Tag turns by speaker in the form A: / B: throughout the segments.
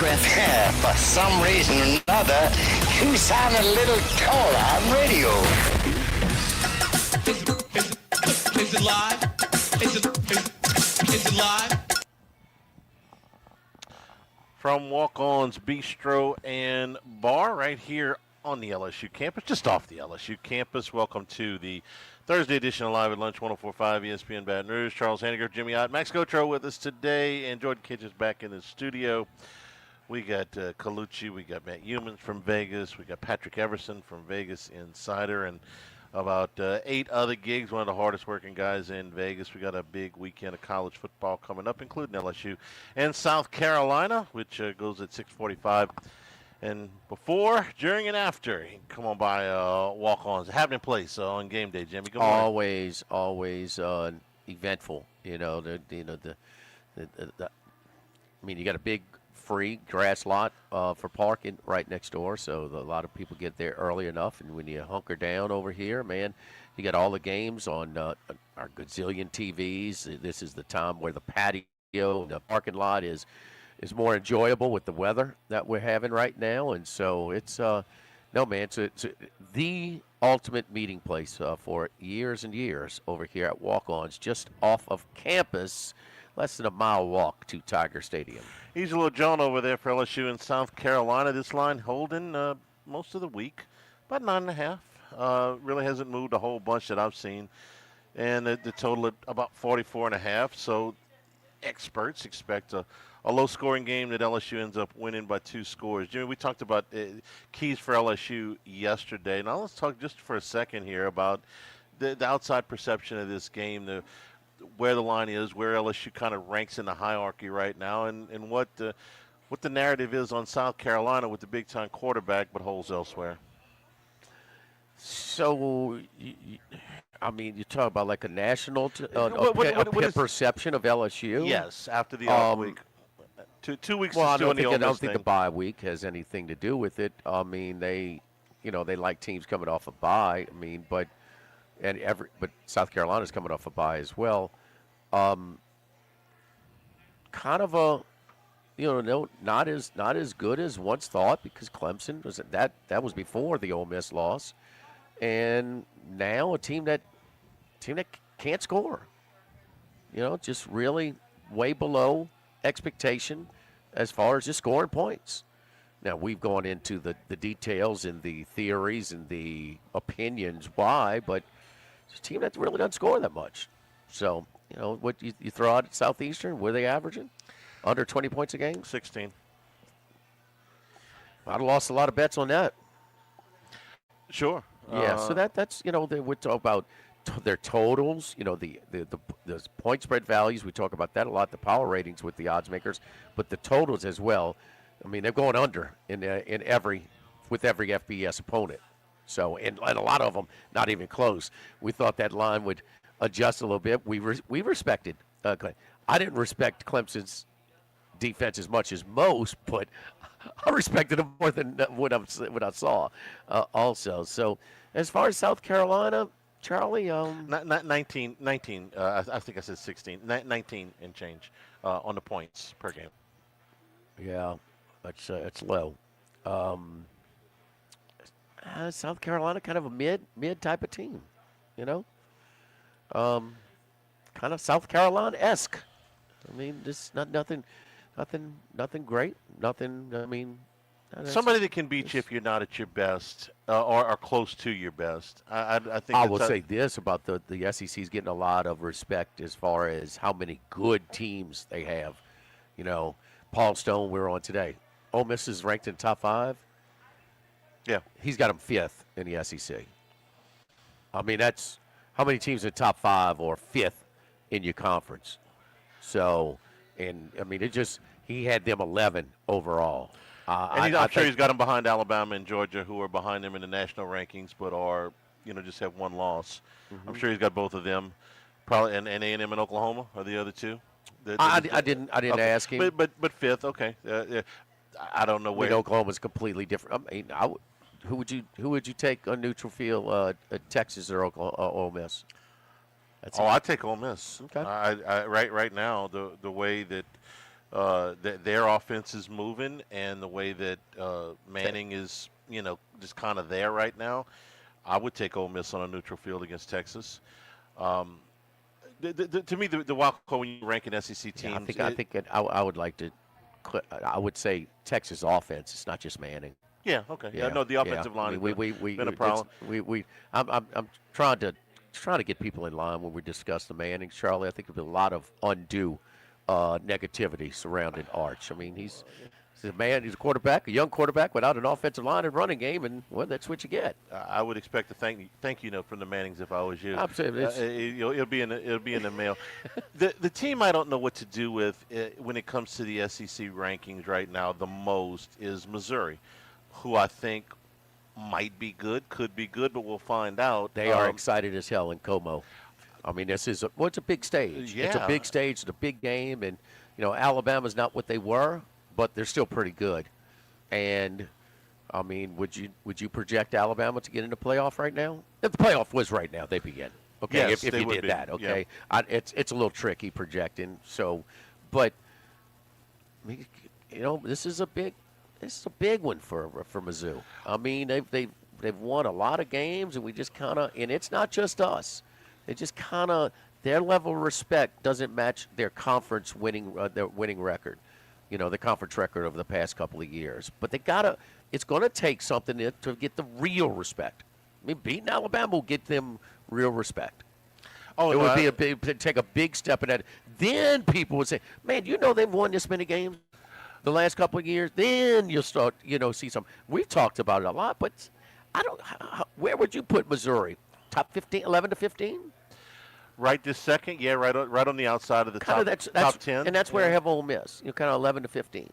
A: Yeah, for some reason or another, you sound a little taller on radio.
B: Is it live? Is it live?
C: From Walkon's Bistro and Bar right here on the LSU campus, just off the LSU campus. Welcome to the Thursday edition of Live at Lunch, 104.5 ESPN Baton Rouge. Charles Hanniger, Jimmy Ott, Max Gotro with us today, and Jordan Kitchens back in the studio. We got Colucci, we got Matt Humans from Vegas, we got Patrick Everson from Vegas Insider, and about 8 other gigs, one of the hardest working guys in Vegas. We got a big weekend of college football coming up, including LSU and South Carolina, which goes at 6:45. And before, during, and after, come on by Walk-Ons. Happening place on game day, Jimmy. Good morning.
D: Always eventful. You got a big free grass lot for parking right next door, so a lot of people get there early enough. And when you hunker down over here, man, you got all the games on our gazillion TVs. This is the time where the patio, the parking lot is more enjoyable with the weather that we're having right now. And so it's it's the ultimate meeting place for years and years over here at Walk-Ons, just off of campus. Less than a mile walk to Tiger Stadium.
C: He's a little John over there for LSU in South Carolina. This line holding most of the week, about 9.5. Really hasn't moved a whole bunch that I've seen. And the total at about 44.5. So experts expect a low-scoring game that LSU ends up winning by 2 scores. Jimmy, we talked about keys for LSU yesterday. Now let's talk just for a second here about the outside perception of this game, where the line is, where LSU kind of ranks in the hierarchy right now, and what the narrative is on South Carolina with the big-time quarterback but holes elsewhere.
D: So, you talk about like a national perception of LSU?
C: Yes, after the off week. 2 weeks
D: well,
C: to
D: I don't think
C: thing.
D: the bye week has anything to do with it. They like teams coming off a bye. But South Carolina's coming off a bye as well. Kind of a, not as good as once thought, because Clemson was that was before the Ole Miss loss, and now a team that can't score. Just really way below expectation as far as just scoring points. Now, we've gone into the details and the theories and the opinions why, but it's a team that really doesn't score that much. So, what you throw out at Southeastern, what are they averaging? Under 20 points a game?
C: 16.
D: I'd have lost a lot of bets on that.
C: Sure.
D: Yeah, so that's, we talk about their totals, the point spread values. We talk about that a lot, the power ratings with the odds makers, but the totals as well. They're going under with every FBS opponent. So, and a lot of them not even close. We thought that line would adjust a little bit. We respected. I didn't respect Clemson's defense as much as most, but I respected them more than what I saw also. So, as far as South Carolina, Charlie,
C: 19. I think I said 16. 19 and change on the points per game.
D: Yeah, that's low. South Carolina, kind of a mid type of team, kind of South Carolina-esque. Just nothing great. Nothing.
C: Somebody that can beat you if you're not at your best or close to your best. I think.
D: I will say this about the SEC's getting a lot of respect as far as how many good teams they have. Paul Stone, we were on today. Ole Miss is ranked in top 5.
C: Yeah.
D: He's got them 5th in the SEC. That's how many teams in top 5 or 5th in your conference. So, he had them 11 overall.
C: I'm sure he's got them behind Alabama and Georgia, who are behind him in the national rankings, but are, just have one loss. Mm-hmm. I'm sure he's got both of them. Probably, and A&M and Oklahoma are the other two.
D: I didn't okay. ask him.
C: But 5th, okay. I don't know where.
D: Oklahoma's completely different. Who would you take on neutral field, Texas or Ole Miss?
C: I'd take Ole Miss.
D: Okay.
C: Right now, the way that Their offense is moving, and the way that Manning is, just kind of there right now, I would take Ole Miss on a neutral field against Texas. Um, to me, the wild card when you rank an SEC teams,
D: I would like to. I would say Texas offense. It's not just Manning.
C: yeah, okay,
D: Yeah,
C: no, the offensive
D: yeah. I
C: line
D: mean,
C: has been a problem.
D: I'm trying to get people in line when we discuss the Mannings, Charlie. I think there'll be a lot of undue negativity surrounding Arch. I mean, he's a man. He's a quarterback, a young quarterback without an offensive line and running game, and well, that's what you get.
C: I would expect a thank you note from the Mannings if I was you.
D: Absolutely.
C: It'll be in the mail. The team I don't know what to do with when it comes to the SEC rankings right now. The most is Missouri, who I think might be good, could be good, but we'll find out.
D: They are excited as hell in Como. I mean, it's a big stage.
C: Yeah.
D: It's a big stage. It's a big game, and Alabama's not what they were, but they're still pretty good. And I mean, would you project Alabama to get into playoff right now? If the playoff was right now, they'd be in. Okay,
C: yes,
D: if you did that, okay. Yeah. It's a little tricky projecting. So, but I mean, this is a big one for Mizzou. I mean, they've won a lot of games, and we just kind of, and it's not just us. They just kind of, their level of respect doesn't match their conference their winning record. The conference record over the past couple of years. But it's going to take something to get the real respect. I mean, beating Alabama will get them real respect.
C: Oh,
D: it would be take a big step in that. Then people would say, man, they've won this many games the last couple of years. Then you'll start, see some. We've talked about it a lot, but where would you put Missouri? Top 15, 11 to 15?
C: Right this second, yeah, right on the outside of the top 10.
D: And that's where I have Ole Miss, kind of 11 to 15,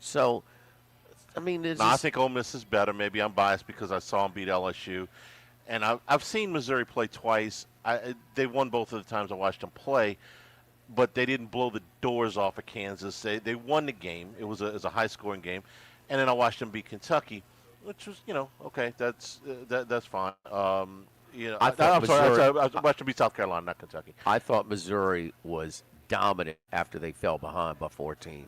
D: So, I mean,
C: I think Ole Miss is better. Maybe I'm biased because I saw them beat LSU. And I've seen Missouri play twice. They won both of the times I watched them play, but they didn't blow the doors off of Kansas. They won the game. It was a high-scoring game. And then I watched them beat Kentucky, which was, okay, that's fine. I watched them beat South Carolina, not Kentucky.
D: I thought Missouri was dominant after they fell behind by 14.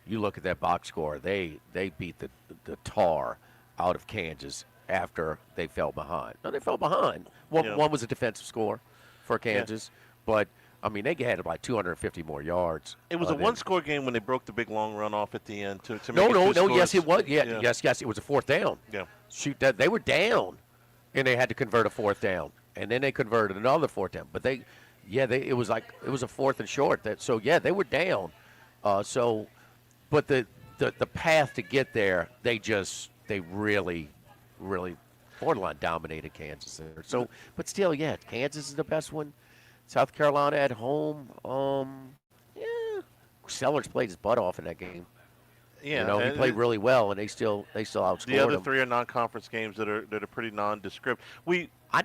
D: You look at that box score; they beat the tar out of Kansas after they fell behind. No, they fell behind. One was a defensive score for Kansas, but I mean they had like 250 more yards.
C: It was a one-score game when they broke the big long run off at the end to make
D: no.
C: it 2 scores.
D: Yes, it was. Yeah. Yes, it was a fourth down.
C: Yeah.
D: Shoot that they were down. And they had to convert a fourth down, and then they converted another fourth down. But it was a fourth and short. They were down. But the path to get there, they really, really borderline dominated Kansas there. So, but still, Kansas is the best one. South Carolina at home, Sellers played his butt off in that game.
C: Yeah,
D: he played really well, and they still outscored him.
C: The other three are non-conference games that are pretty nondescript. We are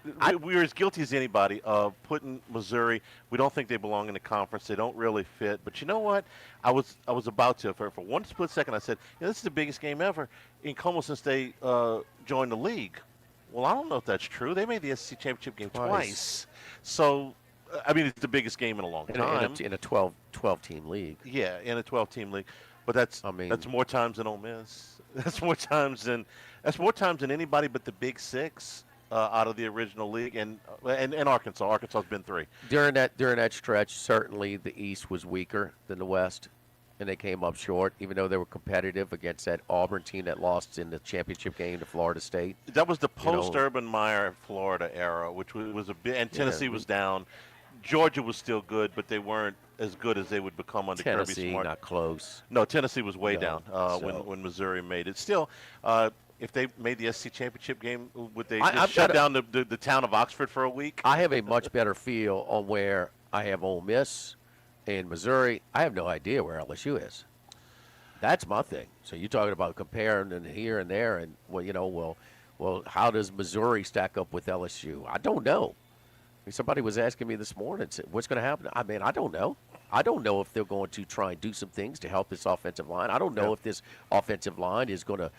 C: as guilty as anybody of putting Missouri. We don't think they belong in the conference. They don't really fit. But you know what? I was about to for one split second. I said, this is the biggest game ever in Como since they joined the league. Well, I don't know if that's true. They made the SEC championship game twice. So, I mean, it's the biggest game in a long time
D: in a 12-team league.
C: Yeah, in a 12-team league. But that's more times than Ole Miss. That's more times than anybody but the Big Six out of the original league, and Arkansas. Arkansas's been 3.
D: During that stretch, certainly the East was weaker than the West, and they came up short, even though they were competitive against that Auburn team that lost in the championship game to Florida State.
C: That was the post-Urban Meyer Florida era, which was a bit, and Tennessee was down. Georgia was still good, but they weren't as good as they would become under Kirby Smart.
D: Tennessee, not close.
C: No, Tennessee was way down when Missouri made it. Still, if they made the SEC championship game, would they shut down the town of Oxford for a week?
D: I have a much better feel on where I have Ole Miss and Missouri. I have no idea where LSU is. That's my thing. So you're talking about comparing and here and there, and well, how does Missouri stack up with LSU? I don't know. Somebody was asking me this morning, what's going to happen? I mean, I don't know. I don't know if they're going to try and do some things to help this offensive line. I don't know if this offensive line is going to,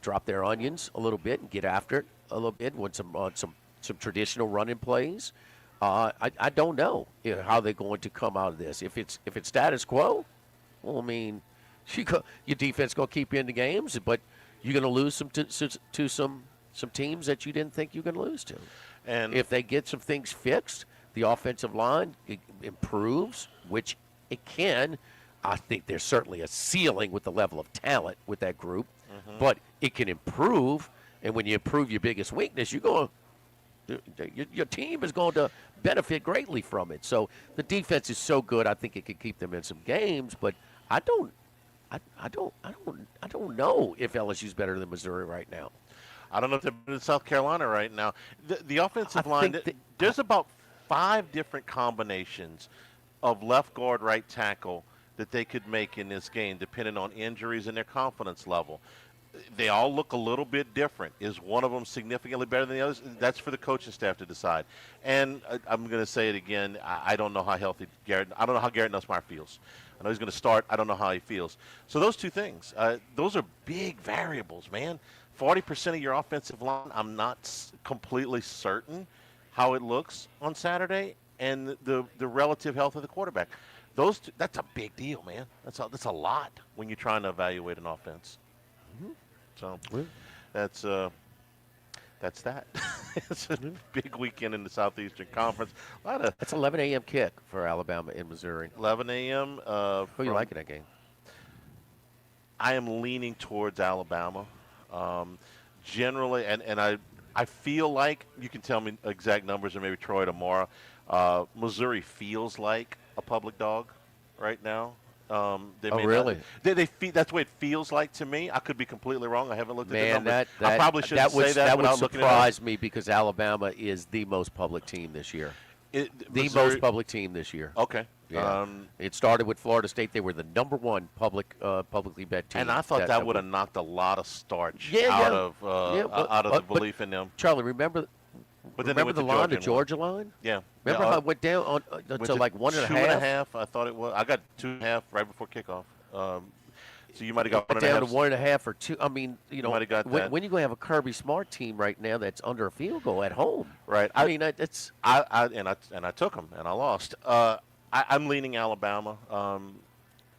D: drop their onions a little bit and get after it a little bit with some traditional running plays. I don't know how they're going to come out of this. If it's status quo, Well, I mean, your defense going to keep you in the games, but you're going to lose to some teams that you didn't think you were going to lose to.
C: And
D: if they get some things fixed, the offensive line improves, which it can. I think there's certainly a ceiling with the level of talent with that group, but it can improve. And when you improve your biggest weakness, your team is going to benefit greatly from it. So the defense is so good, I think it could keep them in some games. But I don't know if LSU's better than Missouri right now.
C: I don't know if they're better than South Carolina right now. The offensive line, there's about 5 different combinations of left guard, right tackle that they could make in this game, depending on injuries and their confidence level. They all look a little bit different. Is one of them significantly better than the others? That's for the coaching staff to decide. And I'm going to say it again. I don't know how healthy Garrett. I don't know how Garrett Nussmeier feels. I know he's going to start. I don't know how he feels. So those two things, those are big variables, man. 40% of your offensive line, I'm not completely certain how it looks on Saturday, and the relative health of the quarterback. Those two, that's a big deal, man. That's a lot when you're trying to evaluate an offense. So that's that. It's a big weekend in the Southeastern Conference.
D: That's 11 a.m. kick for Alabama in Missouri.
C: 11 a.m.
D: Who you like in that game?
C: I am leaning towards Alabama. Generally, and I feel like, you can tell me exact numbers or maybe Troy tomorrow, Missouri feels like a public dog right now.
D: Really?
C: That's the way it feels like to me. I could be completely wrong. I haven't looked at the numbers.
D: I
C: probably shouldn't say that
D: would
C: without looking at it.
D: surprise me because Alabama is the most public team this year. Most public team this year.
C: Okay.
D: Yeah. It started with Florida State. They were the number one publicly bet team.
C: And I thought that would have knocked a lot of starch out of the belief in them.
D: Charlie, remember the line, the Georgia line?
C: Yeah.
D: Remember how it went down to like 1.5?
C: 2.5. I thought it was. I got 2.5 right before kickoff. So you might have got 1.5.
D: Down to 1.5 or 2. I mean,
C: might have got that.
D: When you go have a Kirby Smart team right now that's under a field goal at home,
C: right?
D: I mean, it's.
C: I took them and I lost. I'm leaning Alabama.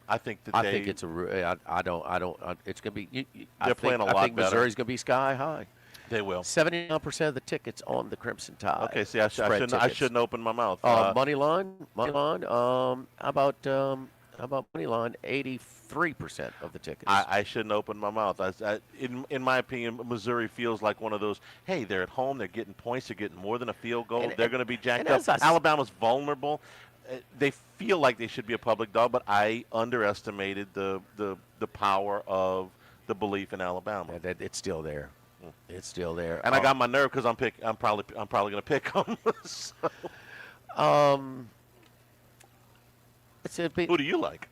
C: I think that
D: I think it's a. I don't. It's gonna be.
C: They're playing a lot better.
D: I think Missouri's gonna be sky high.
C: They will.
D: 79% of the tickets on the Crimson Tide.
C: Okay, see, I shouldn't open my mouth.
D: Money line. How about money line? 83% of the tickets.
C: I shouldn't open my mouth. In my opinion, Missouri feels like one of those. Hey, they're at home. They're getting points. They're getting more than a field goal. They're going to be jacked up. Alabama's vulnerable. They feel like they should be a public dog, but I underestimated the power of the belief in Alabama.
D: It's still there. It's still there.
C: And I got my nerve because I'm probably going to pick them. Who do you like?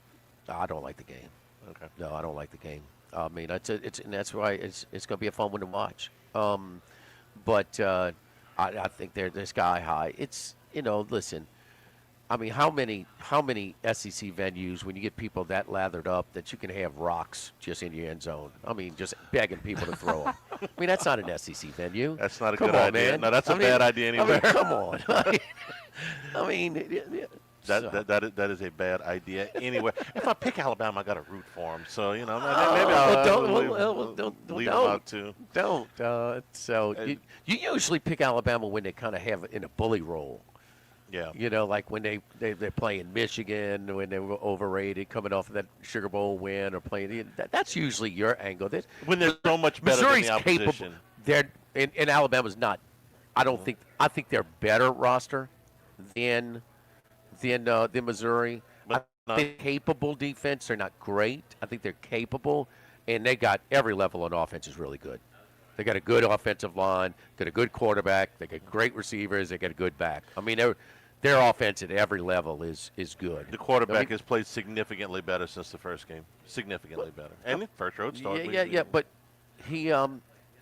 D: I don't like the game.
C: Okay.
D: No, I don't like the game. I mean, and that's why it's going to be a fun one to watch. But I think they're sky high. It's listen. I mean, how many SEC venues when you get people that lathered up that you can have rocks just in your end zone? I mean, just begging people to throw them. I mean, that's not an SEC venue.
C: That's not a good idea. Man. No, that's a bad idea anyway.
D: Come on. I mean,
C: that is a bad idea anyway. If I pick Alabama, I got to root for them. So maybe I'll leave them out too.
D: Don't. You usually pick Alabama when they kind of have it in a bully role.
C: Yeah.
D: Like when they're playing Michigan, when they were overrated, coming off of that Sugar Bowl win, or playing. That's usually your angle.
C: When they're so much better
D: Missouri's
C: than the opposition.
D: Capable. They're and Alabama's not. I don't think. I think they're better roster than Missouri. They're capable defense. They're not great. I think they're capable, and they got every level on offense is really good. They got a good offensive line, got a good quarterback, they got great receivers, they got a good back. I mean, their offense at every level is good.
C: The quarterback has played significantly better since the first game. Significantly better. And the first road start.
D: Yeah. But he,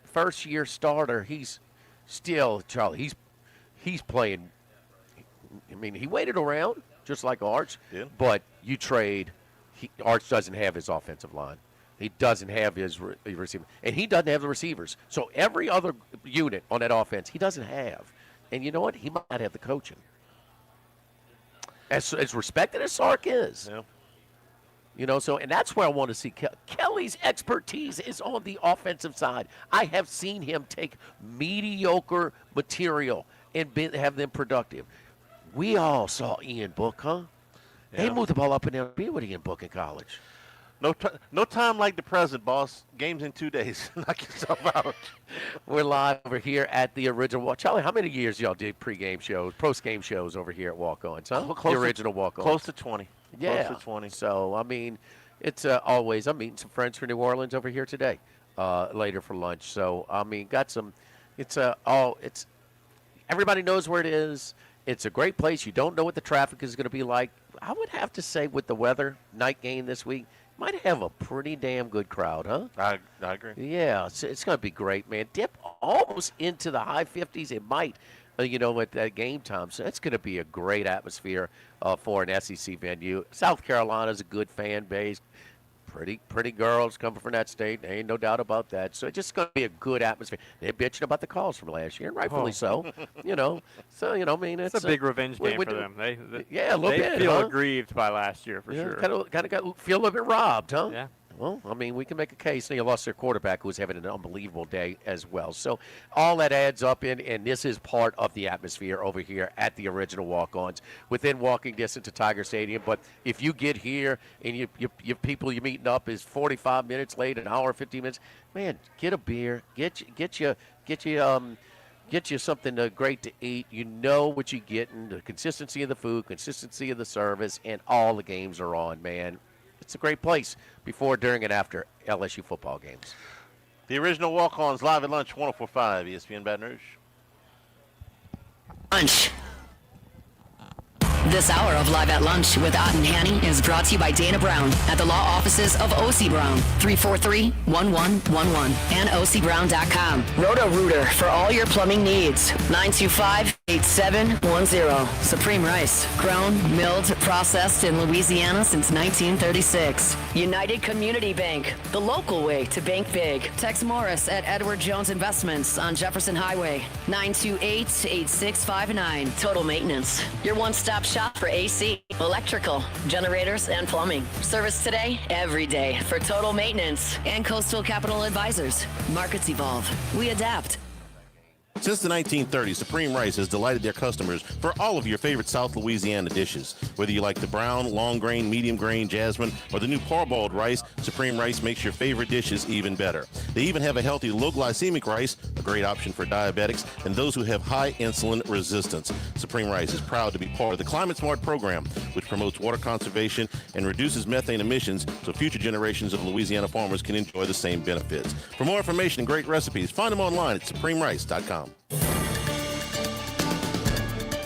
D: first-year starter, he's still, Charlie, he's playing. I mean, he waited around just like Arch.
C: Yeah.
D: But you trade. Arch doesn't have his offensive line. He doesn't have his receiver. And he doesn't have the receivers. So every other unit on that offense, he doesn't have. And you know what? He might not have the coaching. As respected as Sark is.
C: Yeah.
D: So, and that's where I want to see Kelly's expertise is on the offensive side. I have seen him take mediocre material and have them productive. We all saw Ian Book, huh?
C: Yeah.
D: They moved the ball up and down. Be with Ian Book in college.
C: No time like the present, boss. Games in 2 days. Knock yourself out.
D: We're live over here at the original. Charlie, how many years y'all did pregame shows, post-game shows over here at Walk-Ons, huh? The original Walk-Ons.
C: Close to 20.
D: Yeah.
C: Close to 20.
D: So, I mean, it's always, I'm meeting some friends from New Orleans over here today, later for lunch. So, I mean, everybody knows where it is. It's a great place. You don't know what the traffic is going to be like. I would have to say with the weather, night game this week, might have a pretty damn good crowd, huh?
C: I agree.
D: Yeah, it's going to be great, man. Dip almost into the high 50s. It might, at that game time. So it's going to be a great atmosphere for an SEC venue. South Carolina's a good fan base. Pretty girls coming from that state. There ain't no doubt about that. So it's just going to be a good atmosphere. They're bitching about the calls from last year, and rightfully so. So, I mean, it's
E: a big revenge game for them. They
D: a little bit.
E: They feel aggrieved by last year for sure.
D: Kind of feel a little bit robbed, huh?
E: Yeah.
D: Well, I mean, we can make a case. They lost their quarterback, who was having an unbelievable day as well. So all that adds up and this is part of the atmosphere over here at the original Walk-Ons, within walking distance to Tiger Stadium. But if you get here and you people you're meeting up is 45 minutes late, an hour, 15 minutes, man, get a beer, get you something great to eat. You know what you're getting, the consistency of the food, consistency of the service, and all the games are on, man. It's a great place before, during, and after LSU football games.
C: The original Walk-Ons live at lunch, 104.5 ESPN Baton Rouge.
F: Lunch. This hour of Live at Lunch with Ott and Hanny is brought to you by Dana Brown at the law offices of O.C. Brown, 343-1111, and ocbrown.com. Roto-Rooter for all your plumbing needs, 925-8710. Supreme Rice, grown, milled, processed in Louisiana since 1936. United Community Bank, the local way to bank big. Tex Morris at Edward Jones Investments on Jefferson Highway, 928-8659. Total Maintenance, your one-stop shop for AC, electrical, generators, and plumbing. Service today, every day for Total Maintenance. And Coastal Capital Advisors. Markets evolve. We adapt.
G: Since the 1930s, Supreme Rice has delighted their customers for all of your favorite South Louisiana dishes. Whether you like the brown, long grain, medium grain, jasmine, or the new parboiled rice, Supreme Rice makes your favorite dishes even better. They even have a healthy low glycemic rice, a great option for diabetics and those who have high insulin resistance. Supreme Rice is proud to be part of the Climate Smart program, which promotes water conservation and reduces methane emissions so future generations of Louisiana farmers can enjoy the same benefits. For more information and great recipes, find them online at supremerice.com.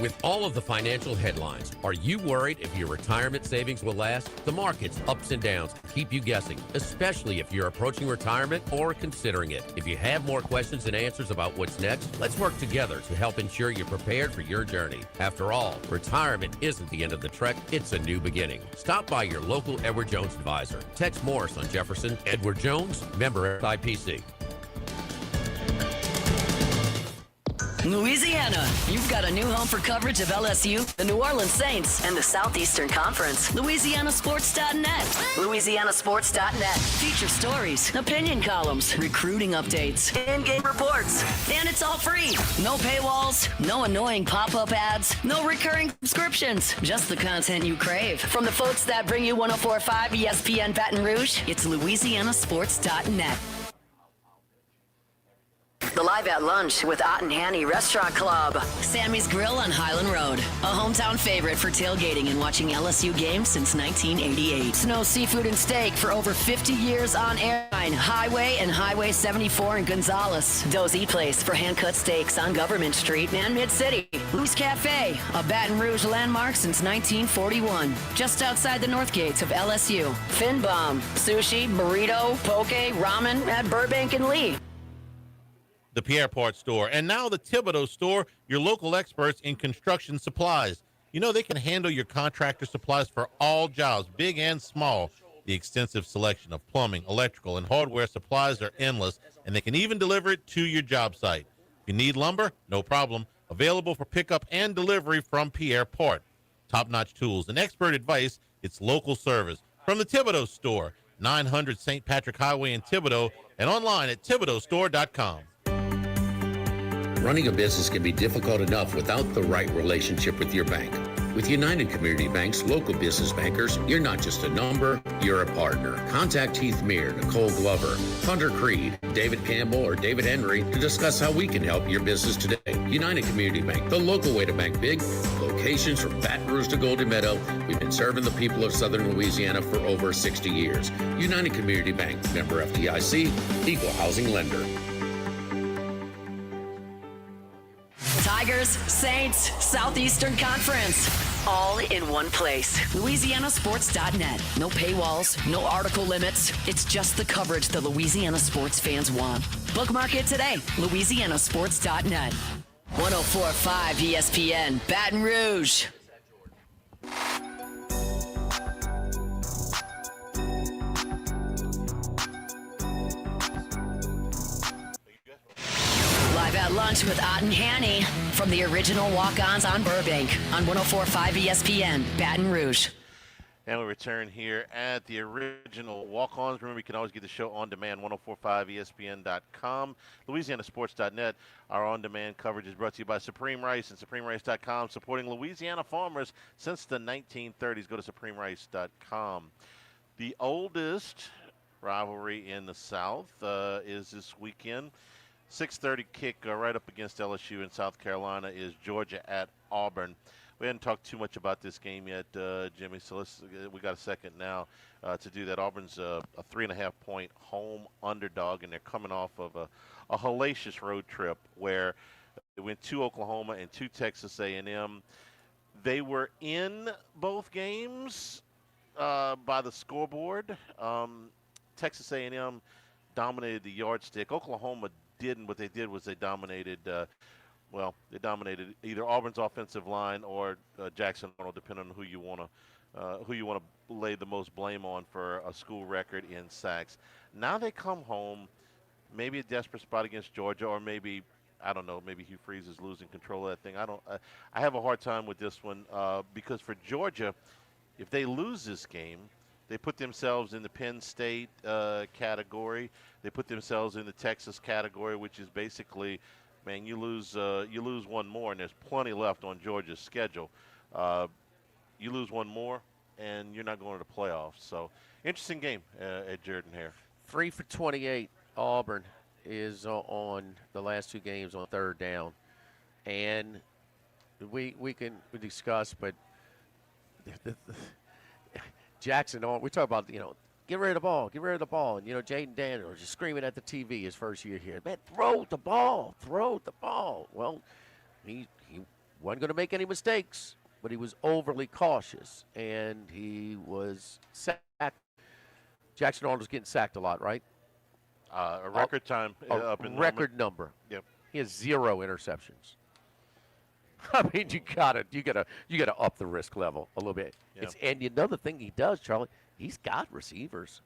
H: With all of the financial headlines, are you worried if your retirement savings will last? The market's ups and downs keep you guessing, especially if you're approaching retirement or considering it. If you have more questions than answers about what's next, let's work together to help ensure you're prepared for your journey. After all, retirement isn't the end of the trek, it's a new beginning. Stop by your local Edward Jones advisor. Tex Morris on Jefferson. Edward Jones, member IPC.
F: Louisiana, you've got a new home for coverage of LSU, the New Orleans Saints, and the Southeastern Conference. LouisianaSports.net. LouisianaSports.net. Feature stories, opinion columns, recruiting updates, in-game reports. And it's all free. No paywalls, no annoying pop-up ads, no recurring subscriptions. Just the content you crave. From the folks that bring you 104.5 ESPN Baton Rouge, it's LouisianaSports.net. The Live at Lunch with Ott and Hanny Restaurant Club. Sammy's Grill on Highland Road. A hometown favorite for tailgating and watching LSU games since 1988. Snow Seafood and Steak for over 50 years on Airline, Highway, and Highway 74 in Gonzales. Dozy Place for hand-cut steaks on Government Street and Mid-City. Lou's Cafe, a Baton Rouge landmark since 1941. Just outside the north gates of LSU. Fin Bomb, sushi, burrito, poke, ramen at Burbank and Lee.
G: The Pierre Part Store, and now the Thibodeau Store, your local experts in construction supplies. You know they can handle your contractor supplies for all jobs, big and small. The extensive selection of plumbing, electrical, and hardware supplies are endless, and they can even deliver it to your job site. If you need lumber, no problem. Available for pickup and delivery from Pierre Part. Top-notch tools and expert advice, it's local service. from the Thibodeau Store, 900 St. Patrick Highway in Thibodeau, and online at ThibodeauStore.com.
H: Running a business can be difficult enough without the right relationship with your bank. With United Community Bank's local business bankers, you're not just a number, you're a partner. Contact Heath Meir, Nicole Glover, Hunter Creed, David Campbell, or David Henry to discuss how we can help your business today. United Community Bank, the local way to bank big. Locations from Baton Rouge to Golden Meadow. We've been serving the people of Southern Louisiana for over 60 years. United Community Bank, member FDIC, equal housing lender.
F: Tigers, Saints, Southeastern Conference. All in one place. LouisianaSports.net. No paywalls, no article limits. It's just the coverage the Louisiana sports fans want. Bookmark it today. LouisianaSports.net. 104.5 ESPN, Baton Rouge. Live at lunch with Ott and Hanny from the original Walk-Ons on Burbank on 104.5 ESPN, Baton Rouge.
C: And we return here at the original Walk-Ons. Remember, you can always get the show on demand, 1045ESPN.com, LouisianaSports.net. Our on-demand coverage is brought to you by Supreme Rice and SupremeRice.com, supporting Louisiana farmers since the 1930s. Go to SupremeRice.com. The oldest rivalry in the South is this weekend. 6:30 kick right up against LSU in South Carolina is Georgia at Auburn. We hadn't talked too much about this game yet, Jimmy, so we got a second now to do that. Auburn's a 3.5-point home underdog, and they're coming off of a hellacious road trip where they went to Oklahoma and to Texas A&M. They were in both games by the scoreboard. Texas A&M dominated the yardstick. Oklahoma didn't. What they did was they dominated they dominated either Auburn's offensive line or Jackson Arnold, depending on who you want to lay the most blame on for a school record in sacks. Now they come home, maybe a desperate spot against Georgia, or maybe I don't know, maybe Hugh Freeze is losing control of that thing. I have a hard time with this one because for Georgia, if they lose this game, they put themselves in the Penn State category. They put themselves in the Texas category, which is basically, man, you lose one more, and there's plenty left on Georgia's schedule. You lose one more, and you're not going to the playoffs. So, interesting game at Jordan-Hare.
D: 3 for 28. Auburn is on the last two games on third down, and we discuss, but Jackson, we talk about, get rid of the ball. And, Jaden Daniels was just screaming at the TV his first year here. Man, throw the ball. Well, he wasn't going to make any mistakes, but he was overly cautious, and he was sacked. Jackson Arnold was getting sacked a lot, right?
C: A record time up in
D: record number.
C: Yep.
D: He has 0 interceptions. I mean, you gotta up the risk level a little bit.
C: Yeah.
D: And another thing he does, Charlie, he's got receivers.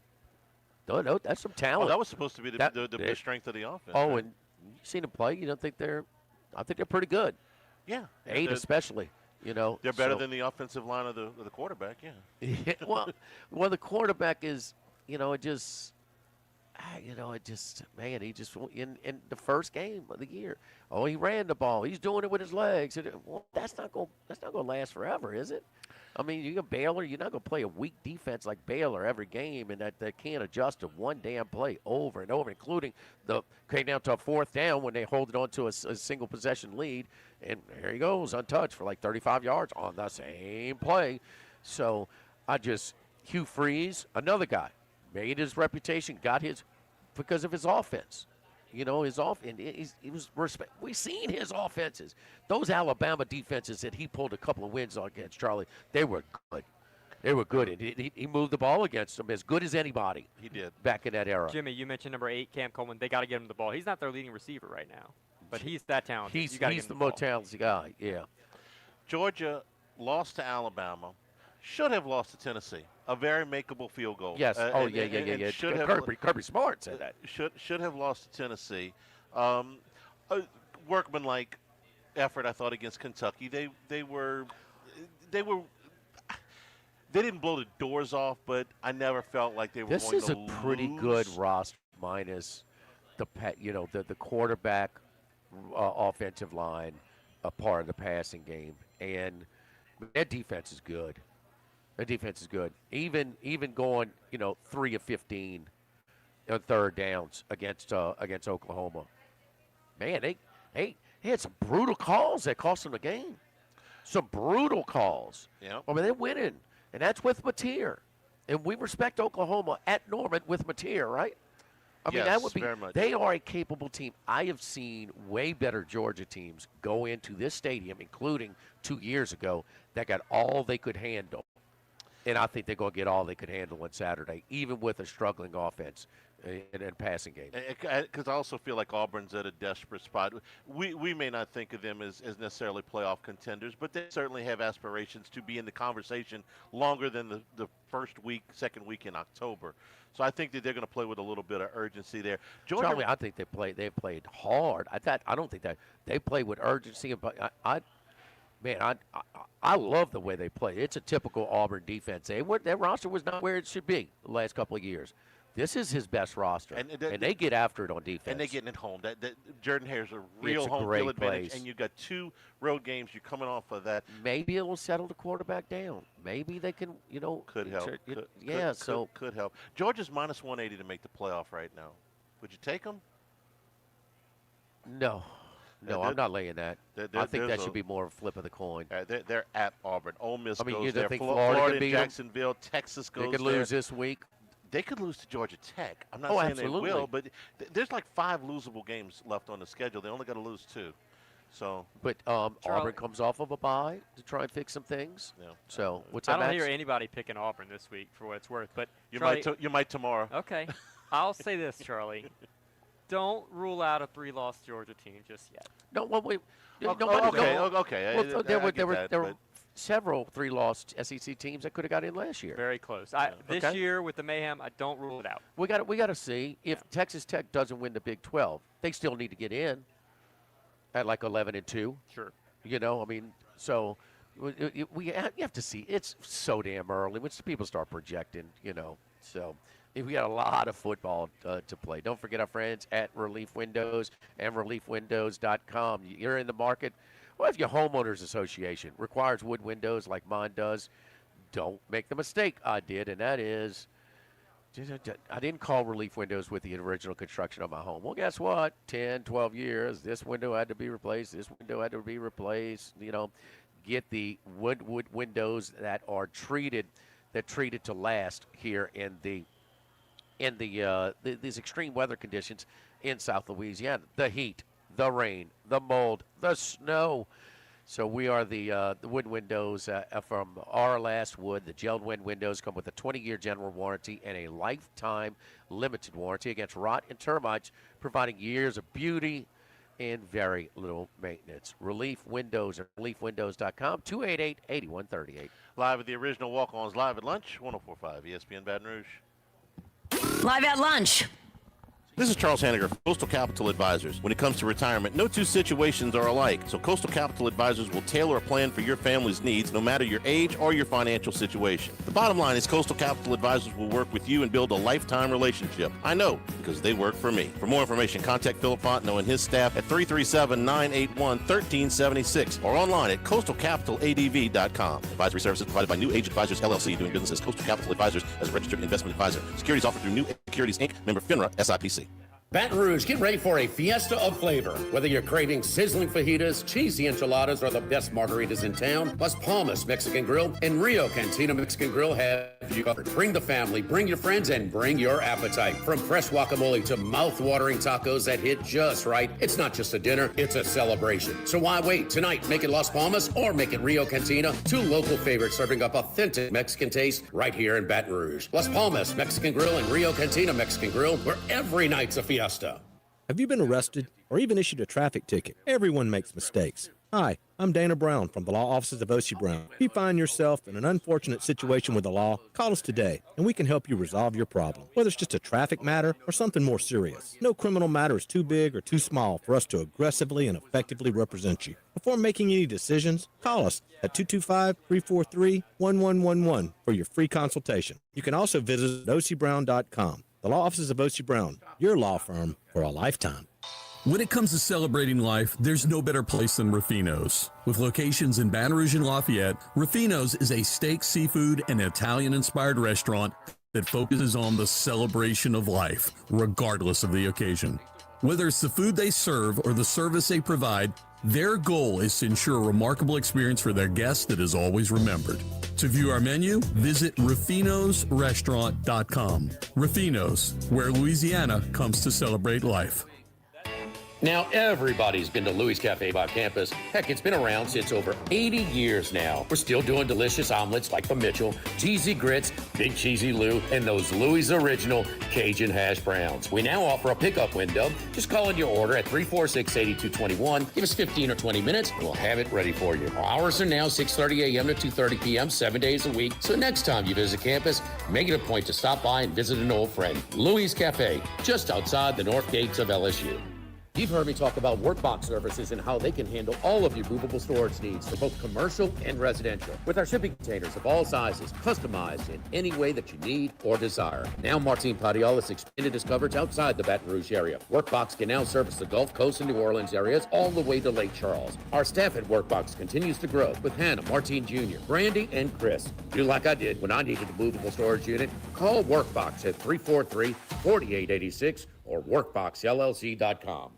D: No, that's some talent.
C: Oh, that was supposed to be the strength of the offense.
D: Oh,
C: right?
D: and you've seen him play. You don't think I think they're pretty good.
C: Yeah.
D: 8 especially.
C: They're better than the offensive line of the quarterback. Yeah.
D: Yeah, well, the quarterback is, he just in the first game of the year. Oh, he ran the ball. He's doing it with his legs. Well, that's not going to last forever, is it? I mean, you got Baylor. You're not going to play a weak defense like Baylor every game, and that can't adjust to one damn play over and over, including came down to a fourth down when they hold it on to a single possession lead, and there he goes untouched for like 35 yards on the same play. So Hugh Freeze, another guy, made his reputation, got his because of his offense. His offense. We've seen his offenses. Those Alabama defenses that he pulled a couple of wins against, Charlie, they were good. They were good. And he moved the ball against them as good as anybody.
C: He did.
D: Back in that era.
E: Jimmy, you mentioned number 8, Cam Coleman. They got to get him the ball. He's not their leading receiver right now, but he's that talented.
D: He's the most talented guy, yeah.
C: Georgia lost to Alabama. Should have lost to Tennessee. A very makeable field goal.
D: Yes. Yeah. Kirby Smart said that.
C: Should have lost to Tennessee. Workmanlike effort, I thought, against Kentucky. They were they didn't blow the doors off, but I never felt like they were
D: This
C: going
D: is
C: to
D: a pretty
C: lose.
D: good roster minus the the quarterback, offensive line, a part of the passing game, and their defense is good. Their defense is good. Even going 3 of 15 on third downs against Oklahoma. Man, they had some brutal calls that cost them the game. Some brutal calls.
C: Yeah.
D: I mean, they're winning, and that's with Mateer. And we respect Oklahoma at Norman with Mateer, right? I mean, that
C: Yes,
D: would be.
C: very much.
D: They are a capable team. I have seen way better Georgia teams go into this stadium, including 2 years ago, that got all they could handle. And I think they're going to get all they could handle on Saturday, even with a struggling offense and passing game.
C: Because I also feel like Auburn's at a desperate spot. We may not think of them as necessarily playoff contenders, but they certainly have aspirations to be in the conversation longer than the first week, second week in October. So I think that they're going to play with a little bit of urgency there. Georgia,
D: Charlie, I think they played hard. I don't think that they played with urgency. I love the way they play. It's a typical Auburn defense. Their roster was not where it should be the last couple of years. This is his best roster, and they get after it on defense.
C: And they're getting it home. That Jordan Hare's a real
D: It's a
C: home
D: great
C: field advantage,
D: place.
C: and you've got 2 road games. You're coming off of that.
D: Maybe it will settle the quarterback down. Maybe they can,
C: Could help. Could help. Georgia's minus 180 to make the playoff right now. Would you take them?
D: No, I'm not laying that. I think that should be more of a flip of the coin.
C: They're at Auburn. Ole Miss
D: you
C: goes
D: don't
C: there.
D: think
C: Florida
D: Florida can
C: and
D: beat 'em?
C: Jacksonville. Texas goes
D: They could
C: there.
D: lose this week.
C: They could lose to Georgia Tech. I'm not
D: Oh,
C: saying
D: absolutely.
C: they will, but there's like 5 losable games left on the schedule. They only got to lose 2. So,
D: But Auburn comes off of a bye to try and fix some things.
C: Yeah.
D: So what's
E: I
D: that?
E: don't
D: Max?
E: hear anybody picking Auburn this week for what it's worth. But
C: you
E: Charlie,
C: might tomorrow.
E: Okay, I'll say this, Charlie. Don't rule out a 3-loss Georgia team just yet.
D: No, well, wait.
C: Okay.
D: Well, there
C: I get
D: were
C: that,
D: there were
C: but-
D: several 3-loss SEC teams that could have got in last year.
E: Very close. This
D: Okay.
E: year with the mayhem, I don't rule it out.
D: We got to see if Texas Tech doesn't win the Big 12. They still need to get in at like 11-2.
E: Sure.
D: I mean, so you have to see. It's so damn early. Once people start projecting, so we got a lot of football to play. Don't forget our friends at Relief Windows and ReliefWindows.com. You're in the market. Well, if your homeowners association requires wood windows like mine does, don't make the mistake I did, and that is I didn't call Relief Windows with the original construction of my home. Well, guess what? 10, 12 years, this window had to be replaced. This window had to be replaced. Get the wood windows that are treated to last here in these extreme weather conditions in South Louisiana. The heat, the rain, the mold, the snow. So we are the wood windows from our last wood. The gelled windows come with a 20-year general warranty and a lifetime limited warranty against rot and termites, providing years of beauty and very little maintenance. Relief Windows at ReliefWindows.com, 288-8138.
C: Live at the original Walk-Ons, live at lunch, 104.5 ESPN Baton Rouge.
F: Live at lunch.
G: This is Charles Hanniger from Coastal Capital Advisors. When it comes to retirement, no 2 situations are alike, so Coastal Capital Advisors will tailor a plan for your family's needs, no matter your age or your financial situation. The bottom line is Coastal Capital Advisors will work with you and build a lifetime relationship. I know, because they work for me. For more information, contact Philip Fontenot and his staff at 337-981-1376 or online at coastalcapitaladv.com. Advisory services provided by New Age Advisors, LLC, doing business as Coastal Capital Advisors as a registered investment advisor. Securities offered through New Age Securities, Inc., member FINRA, SIPC.
I: Baton Rouge, get ready for a fiesta of flavor. Whether you're craving sizzling fajitas, cheesy enchiladas, or the best margaritas in town, Las Palmas Mexican Grill and Rio Cantina Mexican Grill have you covered. Bring the family, bring your friends, and bring your appetite. From fresh guacamole to mouth-watering tacos that hit just right, it's not just a dinner, it's a celebration. So why wait? Tonight, make it Las Palmas or make it Rio Cantina, 2 local favorites serving up authentic Mexican taste right here in Baton Rouge. Las Palmas Mexican Grill and Rio Cantina Mexican Grill, where every night's a fiesta.
J: Have you been arrested or even issued a traffic ticket? Everyone makes mistakes. Hi, I'm Dana Brown from the law offices of O.C. Brown. If you find yourself in an unfortunate situation with the law, call us today and we can help you resolve your problem, whether it's just a traffic matter or something more serious. No criminal matter is too big or too small for us to aggressively and effectively represent you. Before making any decisions, call us at 225-343-1111 for your free consultation. You can also visit ocbrown.com. The law offices of O.C. Brown, your law firm for a lifetime.
K: When it comes to celebrating life, there's no better place than Ruffino's. With locations in Baton Rouge and Lafayette, Ruffino's is a steak, seafood, and Italian-inspired restaurant that focuses on the celebration of life, regardless of the occasion. Whether it's the food they serve or the service they provide, their goal is to ensure a remarkable experience for their guests that is always remembered. To view our menu, visit ruffinosrestaurant.com. Ruffino's, where Louisiana comes to celebrate life.
I: Now, everybody's been to Louis Cafe by campus. Heck, it's been around since over 80 years now. We're still doing delicious omelets like the Mitchell, cheesy grits, Big Cheesy Lou, and those Louis' original Cajun hash browns. We now offer a pickup window. Just call in your order at 346-8221. Give us 15 or 20 minutes, and we'll have it ready for you. Our hours are now 6:30 a.m. to 2:30 p.m., 7 days a week. So next time you visit campus, make it a point to stop by and visit an old friend. Louis Cafe, just outside the north gates of LSU.
D: You've heard me talk about Workbox services and how they can handle all of your movable storage needs for both commercial and residential. With our shipping containers of all sizes, customized in any way that you need or desire. Now Martin Padial has expanded his coverage outside the Baton Rouge area. Workbox can now service the Gulf Coast and New Orleans areas all the way to Lake Charles. Our staff at Workbox continues to grow with Hannah, Martin Jr., Brandy, and Chris. Do like I did when I needed a movable storage unit. Call Workbox at 343-4886 or workboxllc.com.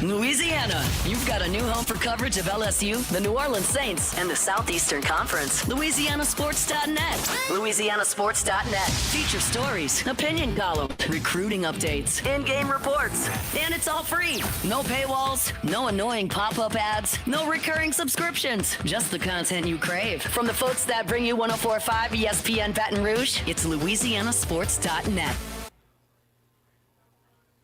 F: Louisiana, you've got a new home for coverage of LSU, the New Orleans Saints, and the Southeastern Conference. LouisianaSports.net. LouisianaSports.net. Feature stories, opinion column, recruiting updates, in-game reports. And it's all free. No paywalls, no annoying pop-up ads, no recurring subscriptions. Just the content you crave. From the folks that bring you 104.5 ESPN Baton Rouge, it's LouisianaSports.net.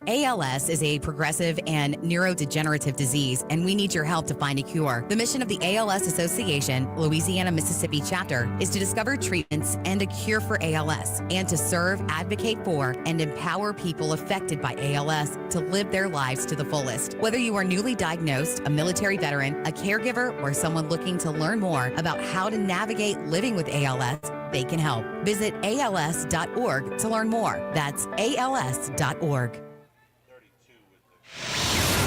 L: ALS is a progressive and neurodegenerative disease, and we need your help to find a cure. The mission of the ALS Association, Louisiana-Mississippi chapter, is to discover treatments and a cure for ALS, and to serve, advocate for, and empower people affected by ALS to live their lives to the fullest. Whether you are newly diagnosed, a military veteran, a caregiver, or someone looking to learn more about how to navigate living with ALS, they can help. Visit als.org to learn more. That's als.org.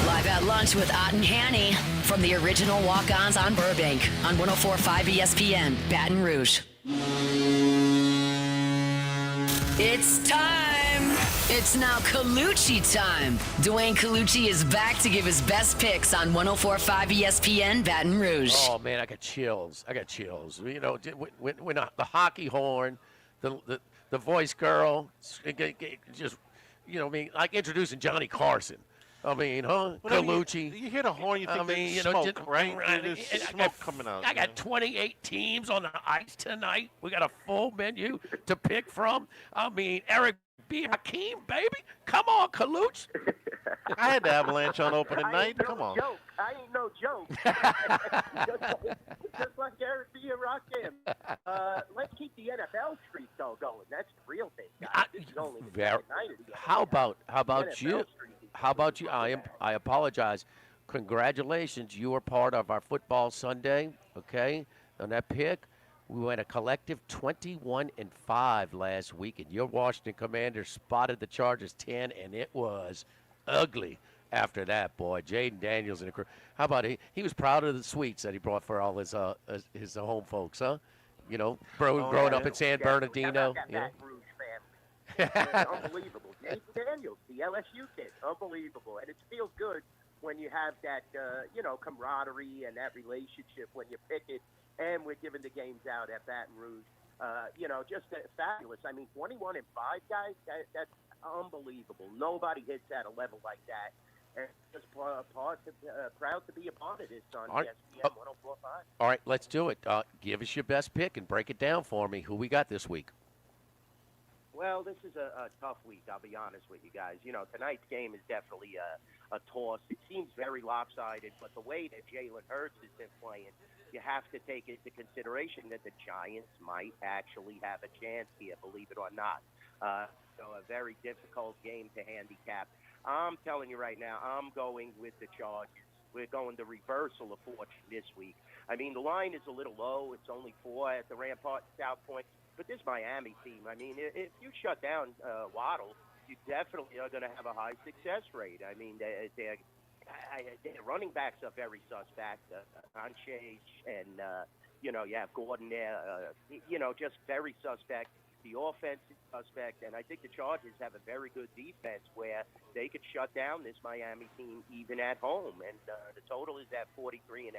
F: Live at lunch with Ott and Hanny from the original Walkons on Burbank on 104.5 ESPN, Baton Rouge. It's time. It's now Colucci time. Dwayne Colucci is back to give his best picks on 104.5 ESPN, Baton Rouge.
D: Oh, man, I got chills. You know, when the hockey horn, the voice girl, just, you know, I mean, like introducing Johnny Carson. I mean, Colucci.
C: You hear the horn, you think there's smoke, right? There's smoke coming out.
D: I got 28 teams on the ice tonight. We got a full menu to pick from. I mean, Eric B. Hakeem, baby. Come on, Colucci.
C: I had the Avalanche on opening night. Come on.
M: I ain't no joke. just like Eric B. Rakim. Let's keep the NFL streak though going. That's the real thing, guys. This is only the night of the
D: How about you?
M: streak.
D: How about you? I apologize. Congratulations. You were part of our football Sunday, okay? On that pick, we went a collective 21-5 last week, and your Washington Commanders spotted the Chargers 10, and it was ugly after that, boy. Jaden Daniels and the crew. How about he? He was proud of the sweets that he brought for all his home folks, huh? You know, growing up in San Bernardino.
M: That Rouge family. Unbelievable. Jaden Daniels, the LSU kid, unbelievable. And it feels good when you have that, camaraderie and that relationship when you pick it. And we're giving the games out at Baton Rouge. Just fabulous. I mean, 21-5, guys, that's unbelievable. Nobody hits at a level like that. And just proud to be a part of this on ESPN 104.5.
D: All right, let's do it. Give us your best pick and break it down for me. Who we got this week?
M: Well, this is a tough week, I'll be honest with you guys. You know, tonight's game is definitely a toss. It seems very lopsided, but the way that Jalen Hurts has been playing, you have to take into consideration that the Giants might actually have a chance here, believe it or not. So a very difficult game to handicap. I'm telling you right now, I'm going with the Chargers. We're going the reversal of fortune this week. I mean, the line is a little low. It's only 4 at the Rampart South Point. But this Miami team, I mean, if you shut down Waddle, you definitely are going to have a high success rate. I mean, their running backs are very suspect. Anche and, you have Gordon there, just very suspect. The offense is suspect, and I think the Chargers have a very good defense where they could shut down this Miami team even at home. And the total is at 43.5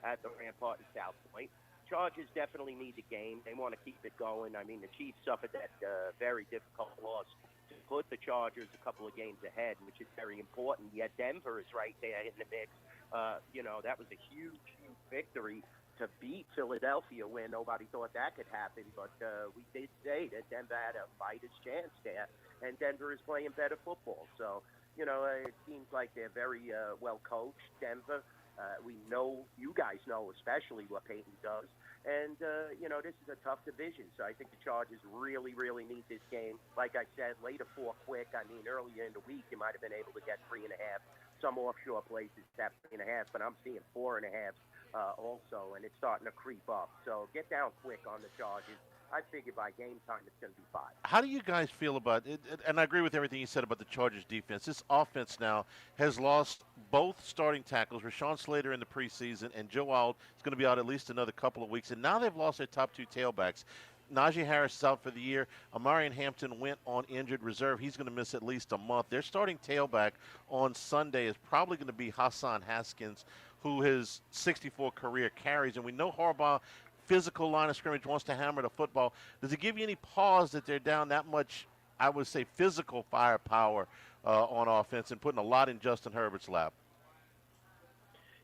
M: at the Rampart and South Point. Chargers definitely need the game. They want to keep it going. I mean, the Chiefs suffered that very difficult loss to put the Chargers a couple of games ahead, which is very important. Yet Denver is right there in the mix. That was a huge, huge victory to beat Philadelphia when nobody thought that could happen. But we did say that Denver had a fighter's chance there, and Denver is playing better football. So, it seems like they're very well coached, Denver. We know, you guys know especially what Peyton does. And, this is a tough division. So I think the Chargers really, really need this game. Like I said, later 4 quick. I mean, earlier in the week, you might have been able to get 3.5. Some offshore places have 3.5, but I'm seeing 4.5 also, and it's starting to creep up. So get down quick on the Chargers. I figure by game time it's going to be 5.
C: How do you guys feel about it? And I agree with everything you said about the Chargers defense. This offense now has lost both starting tackles, Rashawn Slater in the preseason, and Joe Wild is going to be out at least another couple of weeks. And now they've lost their top 2 tailbacks. Najee Harris is out for the year. Amarian Hampton went on injured reserve. He's going to miss at least a month. Their starting tailback on Sunday is probably going to be Hassan Haskins, who his 64 career carries. And we know Harbaugh, physical line of scrimmage, wants to hammer the football. Does it give you any pause that they're down that much, I would say, physical firepower on offense and putting a lot in Justin Herbert's lap?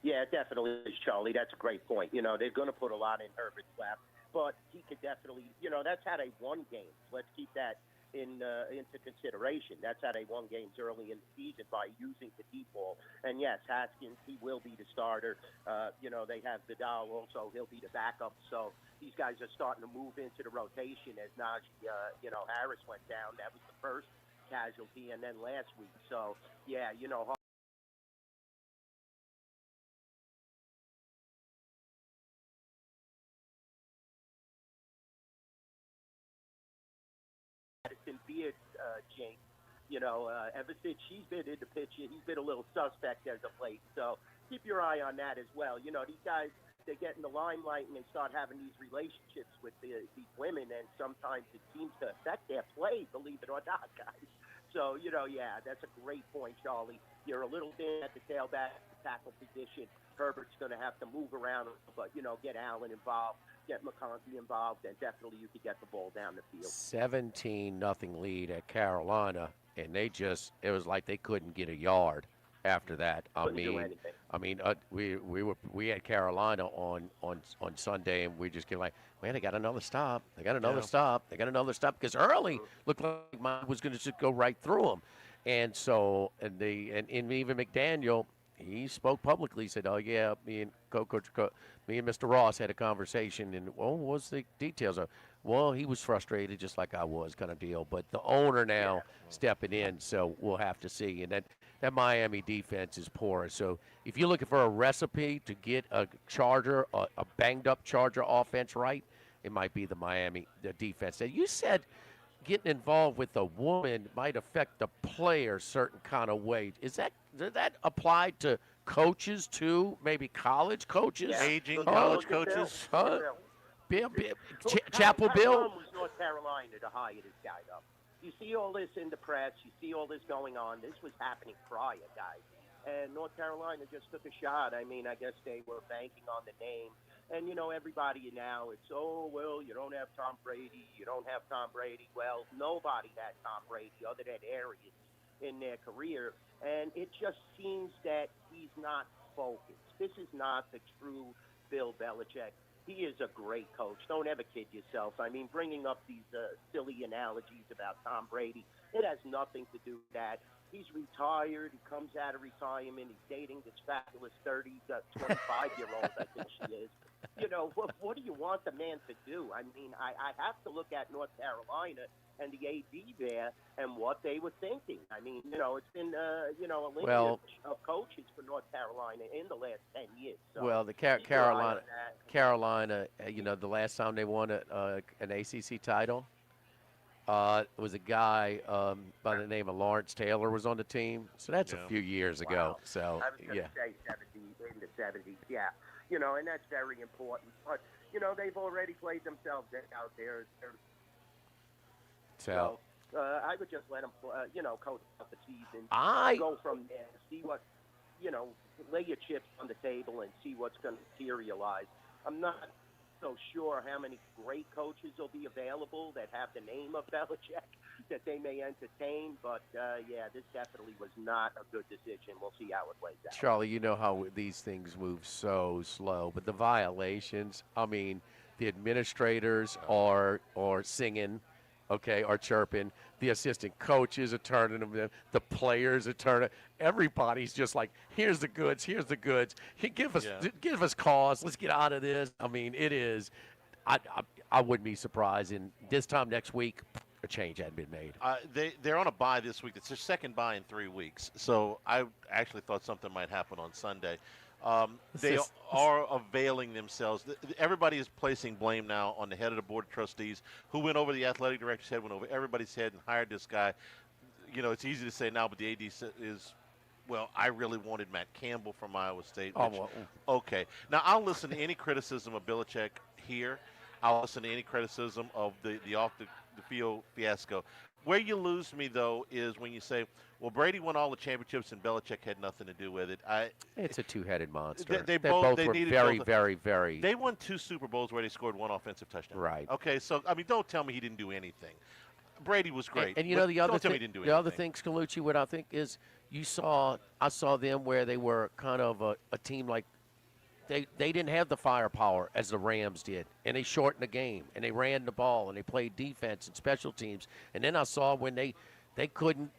M: Yeah, it definitely is, Charlie. That's a great point. They're going to put a lot in Herbert's lap, but he could definitely, that's how they won games. Let's keep that into consideration. That's how they won games early in the season, by using the deep ball. And yes, Haskins, he will be the starter. They have Vidal also. He'll be the backup. So these guys are starting to move into the rotation as Najee, Harris went down. That was the first casualty, and then last week. So, yeah, Madison Beard, Jake. Ever since she's been in the picture, he's been a little suspect as of late. So keep your eye on that as well. These guys, they get in the limelight and they start having these relationships with these women, and sometimes it seems to affect their play, believe it or not, guys. So, yeah, that's a great point, Charlie. You're a little thin at the tailback, the tackle position. Herbert's going to have to move around, but, get Allen involved, get McConkey involved, and definitely you could get the ball down the field.
D: 17-0 lead at Carolina, and it was like they couldn't get a yard after that. We had Carolina on Sunday, and we just get like, man, they got another stop. They got another stop. They got another stop, because early looked like mine was going to just go right through them. And so, and even McDaniel, he spoke publicly. He said, "Oh yeah, me and Mr. Ross had a conversation, and what's the details of?" Well, he was frustrated, just like I was, kind of deal. But the owner now stepping in, so we'll have to see. And that Miami defense is porous. So if you're looking for a recipe to get a banged up Charger offense right, it might be the defense. That you said getting involved with a woman might affect the player a certain kind of way. Does that apply to coaches too? Maybe college coaches?
M: Yeah.
C: Aging college coaches?
D: Huh? Chapel Bill?
M: Was North Carolina to hire this guy up. You see all this in the press. You see all this going on. This was happening prior, guys. And North Carolina just took a shot. I mean, I guess they were banking on the name. And, everybody now, it's, you don't have Tom Brady. You don't have Tom Brady. Well, nobody had Tom Brady other than Arians in their career. And it just seems that he's not focused. This is not the true Bill Belichick. he is a great coach. Don't ever kid yourself. I mean, bringing up these silly analogies about Tom Brady, it has nothing to do with that. He's retired. He comes out of retirement. He's dating this fabulous 25-year-old, I think she is. You know, what do you want the man to do? I mean, I have to look at North Carolina and the AD there and what they were thinking. I mean, you know, it's been, you know, a lineage of coaches for North Carolina in the last 10 years. So
D: well, the Carolina, you know, the last time they won an ACC title, it was a guy by the name of Lawrence Taylor was on the team. So that's a few years ago. So,
M: I was going to say 70, in the 70s, yeah. You know, and that's very important. But, you know, they've already played themselves out there. So I would just let them, you know, coach out the season. Go from there, see what, you know, lay your chips on the table and see what's going to materialize. I'm not so sure how many great coaches will be available that have the name of Belichick that they may entertain. But, yeah, this definitely was not a good decision. We'll see how it plays out.
D: Charlie, you know how these things move so slow, but the violations, I mean, the administrators are singing, okay, are chirping. The assistant coaches are turning them. The players are turning. Everybody's just like, here's the goods. Here's the goods. Give us cause. Let's get out of this. I mean, it is. I wouldn't be surprised. And this time next week, a change hadn't been made.
C: They're on a bye this week. It's their second bye in 3 weeks. So I actually thought something might happen on Sunday. They are availing themselves. Everybody is placing blame now on the head of the board of trustees, who went over the athletic director's head, went over everybody's head, and hired this guy. You know, it's easy to say now, but the AD is, well, I really wanted Matt Campbell from Iowa State. Okay. Now, I'll listen to any criticism of Belichick here. I'll listen to any criticism of the off-the-field fiasco. Where you lose me, though, is when you say, well, Brady won all the championships and Belichick had nothing to do with it.
D: It's a two-headed monster.
C: They
D: both were very,
C: both.
D: very, very.
C: They won 2 Super Bowls where they scored 1 offensive touchdown.
D: Right.
C: Okay, so, I mean, don't tell me he didn't do anything. Brady was great.
D: And you know, the other thing,
C: the
D: other thing, Scallucci, what I think is I saw them where they were kind of a team like, they didn't have the firepower as the Rams did, and they shortened the game, and they ran the ball, and they played defense and special teams. And then I saw when they couldn't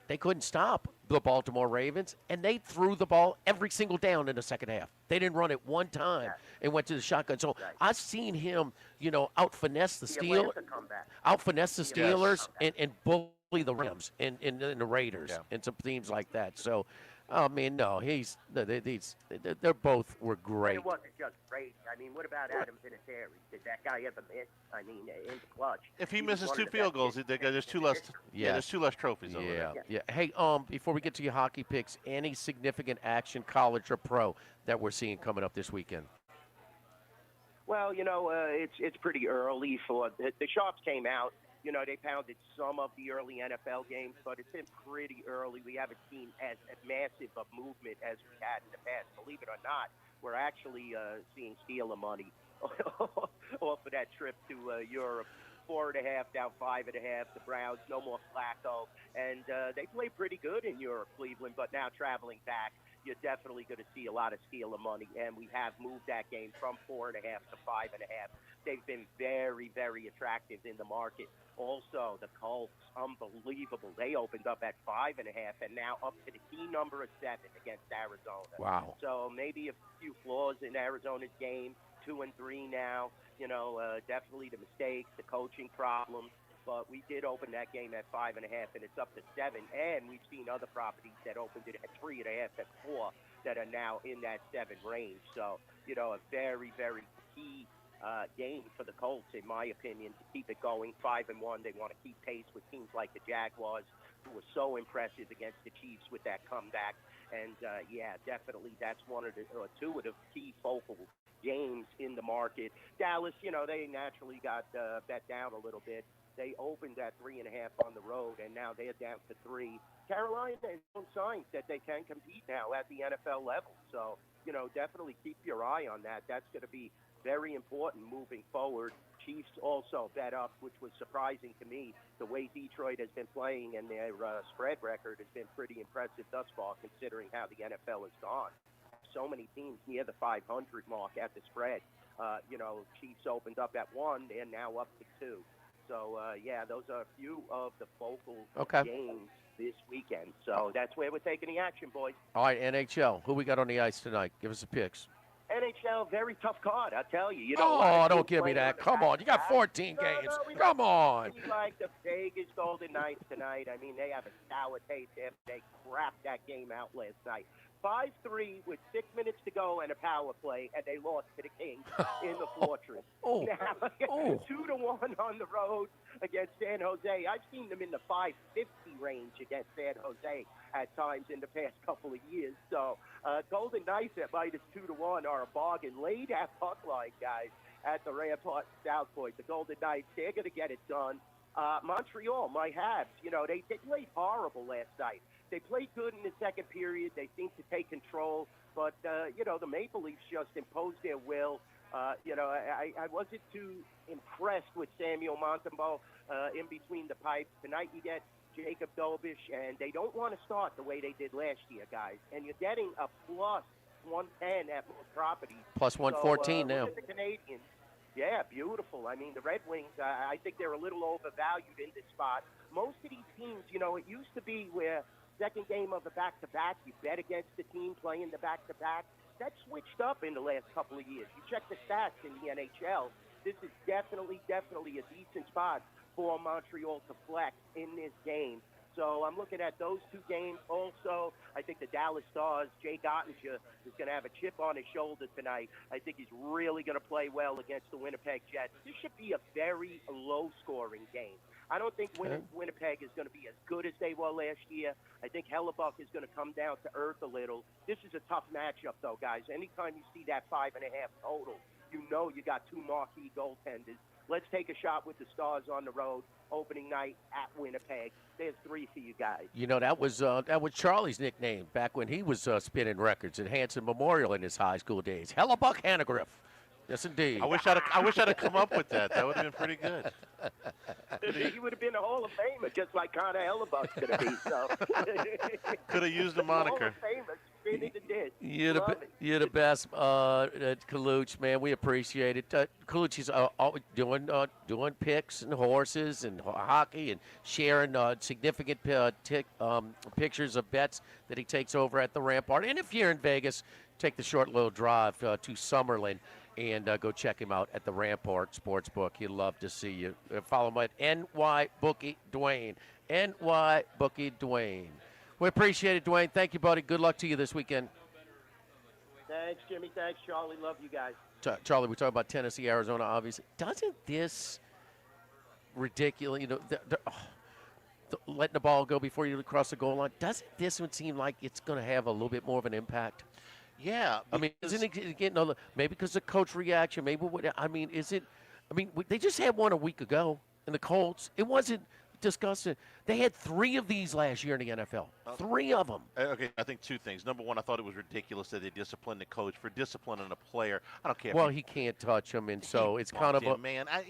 D: stop the Baltimore Ravens, and they threw the ball every single down in the second half. They didn't run it one time and went to the shotgun. So I've seen him, you know, out finesse the Steelers, and bully the Rams and the Raiders and some teams like that. So. I mean, no, they're both were great.
M: It wasn't just Brady. I mean, what about Adam Vinatieri? Did that guy ever miss? I mean, in the clutch.
C: If he misses 2 field goals, there's 2 less. Yeah, there's 2 less trophies over there.
D: Yeah. Hey, before we get to your hockey picks, any significant action, college or pro, that we're seeing coming up this weekend?
M: Well, you know, it's pretty early for the Sharps came out. You know, they pounded some of the early NFL games, but it's been pretty early. We haven't seen as massive a movement as we had in the past. Believe it or not, we're actually seeing stealer money off of that trip to Europe. 4.5 down 5.5. The Browns, no more Flacco, and they play pretty good in Europe, Cleveland. But now traveling back, you're definitely going to see a lot of stealer money, and we have moved that game from 4.5 to 5.5. They've been very, very attractive in the market. Also, the Colts, unbelievable. They opened up at 5.5 and now up to the key number of 7 against Arizona.
D: Wow.
M: So maybe a few flaws in Arizona's game, 2 and 3 now. You know, definitely the mistakes, the coaching problems. But we did open that game at 5.5, and it's up to 7. And we've seen other properties that opened it at 3.5, at 4, that are now in that 7 range. So, you know, a very, very key game for the Colts, in my opinion, to keep it going. 5-1, they want to keep pace with teams like the Jaguars, who were so impressive against the Chiefs with that comeback. And yeah, definitely that's one of the two of the key focal games in the market. Dallas, you know, they naturally got bet down a little bit. They opened at 3.5 on the road, and now they're down to 3. Carolina has shown signs that they can compete now at the NFL level. So, you know, definitely keep your eye on that. That's going to be very important moving forward. Chiefs also bet up, which was surprising to me. The way Detroit has been playing and their spread record has been pretty impressive thus far, considering how the NFL has gone. So many teams near the 500 mark at the spread. Chiefs opened up at 1. They're now up to 2. So, those are a few of the focal games this weekend. So that's where we're taking the action, boys.
D: All right, NHL. Who we got on the ice tonight? Give us the picks.
M: NHL, very tough card, I tell you.
D: Don't give me that. Come on. You got 14 games. Come on.
M: We like the Vegas Golden Knights tonight. I mean, they have a sour taste after they crapped that game out last night. 5-3 with 6 minutes to go and a power play, and they lost to the Kings in the Fortress. Now, 2-1 on the road against San Jose. I've seen them in the 550 range against San Jose at times in the past couple of years. So Golden Knights at -2-1 are a bargain. Lay that puck line, guys, at the Rampart South Point. The Golden Knights, they're going to get it done. Montreal, my Habs, they played horrible last night. They played good in the second period. They seemed to take control. But, the Maple Leafs just imposed their will. I wasn't too impressed with Samuel Montembeault in between the pipes. Tonight you get Jacob Dobish, and they don't want to start the way they did last year, guys. And you're getting a plus 110 at most properties.
D: Plus 114 now.
M: The Canadians. Yeah, beautiful. I mean, the Red Wings, I think they're a little overvalued in this spot. Most of these teams, it used to be where second game of the back-to-back, you bet against the team playing the back-to-back. That switched up in the last couple of years. You check the stats in the NHL. This is definitely a decent spot for Montreal to flex in this game. So I'm looking at those two games. Also, I think the Dallas Stars, Jay Gottinger, is going to have a chip on his shoulder tonight. I think he's really going to play well against the Winnipeg Jets. This should be a very low-scoring game. I don't think Winnipeg is going to be as good as they were last year. I think Hellebuck is going to come down to earth a little. This is a tough matchup, though, guys. Anytime you see that 5.5 total, you got two marquee goaltenders. Let's take a shot with the Stars on the road, opening night at Winnipeg. There's 3 for you guys.
D: That was Charlie's nickname back when he was spinning records at Hanson Memorial in his high school days. Hellebuck Hannegriff. Yes, indeed.
C: I wish I'd have come up with that. That would have been pretty good.
M: He would have been a Hall of Famer, just like Connor Hellebuck's going to be. So.
C: Could have used the moniker.
M: Hall of Famer, spinning the disc.
D: You're the best, Kaluch, man. We appreciate it. Kaluch is always doing picks and horses and hockey and sharing significant pictures of bets that he takes over at the Rampart. And if you're in Vegas, take the short little drive to Summerlin and go check him out at the Rampart Sportsbook. He'd love to see you. Follow him at NY Bookie Dwayne. NY Bookie Dwayne. We appreciate it, Dwayne. Thank you, buddy. Good luck to you this weekend.
M: Thanks, Jimmy. Thanks, Charlie. Love you guys.
D: Charlie, we talk about Tennessee, Arizona, obviously. Doesn't this ridiculous, letting the ball go before you cross the goal line, doesn't this one seem like it's going to have a little bit more of an impact?
C: Yeah.
D: I mean, isn't it getting maybe because of coach reaction? Maybe they just had one a week ago in the Colts. It wasn't discussing. They had 3 of these last year in the NFL. 3 of them.
C: Okay, I think 2 things. Number one, I thought it was ridiculous that they disciplined the coach for disciplining a player. I don't care.
D: Well, he can't touch him, and so it's kind of a
C: man. I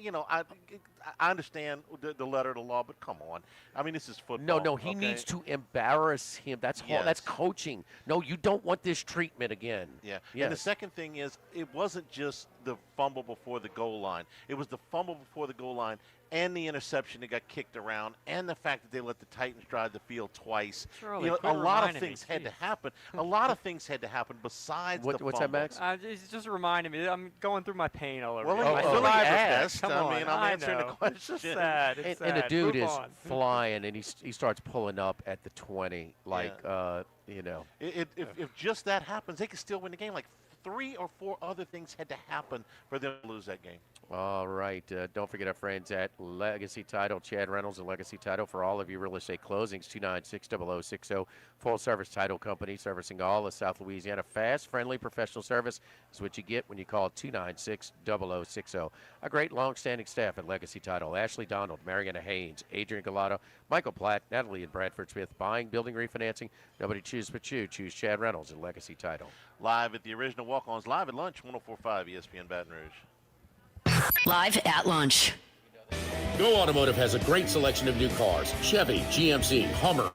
C: understand the letter of the law, but come on. I mean, this is football.
D: No, he needs to embarrass him. That's that's coaching. No, you don't want this treatment again.
C: Yeah.
D: Yes.
C: And the second thing is, it wasn't just the fumble before the goal line. It was the fumble before the goal line and the interception that got kicked around, and the fact that they let the Titans drive the field twice.
E: Charlie,
C: a lot of things had to happen. A lot of things had to happen besides the fumble.
D: What's that, Max?
E: It's just reminding me. I'm going through my pain all over.
C: Well, I'm answering the question.
E: It's just sad. It's sad.
D: And the dude
E: Move
D: is
E: on.
D: flying, and he starts pulling up at the 20,
C: If just that happens, they could still win the game. Like 3 or 4 other things had to happen for them to lose that game.
D: All right. Don't forget our friends at Legacy Title, Chad Reynolds and Legacy Title for all of your real estate closings, 296-0060. Full-service title company servicing all of South Louisiana. Fast, friendly, professional service is what you get when you call 296-0060. A great long-standing staff at Legacy Title. Ashley Donald, Mariana Haynes, Adrian Gallardo, Michael Platt, Natalie and Bradford Smith. Buying, building, refinancing. Nobody chooses but you. Choose Chad Reynolds and Legacy Title.
C: Live at the original Walk-Ons, live at lunch, 104.5 ESPN Baton Rouge.
F: Live at lunch.
I: Go Automotive has a great selection of new cars. Chevy, GMC, Hummer,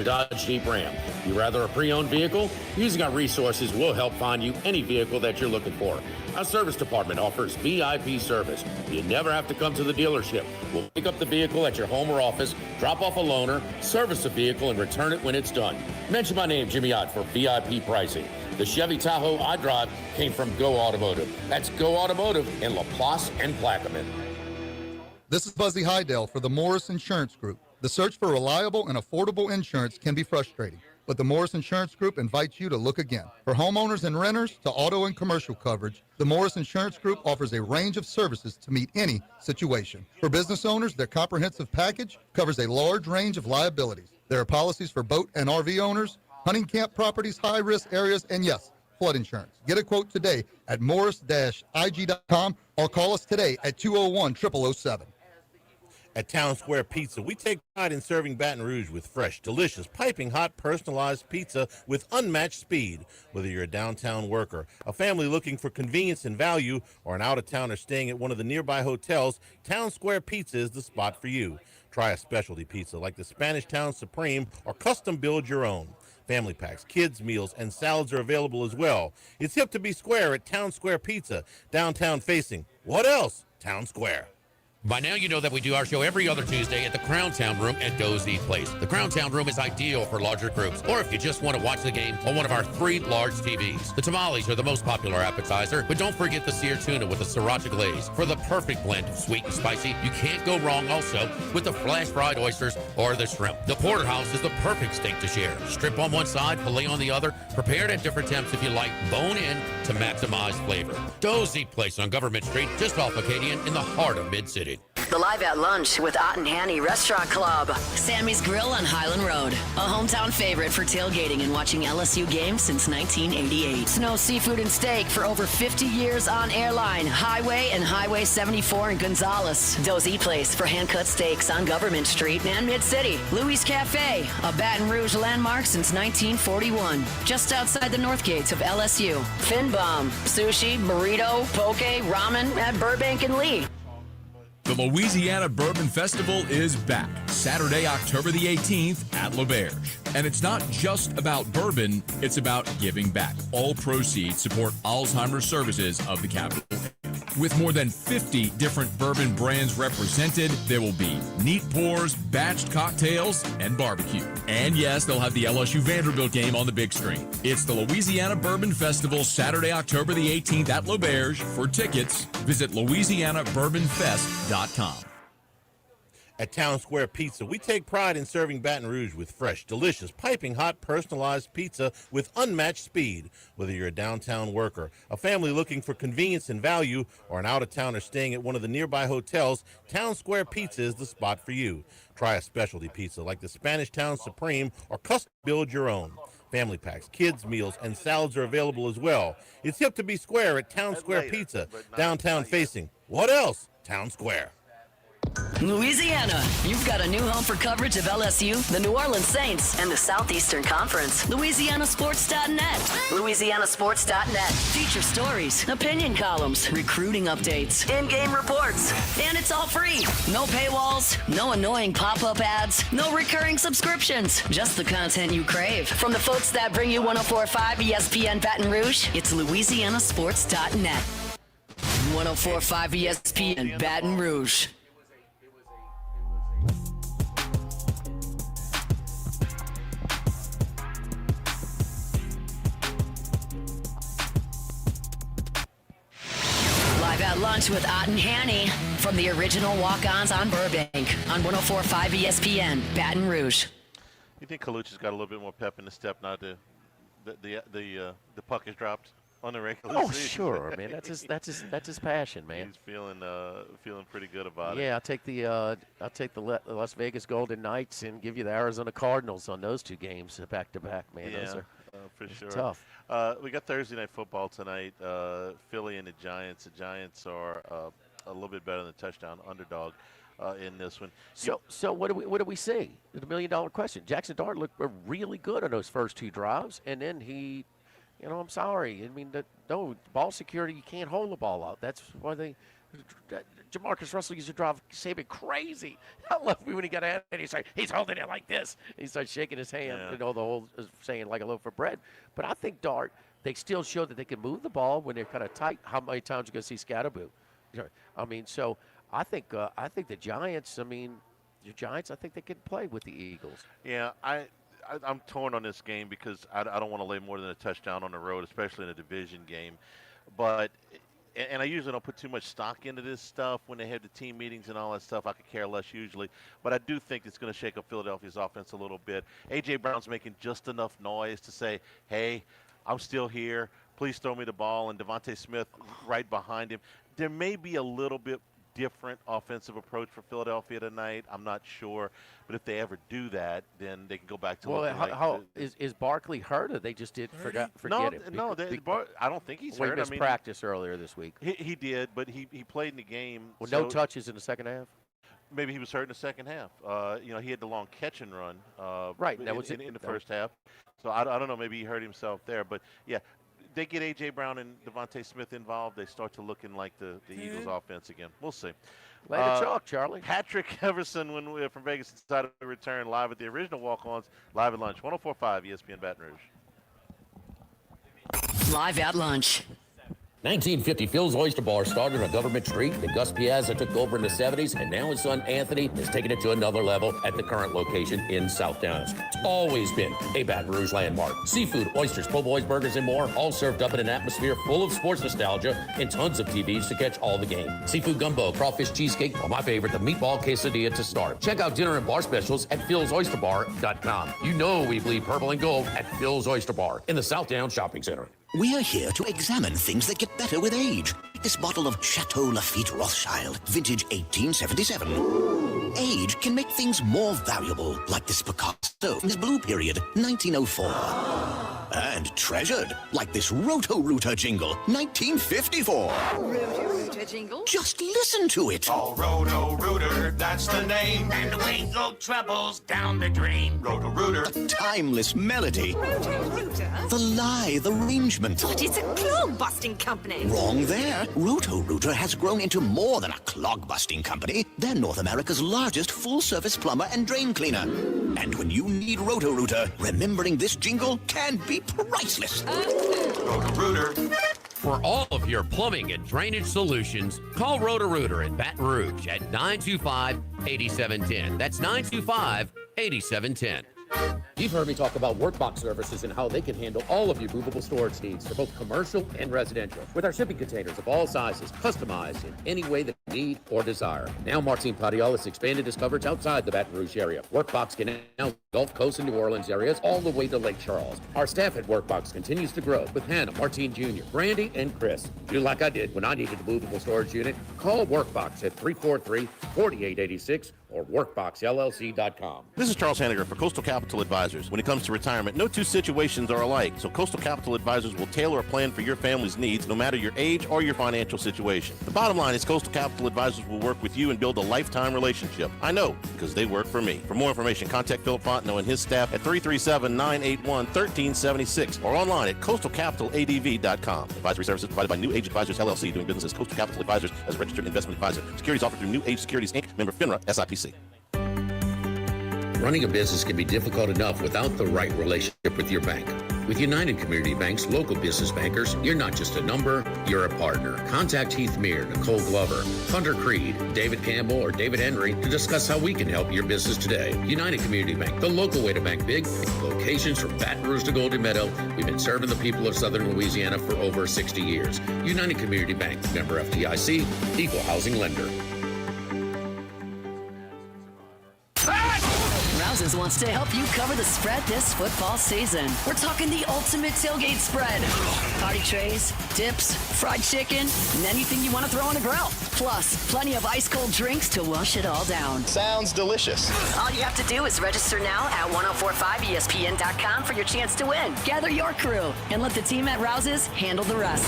I: Dodge, Jeep, Ram. You rather a pre-owned vehicle? Using our resources will help find you any vehicle that you're looking for. Our service department offers VIP service. You never have to come to the dealership. We'll pick up the vehicle at your home or office, drop off a loaner, service the vehicle, and return it when it's done. Mention my name, Jimmy Ott, for VIP pricing. The Chevy Tahoe I drive came from Go Automotive. That's Go Automotive in LaPlace and Plaquemine.
N: This is Buzzy Hydell for the Morris Insurance Group. The search for reliable and affordable insurance can be frustrating, but the Morris Insurance Group invites you to look again. For homeowners and renters to auto and commercial coverage, the Morris Insurance Group offers a range of services to meet any situation. For business owners, their comprehensive package covers a large range of liabilities. There are policies for boat and RV owners, hunting camp properties, high-risk areas, and yes, flood insurance. Get a quote today at morris-ig.com or call us today at 201-0007.
G: At Town Square Pizza, we take pride in serving Baton Rouge with fresh, delicious, piping hot, personalized pizza with unmatched speed. Whether you're a downtown worker, a family looking for convenience and value, or an out-of-towner staying at one of the nearby hotels, Town Square Pizza is the spot for you. Try a specialty pizza like the Spanish Town Supreme or custom build your own. Family packs, kids' meals, and salads are available as well. It's hip to be square at Town Square Pizza, downtown facing. What else? Town Square.
H: By now, you know that we do our show every other Tuesday at the Crown Town Room at Doe's Eat Place. The Crown Town Room is ideal for larger groups, or if you just want to watch the game on one of our 3 large TVs. The tamales are the most popular appetizer, but don't forget the seared tuna with the sriracha glaze. For the perfect blend of sweet and spicy, you can't go wrong also with the flash-fried oysters or the shrimp. The porterhouse is the perfect steak to share. Strip on one side, filet on the other, prepared at different temps if you like, bone in to maximize flavor. Doe's Eat Place on Government Street, just off Acadian in the heart of Mid-City.
F: The Live at Lunch with Ott and Hanny Restaurant Club. Sammy's Grill on Highland Road. A hometown favorite for tailgating and watching LSU games since 1988. Snow Seafood and Steak for over 50 years on Airline, Highway, and Highway 74 in Gonzales. Doe's Eat Place for hand-cut steaks on Government Street and Mid-City. Louis Cafe, a Baton Rouge landmark since 1941. Just outside the north gates of LSU. Fin Bomb, sushi, burrito, poke, ramen at Burbank and Lee.
O: The Louisiana Bourbon Festival is back, Saturday, October the 18th at L'Auberge. And it's not just about bourbon, it's about giving back. All proceeds support Alzheimer's services of the capital. With more than 50 different bourbon brands represented, there will be neat pours, batched cocktails, and barbecue. And yes, they'll have the LSU Vanderbilt game on the big screen. It's the Louisiana Bourbon Festival, Saturday, October the 18th at L'Auberge. For tickets, visit LouisianaBourbonFest.com.
G: At Town Square Pizza, we take pride in serving Baton Rouge with fresh, delicious, piping hot, personalized pizza with unmatched speed. Whether you're a downtown worker, a family looking for convenience and value, or an out-of-towner staying at one of the nearby hotels, Town Square Pizza is the spot for you. Try a specialty pizza like the Spanish Town Supreme or custom build your own. Family packs, kids' meals, and salads are available as well. It's hip to be square at Town Square Pizza, downtown facing. What else? Town Square.
F: Louisiana, you've got a new home for coverage of LSU, the New Orleans Saints, and the Southeastern Conference. LouisianaSports.net. LouisianaSports.net. Feature stories, opinion columns, recruiting updates, in-game reports. And it's all free. No paywalls, no annoying pop-up ads, no recurring subscriptions. Just the content you crave. From the folks that bring you 104.5 ESPN Baton Rouge, it's LouisianaSports.net. 104.5 ESPN Baton Rouge. Live at Lunch with Ott and Hanny from the original Walkons on Burbank on 104.5 ESPN Baton Rouge.
C: You think Colucci's got a little bit more pep in the step now that the puck is dropped on the regular season?
D: Sure, man. That's his passion, man.
C: He's feeling pretty good about it.
D: Yeah, I'll take the Las Vegas Golden Knights and give you the Arizona Cardinals on those 2 games back to back, man.
C: Yeah,
D: Those are
C: for sure.
D: tough.
C: We got Thursday night football tonight. Philly and the Giants. The Giants are a little bit better than the touchdown underdog in this one.
D: So what do we see? The $1 million question. Jackson Dart looked really good on those first 2 drives, and then he, I'm sorry. I mean, ball security, you can't hold the ball out. That's why Jamarcus Russell used to drive Saban crazy. I love when he got at it. He's holding it like this. He starts shaking his hand.
C: Yeah.
D: The whole saying like a loaf of bread. But I think Dart they still show that they can move the ball when they're kind of tight. How many times are you going to see Scatterboo? I mean, so I think the Giants. I mean, the Giants. I think they can play with the Eagles.
C: Yeah, I'm torn on this game because I don't want to lay more than a touchdown on the road, especially in a division game. But and I usually don't put too much stock into this stuff when they have the team meetings and all that stuff. I could care less usually. But I do think it's going to shake up Philadelphia's offense a little bit. A.J. Brown's making just enough noise to say, hey, I'm still here. Please throw me the ball. And Devontae Smith right behind him. There may be a little bit different offensive approach for Philadelphia tonight. I'm not sure. But if they ever do that, then they can go back to looking like
D: is Barkley hurt, or they just forget him?
C: No, I don't think he's hurt.
D: He missed practice earlier this week.
C: He did, but he played in the game.
D: Well, no touches in the second half.
C: Maybe he was hurt in the second half. He had the long catch and run
D: that was
C: in the first half. So I don't know. Maybe he hurt himself there. But, yeah, they get A.J. Brown and Devontae Smith involved, they start to looking like the Eagles offense again. We'll see.
D: Lay the chalk, Charlie.
C: Patrick Everson from Vegas decided to return live at the original Walk-Ons, live at lunch, 104.5 ESPN Baton Rouge.
F: Live at lunch.
H: 1950, Phil's Oyster Bar started on Government Street, then Gus Piazza took over in the 70s, and now his son Anthony has taken it to another level at the current location in South Dallas. It's always been a Baton Rouge landmark. Seafood, oysters, po' boys, burgers, and more, all served up in an atmosphere full of sports nostalgia and tons of TVs to catch all the game. Seafood gumbo, crawfish cheesecake, or my favorite, the meatball quesadilla to start. Check out dinner and bar specials at philsoysterbar.com. You know we bleed purple and gold at Phil's Oyster Bar in the South Down Shopping Center.
P: We're here to examine things that get better with age. This bottle of Chateau Lafite Rothschild, vintage 1877. Age can make things more valuable, like this Picasso from his Blue Period, 1904. And treasured, like this Roto-Rooter jingle, 1954.
Q: Roto-Rooter jingle?
P: Just listen to it.
B: Oh, Roto-Rooter, that's the name. And away go troubles down the drain. Roto-Rooter.
P: A timeless melody.
Q: Roto-Rooter?
P: The lithe arrangement.
Q: But it's a clog-busting company.
P: Wrong there. Roto-Rooter has grown into more than a clog-busting company. They're North America's largest full-service plumber and drain cleaner. And when you need Roto-Rooter, remembering this jingle can be priceless.
B: Roto-Rooter.
H: For all of your plumbing and drainage solutions, call Roto-Rooter in Baton Rouge at 925-8710. That's 925-8710. You've heard me talk about Workbox services and how they can handle all of your movable storage needs for both commercial and residential. With our shipping containers of all sizes, customized in any way that you need or desire. Now Martin Padial has expanded his coverage outside the Baton Rouge area. Workbox can now Gulf Coast and New Orleans areas all the way to Lake Charles. Our staff at Workbox continues to grow with Hannah, Martine Jr., Brandy, and Chris. Do like I did when I needed a movable storage unit. Call Workbox at 343-4886 or workboxllc.com.
G: This is Charles Hanniger for Coastal Capital Advisors. When it comes to retirement, no two situations are alike, so Coastal Capital Advisors will tailor a plan for your family's needs, no matter your age or your financial situation. The bottom line is Coastal Capital Advisors will work with you and build a lifetime relationship. I know, because they work for me. For more information, contact Philip Fontenot and his staff at 337-981-1376 or online at coastalcapitaladv.com. Advisory services provided by New Age Advisors, LLC, doing business as Coastal Capital Advisors as a registered investment advisor. Securities offered through New Age Securities, Inc., member FINRA, SIPC.
H: Running a business can be difficult enough without the right relationship with your bank. With United Community Bank's local business bankers, you're not just a number, you're a partner. Contact Heath Meir, Nicole Glover, Hunter Creed, David Campbell, or David Henry to discuss how we can help your business today. United Community Bank, the local way to bank big. Locations from Baton Rouge to Golden Meadow. We've been serving the people of Southern Louisiana for over 60 years. United Community Bank, member FDIC, equal housing lender.
F: Rouses wants to help you cover the spread this football season. We're talking the ultimate tailgate spread. Party trays, dips, fried chicken, and anything you want to throw on the grill. Plus, plenty of ice-cold drinks to wash it all down.
A: Sounds delicious.
F: All you have to do is register now at 1045ESPN.com for your chance to win. Gather your crew and let the team at Rouses handle the rest.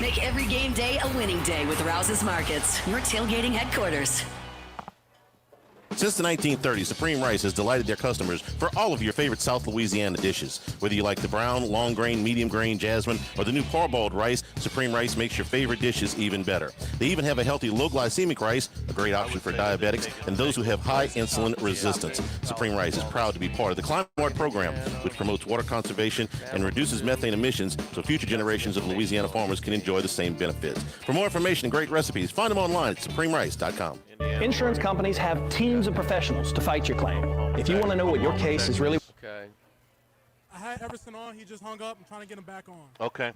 F: Make every game day a winning day with Rouses Markets, your tailgating headquarters.
G: Since the 1930s, Supreme Rice has delighted their customers for all of your favorite South Louisiana dishes. Whether you like the brown, long grain, medium grain, jasmine, or the new parboiled rice, Supreme Rice makes your favorite dishes even better. They even have a healthy low glycemic rice, a great option for diabetics and those who have high insulin resistance. Supreme Rice is proud to be part of the Climate Smart program, which promotes water conservation and reduces methane emissions so future generations of Louisiana farmers can enjoy the same benefits. For more information and great recipes, find them online at supremerice.com.
R: Insurance companies have teams of professionals to fight your claim. If you want to know what your case is really...
D: Okay.
S: I had Everson on. He just hung up. I'm trying to get him back on.
C: Okay.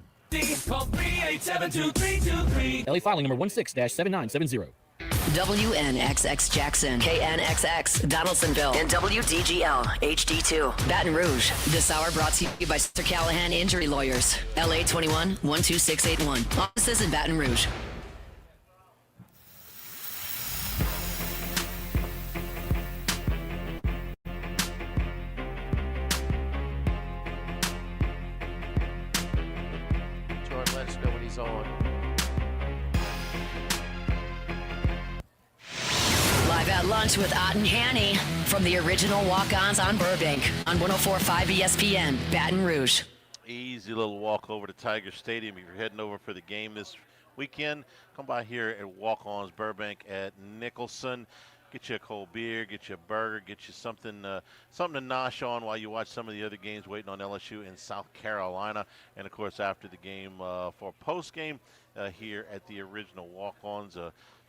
T: Call 387-2323.
U: LA filing number 16-7970.
F: WNXX Jackson, KNXX Donaldsonville, and WDGL HD2 Baton Rouge. This hour brought to you by Sir Callahan Injury Lawyers. LA 21 12681. Offices in Baton Rouge.
D: Jordan, let us know when he's on.
F: Live at lunch with Ott and Hanny from the original Walk-Ons on Burbank on 104.5 ESPN, Baton Rouge.
C: Easy little walk over to Tiger Stadium. If you're heading over for the game this weekend, come by here at Walk-Ons Burbank at Nicholson. Get you a cold beer, get you a burger, get you something to nosh on while you watch some of the other games waiting on LSU in South Carolina. And, of course, after the game for post-game here at the original Walk-Ons.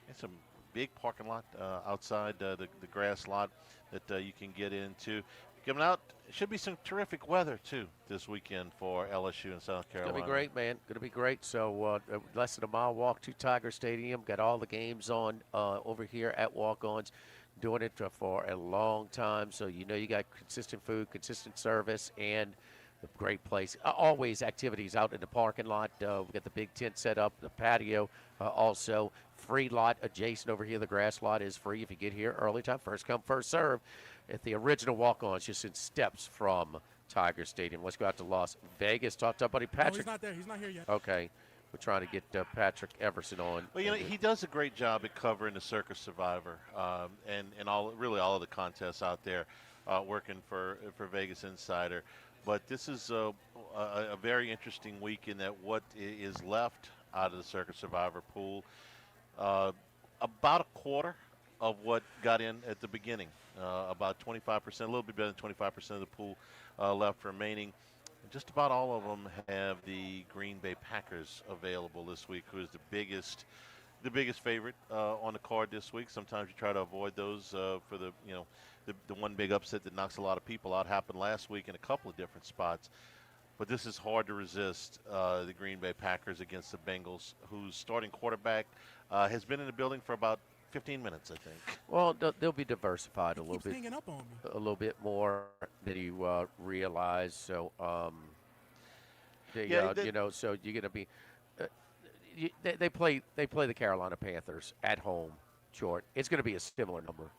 C: It's some big parking lot outside the grass lot that you can get into. Coming out, it should be some terrific weather, too, this weekend for LSU in South Carolina.
D: It's going to be great, man. Going to be great. So less than a mile walk to Tiger Stadium. Got all the games on over here at Walk-Ons. Doing it for a long time. So you know you got consistent food, consistent service, and a great place. Always activities out in the parking lot. We got the big tent set up, the patio also. Free lot adjacent over here. The grass lot is free if you get here early time. First come, first serve. At the original Walk-Ons, just in steps from Tiger Stadium. Let's go out to Las Vegas. Talk to our buddy Patrick.
S: No, he's not there. He's not here yet.
D: Okay. We're trying to get Patrick Everson on.
C: Well, you know, he does a great job at covering the Circus Survivor and all of the contests out there, working for Vegas Insider. But this is a very interesting week in that what is left out of the Circus Survivor pool, about a quarter of what got in at the beginning, about 25%, a little bit better than 25% of the pool left remaining. Just about all of them have the Green Bay Packers available this week, who is the biggest favorite on the card this week. Sometimes you try to avoid those for the one big upset that knocks a lot of people out. Happened last week in a couple of different spots. But this is hard to resist, the Green Bay Packers against the Bengals, whose starting quarterback has been in the building for about 15 minutes, I think.
D: Well, they'll be diversified a little bit.
S: Hanging up on me.
D: A little bit more than you realize. So, so you're going to be. They play the Carolina Panthers at home. Short. It's going to be a similar number,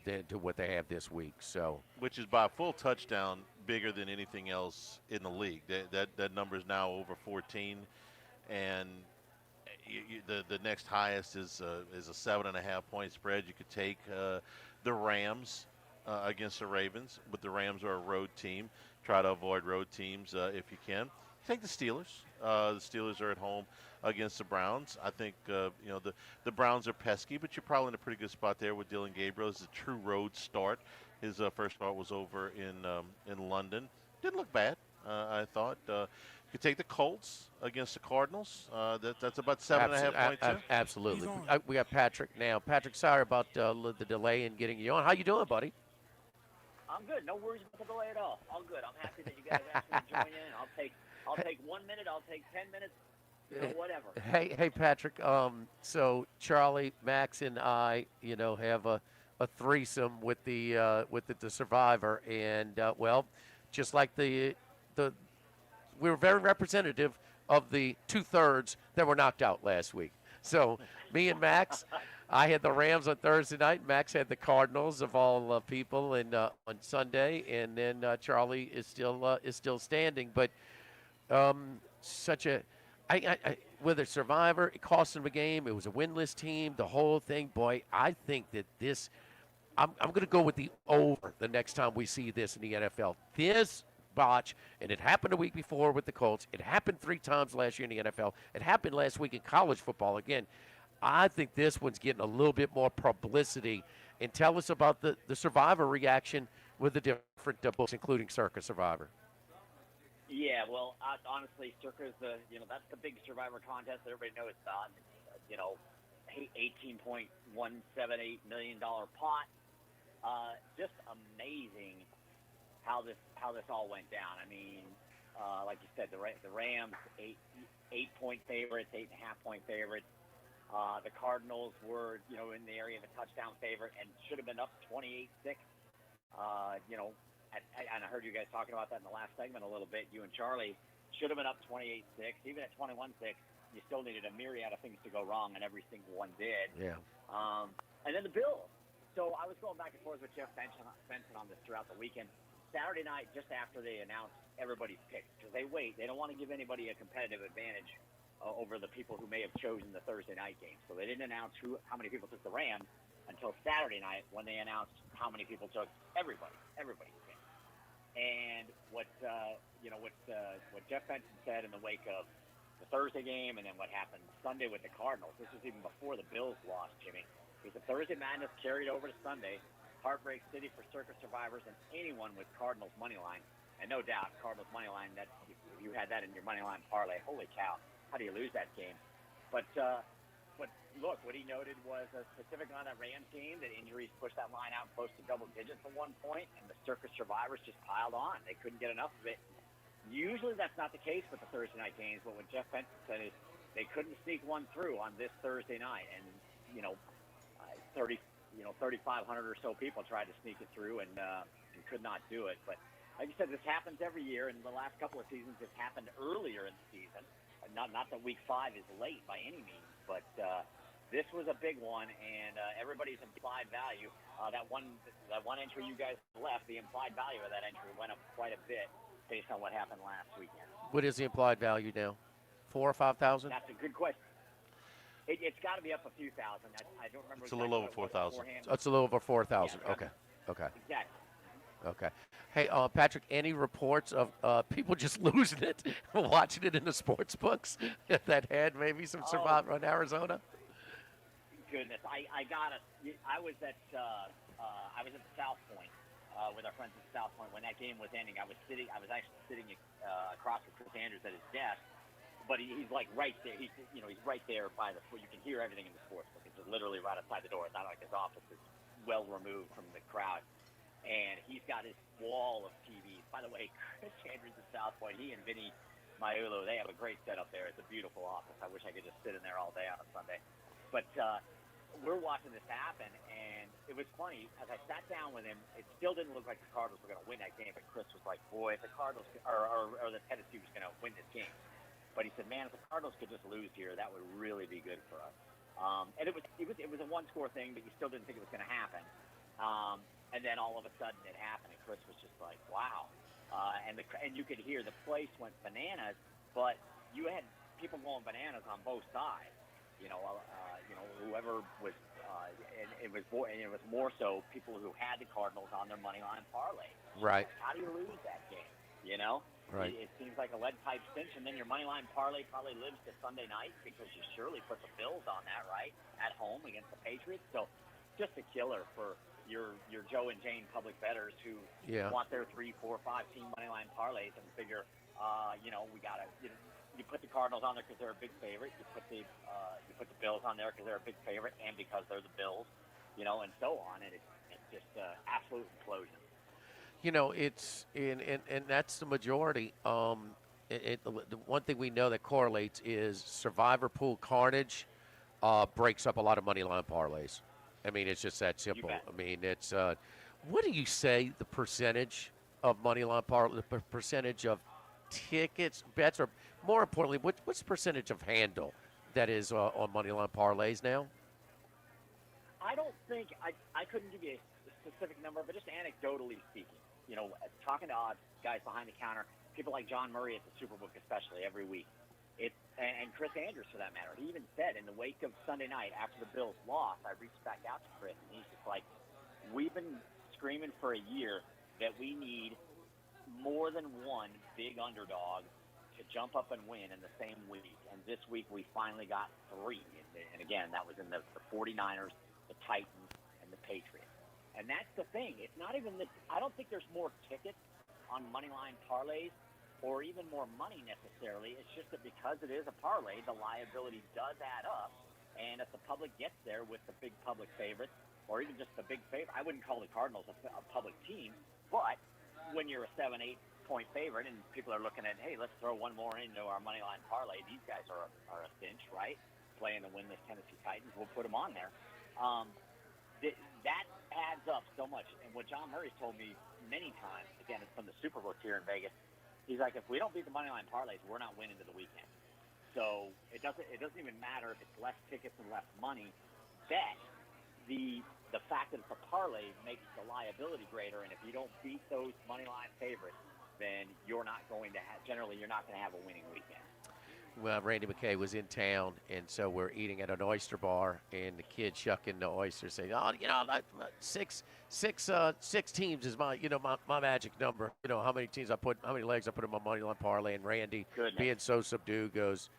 D: than to what they have this week. So,
C: which is by a full touchdown bigger than anything else in the league. That number is now over 14, and the next highest is a 7.5 point spread. You could take the Rams against the Ravens, but the Rams are a road team. Try to avoid road teams if you can. Take the Steelers. The Steelers are at home against the Browns. I think the Browns are pesky, but you're probably in a pretty good spot there with Dylan Gabriel. It's a true road start. His first start was over in London. Didn't look bad, I thought. You could take the Colts against the Cardinals. That's about 7.5 points.
D: Absolutely. We got Patrick now. Patrick, sorry about the delay in getting you on. How you doing, buddy?
V: I'm good. No worries about the delay at all. All good. I'm happy that you guys actually join in. I'll take 1 minute. I'll take 10 minutes. Whatever.
D: Hey, Patrick. So Charlie, Max, and I, have a threesome with the Survivor, and just like we were very representative of the 2/3 that were knocked out last week. So me and Max, I had the Rams on Thursday night. Max had the Cardinals of all people, and on Sunday, and then Charlie is still standing. But with a Survivor, it cost them a game. It was a winless team. The whole thing, boy. I think that this I'm going to go with the over the next time we see this in the NFL. This botch, and it happened a week before with the Colts. It happened 3 times last year in the NFL. It happened last week in college football again. I think this one's getting a little bit more publicity. And tell us about the Survivor reaction with the different books, including Circus Survivor.
V: Yeah, well, honestly, Circa's that's the big Survivor contest that everybody knows about. $18.178 million pot. Just amazing how this all went down. I mean, like you said, the Rams 8-point favorites, 8.5-point favorites. The Cardinals were in the area of a touchdown favorite and should have been up 28-6. And I heard you guys talking about that in the last segment a little bit. You and Charlie should have been up 28-6. Even at 21-6, you still needed a myriad of things to go wrong, and every single one did.
D: Yeah.
V: And then the Bills. So I was going back and forth with Jeff Benson on this throughout the weekend. Saturday night, just after they announced everybody's picks, because they wait. They don't want to give anybody a competitive advantage over the people who may have chosen the Thursday night game. So they didn't announce how many people took the Rams until Saturday night when they announced how many people took everybody's pick. And what Jeff Benson said in the wake of the Thursday game and then what happened Sunday with the Cardinals, this was even before the Bills lost, Jimmy, is the Thursday madness carried over to Sunday. Heartbreak City for Circus Survivors and anyone with Cardinals money line. And no doubt, Cardinals money line, that if you had that in your money line parlay, holy cow, how do you lose that game? But look, what he noted was specifically on that Rams game that injuries pushed that line out close to double digits at one point, and the Circus Survivors just piled on. They couldn't get enough of it. Usually that's not the case with the Thursday night games, but what Jeff Benson said is they couldn't sneak one through on this Thursday night, and 3,500 or so people tried to sneak it through and could not do it. But like you said, this happens every year, and the last couple of seasons it's happened earlier in the season. Not that Week 5 is late by any means, but this was a big one, and everybody's implied value. That one entry you guys left, the implied value of that entry went up quite a bit based on what happened last weekend.
D: What is the implied value now? 4,000 or 5,000?
V: That's a good question. It's got to be up a few thousand. I don't remember.
C: It's a little over 4,000.
D: It's a little over 4,000.
V: Yeah,
D: Okay.
V: Exactly.
D: Okay. Hey, Patrick, any reports of people just losing it, watching it in the sports books that had maybe some Survivor on Arizona?
V: Goodness, I was at South Point with our friends at South Point when that game was ending. I was actually sitting across from Chris Andrews at his desk, but he's like right there. He's right there by the. You can hear everything in the sports book. It's literally right outside the door. It's not like his office is well removed from the crowd. And he's got his wall of TVs. By the way, Chris Andrews at South Point, he and Vinny Maiulo, they have a great setup there. It's a beautiful office. I wish I could just sit in there all day on a Sunday. But we're watching this happen, and it was funny. As I sat down with him, it still didn't look like the Cardinals were going to win that game. But Chris was like, boy, if the Cardinals or the Tennessee was going to win this game. But he said, man, if the Cardinals could just lose here, that would really be good for us. And it was a one-score thing, but you still didn't think it was going to happen. And then all of a sudden it happened, and Chris was just like, wow. And you could hear the place went bananas, but you had people going bananas on both sides. Whoever was, and it was more so people who had the Cardinals on their money line parlay.
D: Right.
V: How do you lose that game?
D: Right.
V: It seems like a lead pipe cinch, and then your money line parlay probably lives to Sunday night because you surely put the Bills on that, right, at home against the Patriots. So just a killer for your Joe and Jane public bettors who want their 3, 4, 5 team money line parlays and figure, we gotta. You put the Cardinals on there because they're a big favorite. You put the Bills on there because they're a big favorite and because they're the Bills, and so on. And it's just absolute implosion.
D: It's and that's the majority. The one thing we know that correlates is Survivor Pool Carnage breaks up a lot of money line parlays. I mean, it's just that simple. I mean, it's what do you say the percentage of money line parlay, the percentage of tickets, bets, or more importantly, what's the percentage of handle that is on money line parlays now?
V: I don't think I couldn't give you a specific number, but just anecdotally speaking, talking to odds guys behind the counter, people like John Murray at the Superbook, especially every week. And Chris Andrews, for that matter. He even said in the wake of Sunday night after the Bills lost, I reached back out to Chris, and he's just like, we've been screaming for a year that we need more than one big underdog to jump up and win in the same week. And this week we finally got 3. And again, that was in the 49ers, the Titans, and the Patriots. And that's the thing. It's not even that – I don't think there's more tickets on moneyline parlays or even more money necessarily. It's just that because it is a parlay, the liability does add up. And if the public gets there with the big public favorites or even just the big favorite – I wouldn't call the Cardinals a public team, but when you're a 7-8 point favorite and people are looking at, hey, let's throw one more into our money line parlay. These guys are a cinch, right? Playing the winless Tennessee Titans. We'll put them on there. That adds up so much. And what John Murray's told me many times, again, it's from the Superbooks here in Vegas, he's like, if we don't beat the money line parlays, we're not winning to the weekend. So it doesn't even matter if it's less tickets and less money. Bet the fact that it's a parlay makes the liability greater, and if you don't beat those money line favorites, then you're not going to have a winning weekend.
D: Well, Randy McKay was in town, and so we're eating at an oyster bar, and the kid shucking the oysters, saying, "Oh, six teams is my magic number. How many legs I put in my money line parlay." And Randy, being so subdued, goes,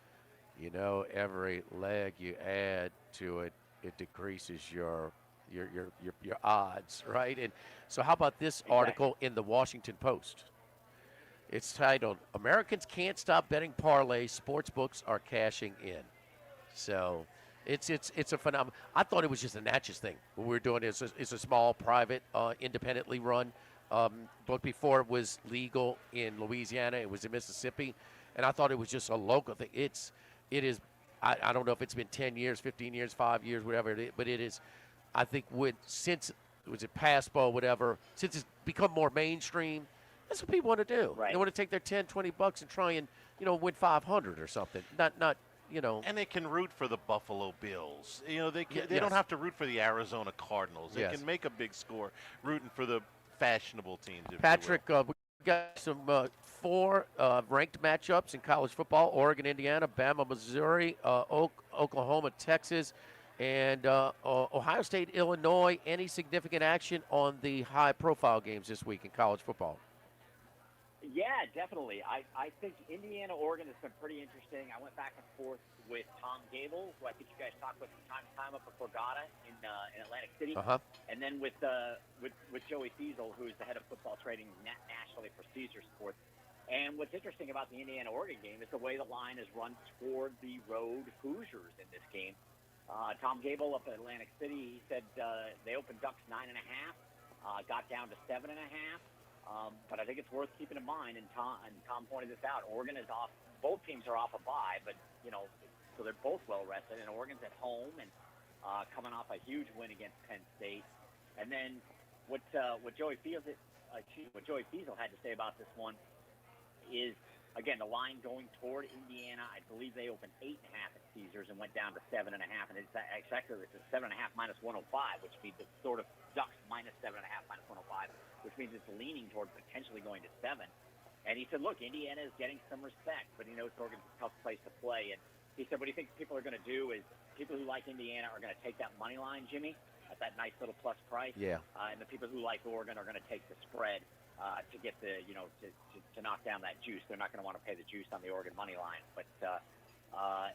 D: every leg you add to it, it decreases your odds, right? And so, how about this article in the Washington Post? It's titled, "Americans Can't Stop Betting Parlays, Sports Books Are Cashing In." So it's a phenomenon. I thought it was just a Natchez thing. What we're doing is it's a small, private, independently run book. Before it was legal in Louisiana, it was in Mississippi, and I thought it was just a local thing. It is. I don't know if it's been 10 years, 15 years, 5 years, whatever it is, but it is. I think since PASPO, whatever, since it's become more mainstream. That's what people want to do. Right. They want to take their $10-20 and try and, win 500 or something. Not.
C: And they can root for the Buffalo Bills. They don't have to root for the Arizona Cardinals. They can make a big score rooting for the fashionable teams.
D: Patrick, we got some 4 ranked matchups in college football: Oregon, Indiana, Bama, Missouri, Oklahoma, Texas, and Ohio State, Illinois. Any significant action on the high-profile games this week in college football?
V: Yeah, definitely. I think Indiana, Oregon has been pretty interesting. I went back and forth with Tom Gable, who I think you guys talked with from time to time up at Borgata in Atlantic City, and then with Joey Fiesel, who is the head of football trading nationally for Caesar Sports. And what's interesting about the Indiana-Oregon game is the way the line is run toward the road Hoosiers in this game. Tom Gable up at Atlantic City, he said they opened Ducks 9.5, got down to 7.5. But I think it's worth keeping in mind, and Tom pointed this out, Oregon is off, both teams are off a bye, but, so they're both well-rested, and Oregon's at home and coming off a huge win against Penn State. And then what Joey Fiesel had to say about this one is, again, the line going toward Indiana, I believe they opened 8.5 at Caesars and went down to 7.5, and it's a 7.5 minus 105, which means it's sort of Ducks minus 7.5 minus 105, which means it's leaning toward potentially going to 7. And he said, look, Indiana is getting some respect, but he knows Oregon's a tough place to play. And he said, what he thinks people are going to do is people who like Indiana are going to take that money line, Jimmy, at that nice little plus price.
D: Yeah.
V: And the people who like Oregon are going to take the spread to get the, to knock down that juice. They're not going to want to pay the juice on the Oregon money line. But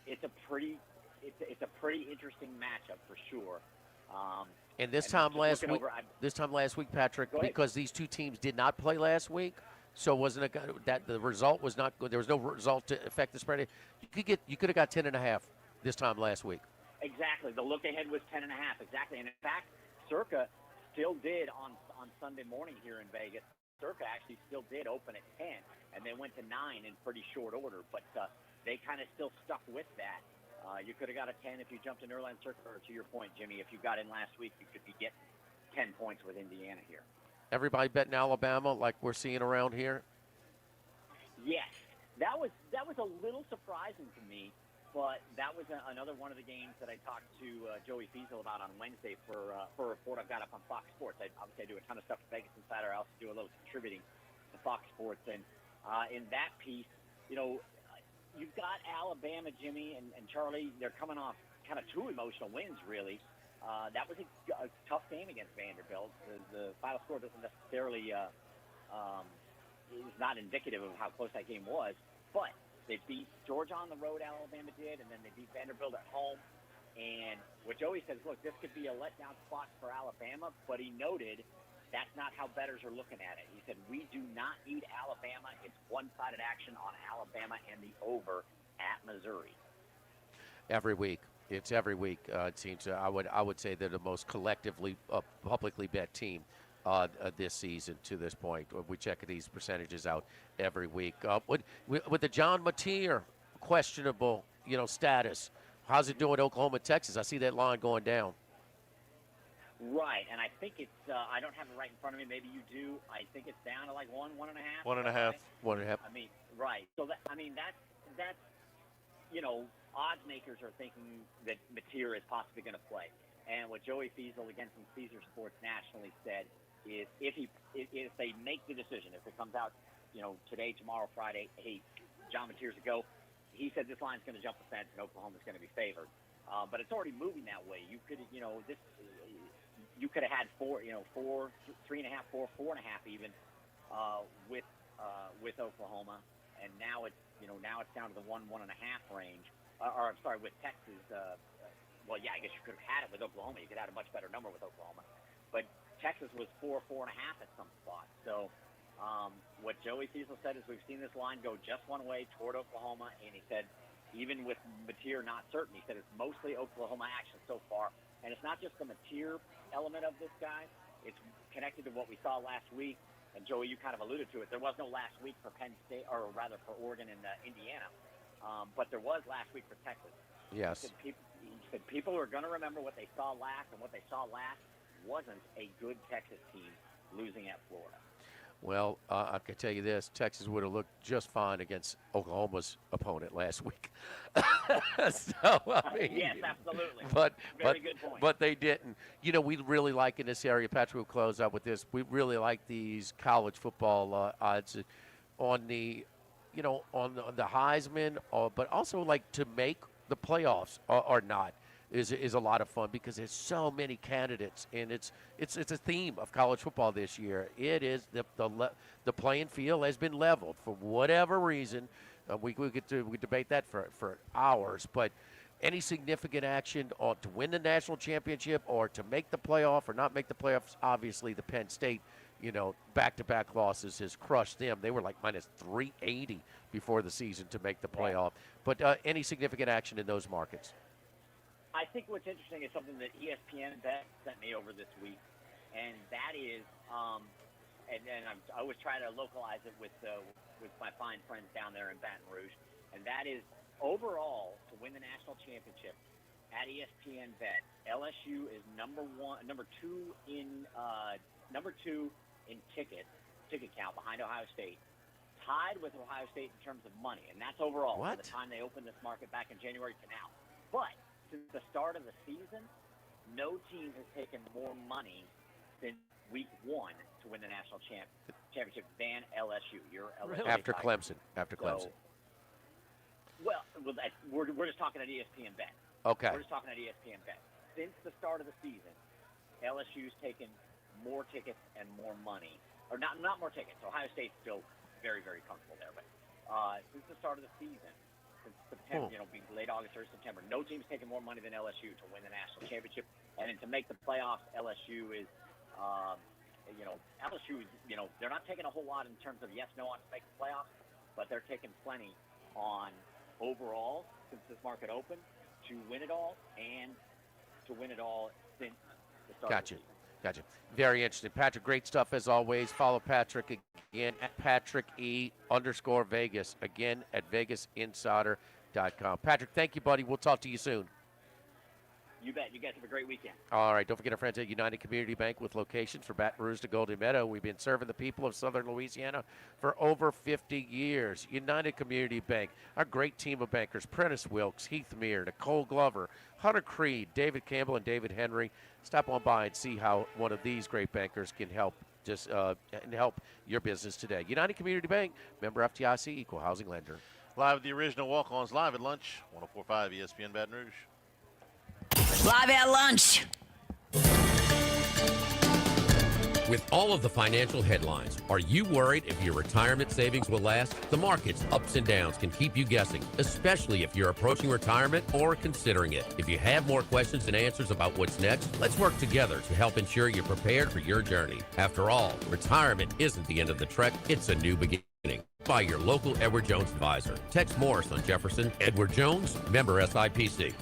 V: it's a pretty interesting matchup for sure.
D: And this time last week, Patrick, because these two teams did not play last week, so wasn't it that the result was not good? There was no result to affect the spread. You could have got 10.5 this time last week.
V: Exactly. The look ahead was 10.5. Exactly. And in fact, Circa still did on Sunday morning here in Vegas. Circa actually still did open at 10, and they went to 9 in pretty short order. But they kind of still stuck with that. You could have got a 10 if you jumped in early on Circa, or to your point, Jimmy, if you got in last week, you could be getting 10 points with Indiana here.
D: Everybody betting Alabama like we're seeing around here?
V: Yes. That was a little surprising to me, but that was another one of the games that I talked to Joey Fiesel about on Wednesday for a report I've got up on Fox Sports. Obviously, I do a ton of stuff for Vegas Insider. I also do a little contributing to Fox Sports. And in that piece, you've got Alabama, Jimmy, and Charlie. They're coming off kind of 2 emotional wins, really. That was a tough game against Vanderbilt. The final score doesn't necessarily is not indicative of how close that game was, but they beat Georgia on the road, Alabama did, and then they beat Vanderbilt at home. And what Joey says, look, this could be a letdown spot for Alabama, but he noted that's not how bettors are looking at it. He said, we do not need Alabama. It's one-sided action on Alabama and the over at Missouri.
D: Every week. It's every week. It seems. I would say they're the most collectively, publicly bet team this season to this point. We check these percentages out every week. With the John Mateer questionable, status, how's it doing Oklahoma, Texas? I see that line going down.
V: Right, and I think it's. I don't have it right in front of me. Maybe you do. I think it's down to like 1.5.
C: 1.5.
V: Right?
D: 1.5.
V: I mean, right. So that's odds makers are thinking that Mateer is possibly going to play. And what Joey Feasel, again from Caesar Sports nationally, said is if they make the decision, if it comes out, today, tomorrow, Friday, hey, John Mateer's a go, he said this line's going to jump the fence and Oklahoma's going to be favored. But it's already moving that way. You could, you could have had 4, 3.5, 4, 4.5 even with Oklahoma, and now it's down to the 1.5 range. Or I'm sorry, with Texas. Well, yeah, I guess you could have had it with Oklahoma. You could have had a much better number with Oklahoma, but Texas was 4.5 at some spots. So what Joey Feasel said is we've seen this line go just one way toward Oklahoma, and he said even with Mateer not certain, he said it's mostly Oklahoma action so far, and it's not just the Mateer element of this guy. It's connected to what we saw last week. And Joey, you kind of alluded to it. There was no last week for Penn State, or rather for Oregon and Indiana. But there was last week for Texas.
D: Yes.
V: He said people are going to remember what they saw last, and what they saw last wasn't a good Texas team losing at Florida.
D: Well, I can tell you this: Texas would have looked just fine against Oklahoma's opponent last week. So, I mean,
V: yes, absolutely.
D: Very
V: good point.
D: But they didn't. We really like in this area. Patrick will close out with this. We really like these college football odds on the, on the Heisman, but also like to make the playoffs or not. Is a lot of fun because there's so many candidates, and it's a theme of college football this year. It is the playing field has been leveled for whatever reason. We debate that for hours, but any significant action to win the national championship or to make the playoff or not make the playoffs, obviously the Penn State, back-to-back losses has crushed them. They were like minus 380 before the season to make the playoff. But any significant action in those markets?
V: I think what's interesting is something that ESPN Bet sent me over this week, and that is, I always try to localize it with my fine friends down there in Baton Rouge, and that is overall to win the national championship at ESPN Bet. LSU is number two in ticket count behind Ohio State, tied with Ohio State in terms of money, and that's overall from the time they opened this market back in January to now. But since the start of the season, no team has taken more money since week 1 to win the national championship than LSU.
D: After Clemson.
V: We're just talking at ESPN Bet.
D: Okay.
V: We're just talking at ESPN Bet. Since the start of the season, LSU's taken more tickets and more money. Or not more tickets. Ohio State's still very, very comfortable there. But since the start of the season, since September, being late August or September, no team's taken more money than LSU to win the national championship. And then to make the playoffs, LSU is, they're not taking a whole lot in terms of yes, no on to make the playoffs, but they're taking plenty on overall since this market opened to win it all and to win it all since the start of the season.
D: Gotcha. Very interesting. Patrick, great stuff as always. Follow Patrick again at Patrick_Vegas. Again at VegasInsider.com. Patrick, thank you, buddy. We'll talk to you soon.
V: You bet. You guys have a great weekend.
D: All right. Don't forget our friends at United Community Bank with locations from Baton Rouge to Golden Meadow. We've been serving the people of Southern Louisiana for over 50 years. United Community Bank, our great team of bankers, Prentice Wilkes, Heath Meir, Nicole Glover, Hunter Creed, David Campbell, and David Henry. Stop on by and see how one of these great bankers can help help your business today. United Community Bank, member FDIC, equal housing lender.
C: Live with the original Walk-Ons live at lunch, 104.5 ESPN Baton Rouge.
F: Live at lunch.
H: With all of the financial headlines, are you worried if your retirement savings will last? The market's ups and downs can keep you guessing, especially if you're approaching retirement or considering it. If you have more questions and answers about what's next, let's work together to help ensure you're prepared for your journey. After all, retirement isn't the end of the trek, it's a new beginning. By your local Edward Jones advisor. Text Morris on Jefferson. Edward Jones, member SIPC.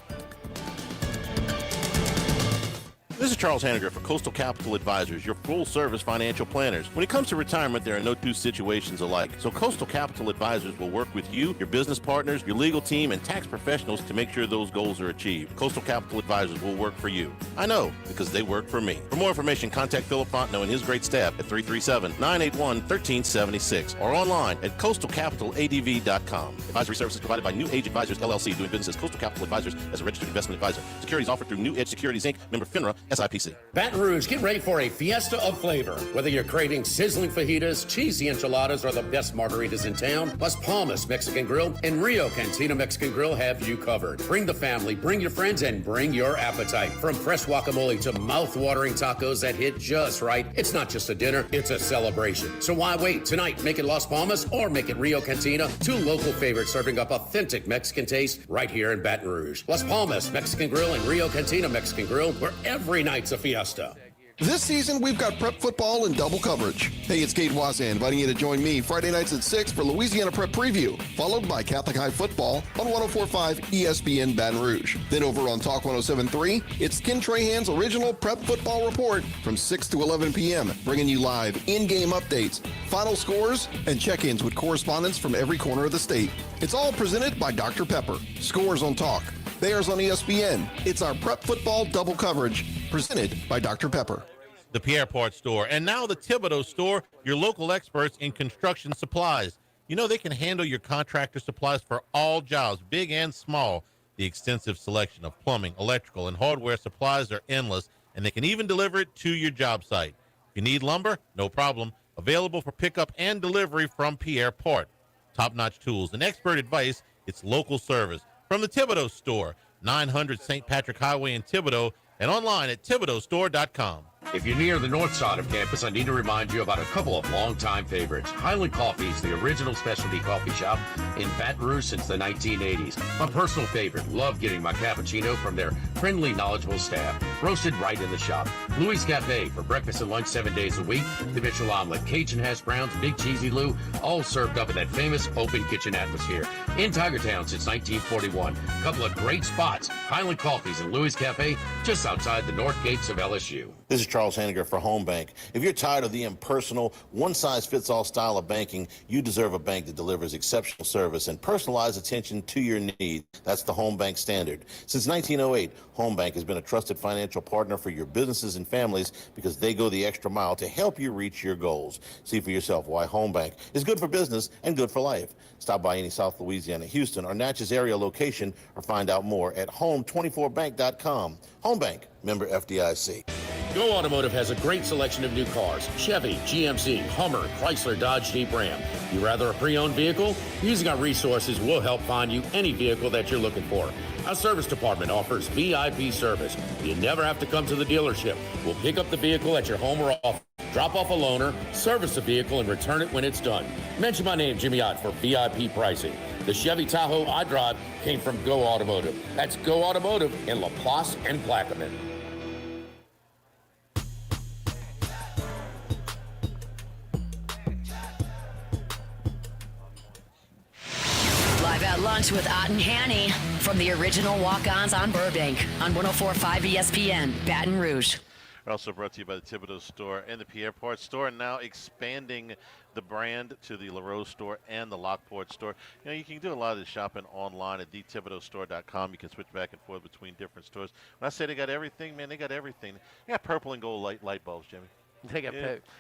G: This is Charles Hanniger for Coastal Capital Advisors, your full-service financial planners. When it comes to retirement, there are no two situations alike. So Coastal Capital Advisors will work with you, your business partners, your legal team, and tax professionals to make sure those goals are achieved. Coastal Capital Advisors will work for you. I know, because they work for me. For more information, contact Philip Fontenot and his great staff at 337-981-1376 or online at coastalcapitaladv.com. Advisory services provided by New Age Advisors, LLC, doing business as Coastal Capital Advisors as a registered investment advisor. Securities offered through New Edge Securities, Inc., member FINRA, SIPC.
I: Baton Rouge, get ready for a fiesta of flavor. Whether you're craving sizzling fajitas, cheesy enchiladas, or the best margaritas in town, Las Palmas Mexican Grill and Rio Cantina Mexican Grill have you covered. Bring the family, bring your friends, and bring your appetite. From fresh guacamole to mouth-watering tacos that hit just right, it's not just a dinner, it's a celebration. So why wait? Tonight, make it Las Palmas or make it Rio Cantina, two local favorites serving up authentic Mexican taste right here in Baton Rouge. Las Palmas Mexican Grill and Rio Cantina Mexican Grill, where every night's a fiesta.
J: This season, we've got prep football and double coverage. Hey, it's Kate Wazan inviting you to join me Friday nights at 6 for Louisiana Prep Preview, followed by Catholic High Football on 104.5 ESPN Baton Rouge. Then over on Talk 107.3, it's Ken Trahan's original Prep Football Report from 6 to 11 p.m., bringing you live in-game updates, final scores, and check-ins with correspondents from every corner of the state. It's all presented by Dr. Pepper. Scores on Talk. Bears on ESPN. It's our prep football double coverage presented by Dr. Pepper.
K: The Pierre Part Store, and now the Thibodeau Store, your local experts in construction supplies. You know they can handle your contractor supplies for all jobs, big and small. The extensive selection of plumbing, electrical, and hardware supplies are endless, and they can even deliver it to your job site. If you need lumber, no problem. Available for pickup and delivery from Pierre Part. Top-notch tools and expert advice, it's local service. From the Thibodeau Store, 900 St. Patrick Highway in Thibodeau, and online at thibodeaustore.com.
I: If you're near the north side of campus, I need to remind you about a couple of longtime favorites. Highland Coffee is the original specialty coffee shop in Baton Rouge since the 1980s. My personal favorite, love getting my cappuccino from their friendly, knowledgeable staff, roasted right in the shop. Louis Cafe for breakfast and lunch 7 days a week. The Mitchell Omelet, Cajun hash browns, Big Cheesy Lou, all served up in that famous open kitchen atmosphere. In Tigertown since 1941. A couple of great spots, Highland Coffees and Louis Cafe, just outside the north gates of LSU.
G: This is Charles Hanniger for Home Bank. If you're tired of the impersonal, one-size-fits-all style of banking, you deserve a bank that delivers exceptional service and personalized attention to your needs. That's the Home Bank standard. Since 1908, Home Bank has been a trusted financial partner for your businesses and families because they go the extra mile to help you reach your goals. See for yourself why Home Bank is good for business and good for life. Stop by any South Louisiana, Houston, or Natchez area location or find out more at home24bank.com. Home Bank, member FDIC.
I: Go Automotive has a great selection of new cars. Chevy, GMC, Hummer, Chrysler, Dodge, Jeep, Ram. You rather a pre-owned vehicle? Using our resources, we'll help find you any vehicle that you're looking for. Our service department offers VIP service. You never have to come to the dealership. We'll pick up the vehicle at your home or office, drop off a loaner, service the vehicle, and return it when it's done. Mention my name, Jimmy Ott, for VIP pricing. The Chevy Tahoe I drive came from Go Automotive. That's Go Automotive in LaPlace and Plaquemine.
F: Live at lunch with Ott and Hanny from the original Walk-Ons on Burbank on 104.5 ESPN, Baton Rouge.
C: We're also brought to you by the Thibodeau Store and the Pierre Part Store, and now expanding the brand to the LaRose Store and the Lockport Store. You know, you can do a lot of the shopping online at thethibodeaustore.com. You can switch back and forth between different stores. When I say they got everything, man, they got everything. They got purple and gold light bulbs, Jimmy.
D: They got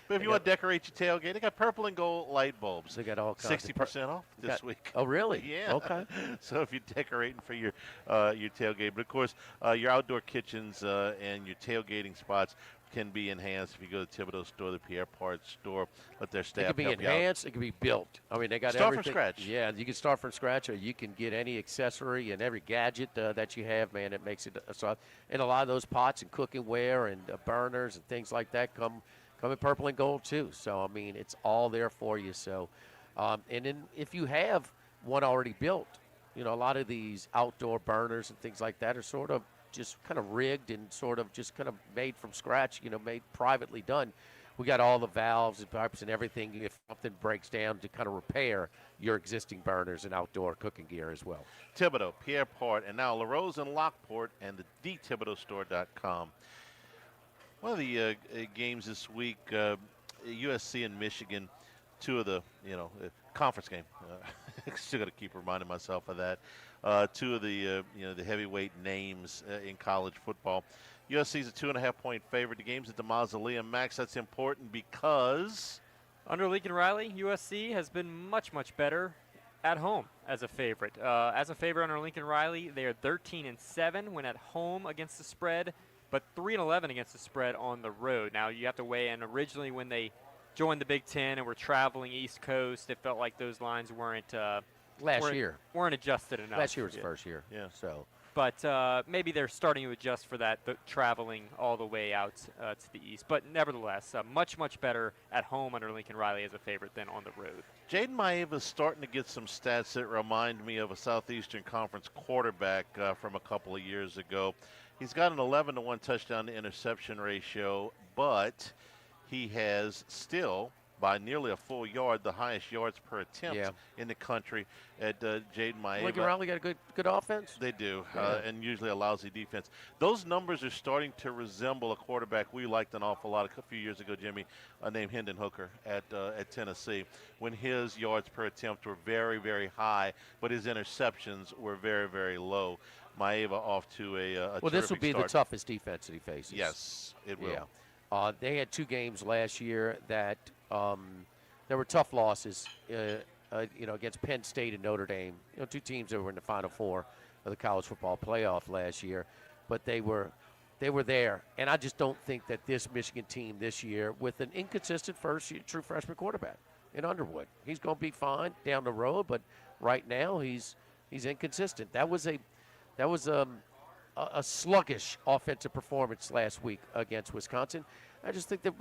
C: But if you want to decorate your tailgate, they got purple and gold light bulbs.
D: They got all kinds.
C: 60% off this week.
D: Oh, really?
C: Yeah.
D: Okay.
C: So if you're decorating for your tailgate, but of course your outdoor kitchens and your tailgating spots, can be enhanced if you go to the Thibodeau store, the Pierre Part store. Let their staff
D: It can be
C: help you out.
D: enhanced. It can be built. I mean, they got
C: Start
D: everything.
C: from scratch.
D: Yeah, you can start from scratch, or you can get any accessory and every gadget that you have, man. It makes it so. And a lot of those pots and cookware and burners and things like that come in purple and gold too. So I mean, it's all there for you. So, and then if you have one already built, you know, a lot of these outdoor burners and things like that are sort of just kind of rigged and sort of just kind of made from scratch, you know, made privately done. We got all the valves and pipes and everything if something breaks down to kind of repair your existing burners and outdoor cooking gear as well.
C: Thibodeau, Pierre Part, and now LaRose and Lockport and the ThibodeauStore.com. One of the games this week, USC and Michigan, two of the, conference game. Still got to keep reminding myself of that. Two of the, the heavyweight names in college football. USC's a 2.5-point favorite. The game's at the Mausoleum. Max, that's important because
E: under Lincoln Riley, USC has been much, much better at home as a favorite. As a favorite under Lincoln Riley, they are 13-7 when at home against the spread, but 3-11 against the spread on the road. Now you have to weigh in. Originally, when they joined the Big Ten and were traveling East Coast, it felt like those lines weren't weren't adjusted enough.
D: Last year was the first year.
C: Yeah.
D: So.
E: But maybe they're starting to adjust for that, traveling all the way out to the east. But nevertheless, much, much better at home under Lincoln Riley as a favorite than on the road.
C: Jaden Maeva's starting to get some stats that remind me of a Southeastern Conference quarterback from a couple of years ago. He's got an 11-to-1 touchdown to interception ratio, but he has still, by nearly a full yard, the highest yards per attempt in the country at Jaden Maeva.
D: Lincoln Riley got a good offense?
C: They do, and usually a lousy defense. Those numbers are starting to resemble a quarterback we liked an awful lot a few years ago, Jimmy, named Hendon Hooker at Tennessee, when his yards per attempt were very, very high, but his interceptions were very, very low. Maeva off to a
D: well, this will be
C: start.
D: the toughest defense that he faces.
C: Yes, it will.
D: Yeah. They had two games last year that there were tough losses, against Penn State and Notre Dame. Two teams that were in the Final Four of the college football playoff last year, but they were there. And I just don't think that this Michigan team this year, with an inconsistent true freshman quarterback in Underwood, he's going to be fine down the road, but right now he's inconsistent. That was a sluggish offensive performance last week against Wisconsin. I just think that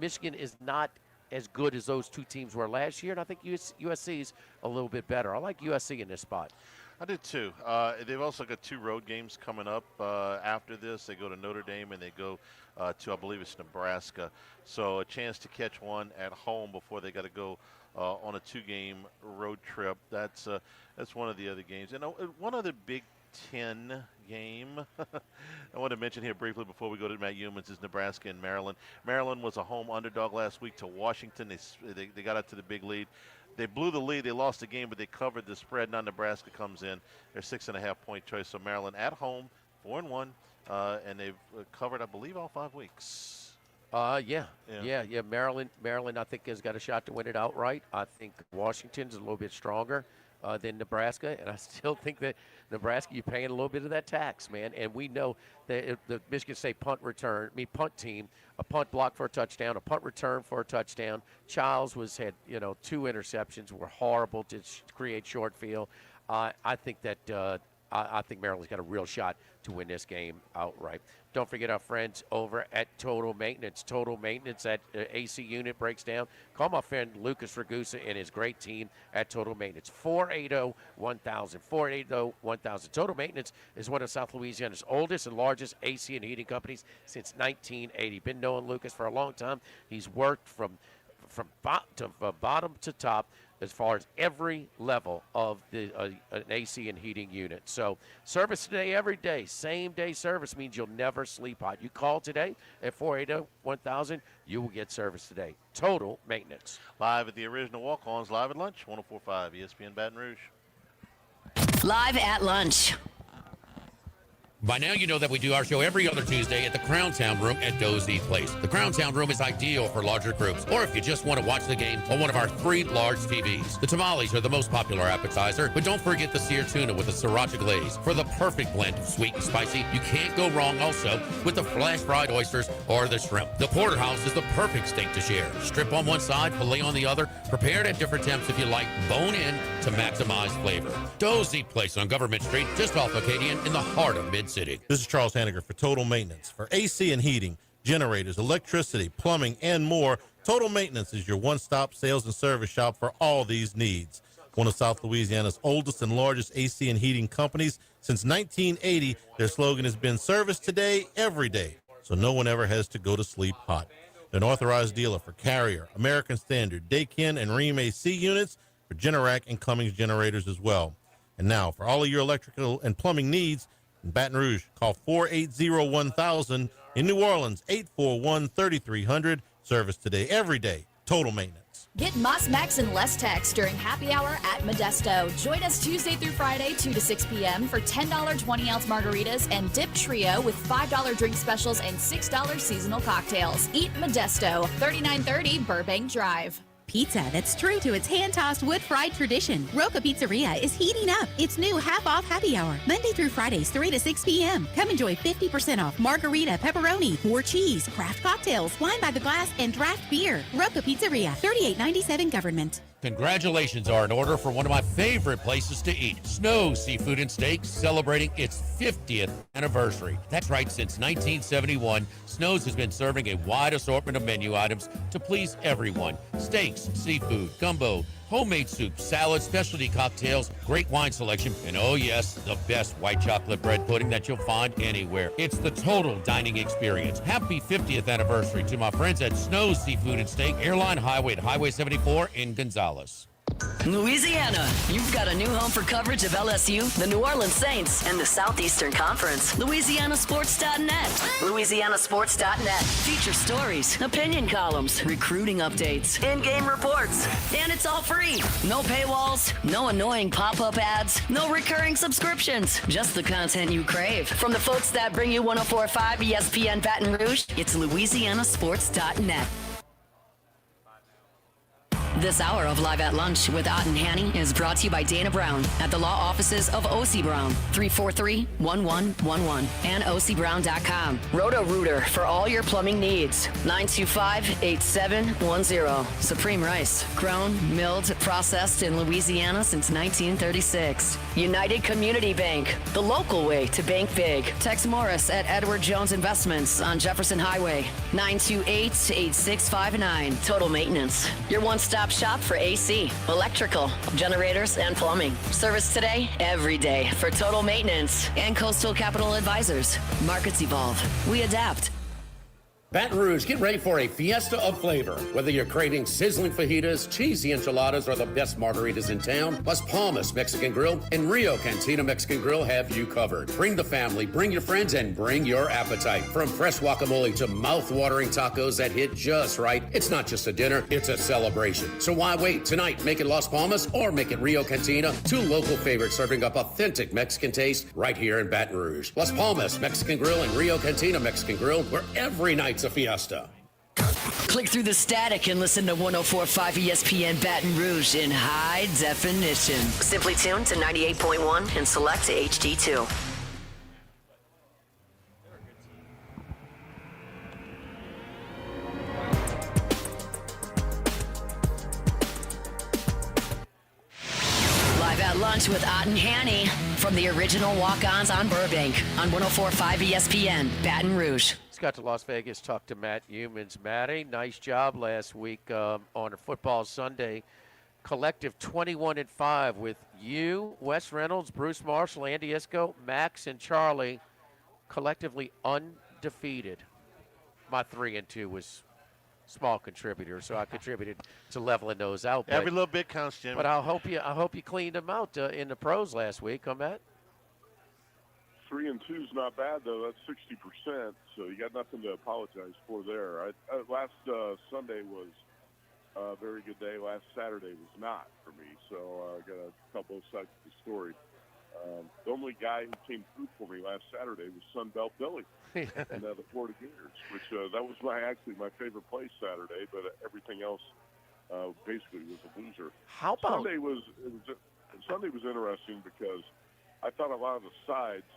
D: Michigan is not as good as those two teams were last year, and I think USC's a little bit better. I like USC in this spot.
C: I did too. They've also got two road games coming up after this. They go to Notre Dame and they go to, I believe it's Nebraska. So a chance to catch one at home before they got to go on a two-game road trip. That's one of the other games. And one other Big Ten game I want to mention here briefly before we go to Matt Humans is Nebraska and Maryland. Maryland was a home underdog last week to Washington. They got out to the big lead. They blew the lead. They lost the game, but they covered the spread. Now Nebraska comes in. They're 6.5-point choice. So Maryland at home, 4-1, and they've covered, I believe, all 5 weeks.
D: Yeah. Maryland, I think, has got a shot to win it outright. I think Washington's a little bit stronger than Nebraska, and I still think that Nebraska, you're paying a little bit of that tax, man. And we know that the Michigan State punt team, a punt block for a touchdown, a punt return for a touchdown. Childs had 2 interceptions, were horrible to create short field. I think that I think Maryland's got a real shot to win this game outright. Don't forget our friends over at Total Maintenance. Total Maintenance at AC Unit breaks down. Call my friend Lucas Ragusa and his great team at Total Maintenance. 480-1000. 480-1000. Total Maintenance is one of South Louisiana's oldest and largest AC and heating companies since 1980. Been knowing Lucas for a long time. He's worked from bottom to top as far as every level of an AC and heating unit. So service today, every day. Same day service means you'll never sleep hot. You call today at 480-1000, you will get service today. Total Maintenance.
C: Live at the original Walk-Ons, live at lunch, 104.5 ESPN Baton Rouge.
F: Live at lunch.
H: By now, you know that we do our show every other Tuesday at the Crown Town Room at Doe's Eat Place. The Crown Town Room is ideal for larger groups, or if you just want to watch the game on one of our 3 large TVs. The tamales are the most popular appetizer, but don't forget the seared tuna with the sriracha glaze for the perfect blend of sweet and spicy. You can't go wrong also with the flash fried oysters or the shrimp. The porterhouse is the perfect steak to share. Strip on one side, filet on the other, prepared at different temps if you like, bone in to maximize flavor. Doe's Eat Place on Government Street, just off Acadian in the heart of Mid-City.
K: This is Charles Hanniger for Total Maintenance. For AC and heating, generators, electricity, plumbing, and more, Total Maintenance is your one-stop sales and service shop for all these needs. One of South Louisiana's oldest and largest AC and heating companies. Since 1980, their slogan has been service today, every day, so no one ever has to go to sleep hot. They're an authorized dealer for Carrier, American Standard, Daikin, and Rheem AC units, for Generac and Cummings generators as well. And now, for all of your electrical and plumbing needs, in Baton Rouge, call 480-1000. In New Orleans, 841-3300. Service today, every day. Total Maintenance.
L: Get Moss Max and less text during happy hour at Modesto. Join us Tuesday through Friday, 2 to 6 p.m. for $10 20-ounce margaritas and Dip Trio with $5 drink specials and $6 seasonal cocktails. Eat Modesto, 3930 Burbank Drive.
M: Pizza that's true to its hand-tossed wood-fried tradition. Roca Pizzeria is heating up its new half-off happy hour, Monday through Fridays, 3 to 6 p.m. Come enjoy 50% off margarita, pepperoni, more cheese, craft cocktails, wine by the glass, and draft beer. Roca Pizzeria, 3897 Government.
H: Congratulations are in order for one of my favorite places to eat, Snow Seafood and Steaks, celebrating its 50th anniversary. That's right, since 1971, Snow's has been serving a wide assortment of menu items to please everyone. Steaks, seafood, gumbo, homemade soup, salad, specialty cocktails, great wine selection, and oh yes, the best white chocolate bread pudding that you'll find anywhere. It's the total dining experience. Happy 50th anniversary to my friends at Snow's Seafood and Steak, Airline Highway at Highway 74 in Gonzales.
F: Louisiana, you've got a new home for coverage of LSU, the New Orleans Saints, and the Southeastern Conference. LouisianaSports.net. LouisianaSports.net. Feature stories, opinion columns, recruiting updates, in-game reports. And it's all free. No paywalls, no annoying pop-up ads, no recurring subscriptions. Just the content you crave. From the folks that bring you 104.5 ESPN Baton Rouge, it's LouisianaSports.net. This hour of Live at Lunch with Ott and Hanny is brought to you by Dana Brown at the law offices of O.C. Brown, 343-1111, and ocbrown.com. Roto-Rooter for all your plumbing needs, 925-8710. Supreme Rice, grown, milled, processed in Louisiana since 1936. United Community Bank, the local way to bank big. Tex Morris at Edward Jones Investments on Jefferson Highway, 928-8659. Total Maintenance, your one-stop shop for AC, electrical, generators, and plumbing. Service today, every day for Total Maintenance. And Coastal Capital Advisors. Markets evolve. We adapt.
I: Baton Rouge, get ready for a fiesta of flavor. Whether you're craving sizzling fajitas, cheesy enchiladas, or the best margaritas in town, Las Palmas Mexican Grill and Rio Cantina Mexican Grill have you covered. Bring the family, bring your friends, and bring your appetite. From fresh guacamole to mouth-watering tacos that hit just right, it's not just a dinner, it's a celebration. So why wait? Tonight, make it Las Palmas or make it Rio Cantina, 2 local favorites serving up authentic Mexican taste right here in Baton Rouge. Las Palmas Mexican Grill and Rio Cantina Mexican Grill, where every night's a fiesta.
F: Click through the static and listen to 104.5 ESPN Baton Rouge in high definition. Simply tune to 98.1 and select to HD2. Live at Lunch with Ott and Hanny from the original Walk-Ons on Burbank on 104.5 ESPN Baton Rouge.
D: Got to Las Vegas, talked to Matt Humans. Matty, nice job last week on a football Sunday. Collective 21-5 with you, Wes Reynolds, Bruce Marshall, Andy Isco, Max, and Charlie, collectively undefeated. My 3-2 was small contributor, so I contributed to leveling those out.
C: Every little bit counts, Jimmy.
D: But I hope you cleaned them out in the pros last week, huh, Matt?
W: 3-2 is not bad, though. That's 60%, so you got nothing to apologize for there. Last Sunday was a very good day. Last Saturday was not for me, so I got to tell both sides of the story. The only guy who came through for me last Saturday was Sunbelt Billy and the Florida Gators, which that was actually my favorite play Saturday, but everything else basically was a loser.
D: How about
W: Sunday was interesting because I thought a lot of the sides,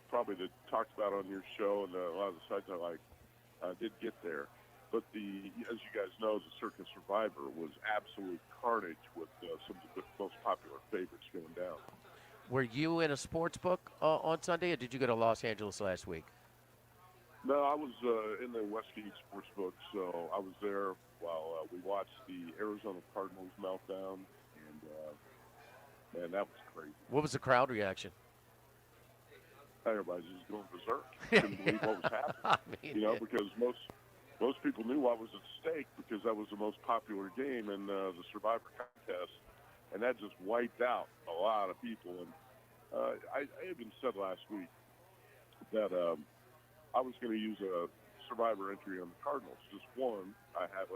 W: probably that talked about on your show, and a lot of the sides I like, did get there. But as you guys know, the Circus Survivor was absolute carnage with some of the most popular favorites going down.
D: Were you in a sports book on Sunday, or did you go to Los Angeles last week?
W: No, I was in the Westgate Sportsbook, so I was there while we watched the Arizona Cardinals meltdown, and man, that was crazy.
D: What was the crowd reaction?
W: Everybody's just going berserk. Couldn't believe what was happening. Because most people knew what was at stake because that was the most popular game in the Survivor contest, and that just wiped out a lot of people. And I even said last week that I was going to use a Survivor entry on the Cardinals, just one. I had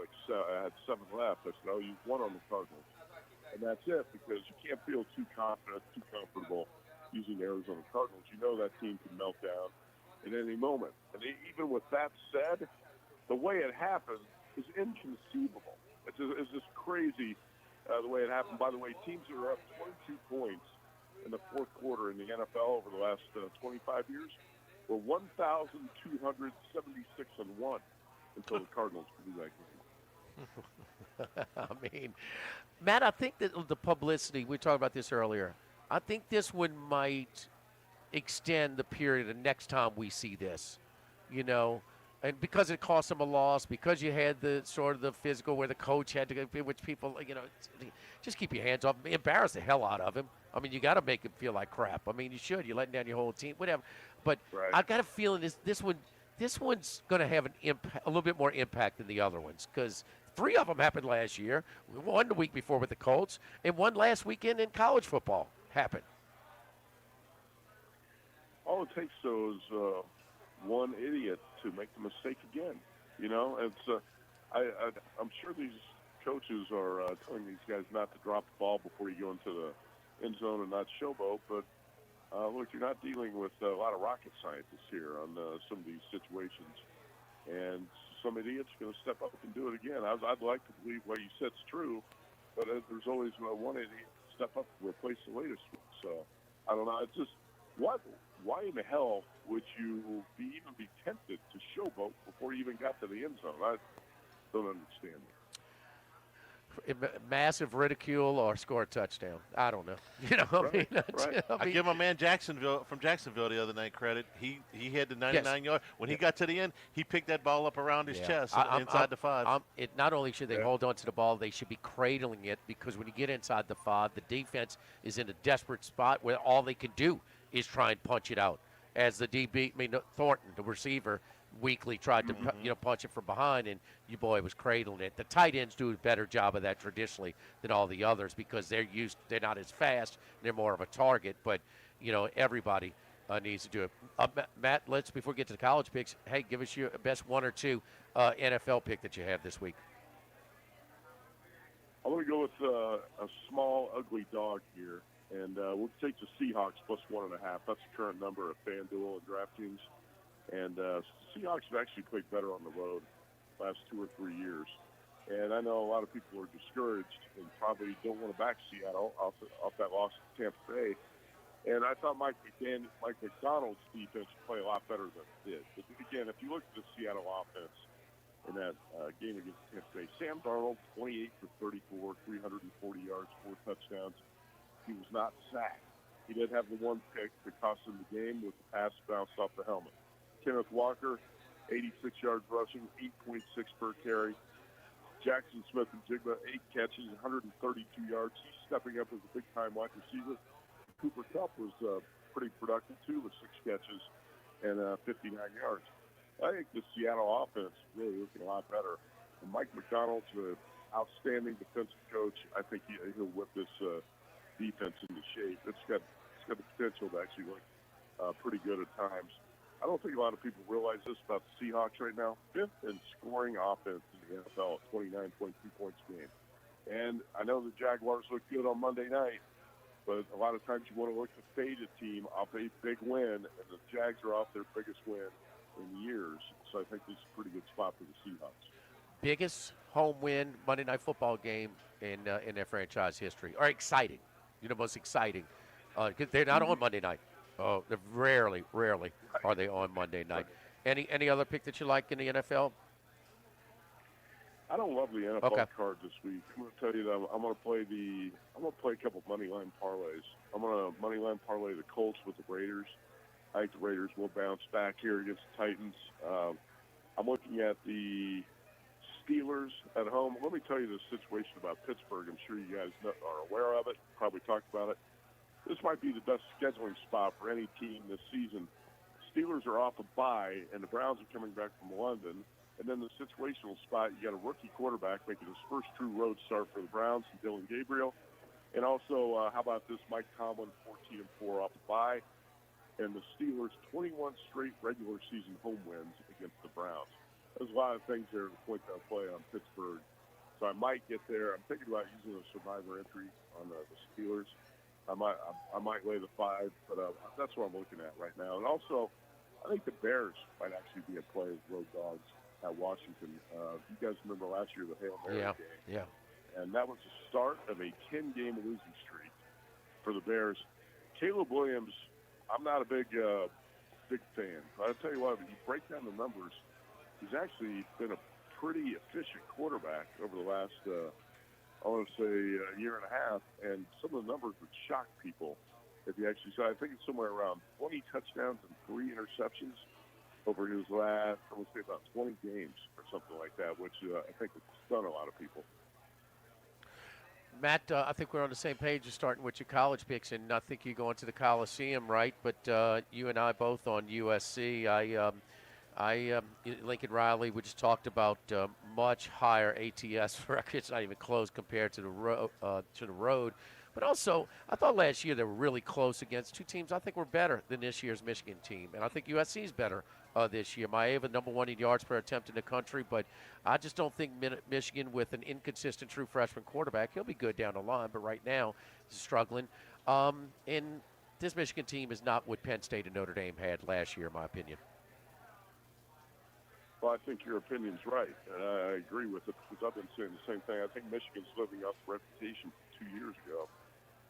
W: 7 left. I said I'll use one on the Cardinals, and that's it because you can't feel too confident, too comfortable using the Arizona Cardinals. You know that team can melt down at any moment. And even with that said, the way it happened is inconceivable. It's just crazy the way it happened. By the way, teams that are up 22 points in the fourth quarter in the NFL over the last 25 years were 1,276-1 until the Cardinals blew that game.
D: I mean, Matt, I think that the publicity, we talked about this earlier, I think this one might extend the period of next time we see this, and because it cost them a loss, because you had the sort of the physical where the coach had to go, which people, just keep your hands off him, embarrass the hell out of him. I mean, you got to make him feel like crap. I mean, you should. You're letting down your whole team, whatever. But
W: right.
D: I got a feeling this one's going to have a little bit more impact than the other ones because 3 of them happened last year. One the week before with the Colts, and one last weekend in college football happened.
W: All it takes, though, is one idiot to make the mistake again. It's I'm sure these coaches are telling these guys not to drop the ball before you go into the end zone and not showboat, but look, you're not dealing with a lot of rocket scientists here on some of these situations, and some idiot's going to step up and do it again. I'd like to believe what you said's true, but there's always one idiot to step up and replace the latest one. So I don't know. It's just why in the hell would you even be tempted to showboat before you even got to the end zone? I don't understand it.
D: Massive ridicule or score a touchdown. I don't know.
W: Right.
C: I give my man from Jacksonville the other night credit. He had the 99-yard. When he got to the end, he picked that ball up around his chest inside the 5.
D: Not only should they hold on to the ball, they should be cradling it because when you get inside the 5, the defense is in a desperate spot where all they can do is try and punch it out. As the DB, Thornton, the receiver, weakly tried to punch it from behind, and your boy was cradling it. The tight ends do a better job of that traditionally than all the others because they're not as fast, they're more of a target. But everybody needs to do it. Matt, before we get to the college picks, hey, give us your best 1 or 2 NFL pick that you have this week.
W: I'm going to go with a small, ugly dog here, and we'll take the Seahawks plus 1.5. That's the current number at FanDuel and DraftKings. And Seahawks have actually played better on the road last 2 or 3 years. And I know a lot of people are discouraged and probably don't want to back Seattle off that loss to Tampa Bay. And I thought Mike McDonald's defense would play a lot better than it did. But again, if you look at the Seattle offense in that game against Tampa Bay, Sam Darnold, 28 for 34, 340 yards, 4 touchdowns. He was not sacked. He did have the one pick that cost him the game with the pass bounced off the helmet. Kenneth Walker, 86 yards rushing, 8.6 per carry. Jackson Smith and Jigba, 8 catches, 132 yards. He's stepping up as a big-time wide receiver. Cooper Kupp was pretty productive, too, with 6 catches and 59 yards. I think the Seattle offense is really looking a lot better. And Mike McDonald's an outstanding defensive coach. I think he'll whip this defense into shape. It's got the potential to actually look pretty good at times. I don't think a lot of people realize this about the Seahawks right now. 5th in scoring offense in the NFL at 29.2 points a game. And I know the Jaguars looked good on Monday night, But a lot of times you want to look to fade a team off a big win, and the Jags are off their biggest win in years. So I think this is a pretty good spot for the Seahawks.
D: Biggest home win Monday Night Football game in their franchise history, or exciting, most exciting. 'Cause they're not on Monday night. Oh, they're rarely are they on Monday night. Any other pick that you like in the NFL?
W: I don't love the NFL card this week. I'm going to tell you that I'm going to play a couple money line parlays. I'm going to money line parlay the Colts with the Raiders. I think the Raiders will bounce back here against the Titans. I'm looking at the Steelers at home. Let me tell you the situation about Pittsburgh. I'm sure you guys are aware of it, probably talked about it. This might be the best scheduling spot for any team this season. Steelers are off a bye, and the Browns are coming back from London. And then the situational spot, you got a rookie quarterback making his first true road start for the Browns, and Dylan Gabriel. And also, how about this, Mike Tomlin, 14-4 off a bye, and the Steelers' 21 straight regular season home wins against the Browns. There's a lot of things there to point that play on Pittsburgh. So I might get there. I'm thinking about using a survivor entry on the Steelers. I might lay the 5, but that's what I'm looking at right now. And also, I think the Bears might actually be a play as road dogs at Washington. You guys remember last year the Hail Mary game?
D: Yeah.
W: And that was the start of a 10-game losing streak for the Bears. Caleb Williams, I'm not a big fan. But I'll tell you what, if you break down the numbers, he's actually been a pretty efficient quarterback over the last, I want to say, a year and a half. And some of the numbers would shock people if you actually saw. I think it's somewhere around 20 touchdowns and 3 interceptions over his last, I would say, about 20 games or something like that, which I think would stun a lot of people.
D: Matt, I think we're on the same page as starting with your college picks, and I think you're going to the Coliseum, right? But you and I both on USC. Lincoln Riley, we just talked about much higher ATS record. It's not even close compared to the road. But also, I thought last year they were really close against two teams I think were better than this year's Michigan team. And I think USC is better this year. Maeva, number 1 in yards per attempt in the country. But I just don't think Michigan, with an inconsistent true freshman quarterback, he'll be good down the line. But right now, he's struggling. And this Michigan team is not what Penn State and Notre Dame had last year, in my opinion.
W: Well, I think your opinion's right, and I agree with it because I've been saying the same thing. I think Michigan's living up to reputation from 2 years ago.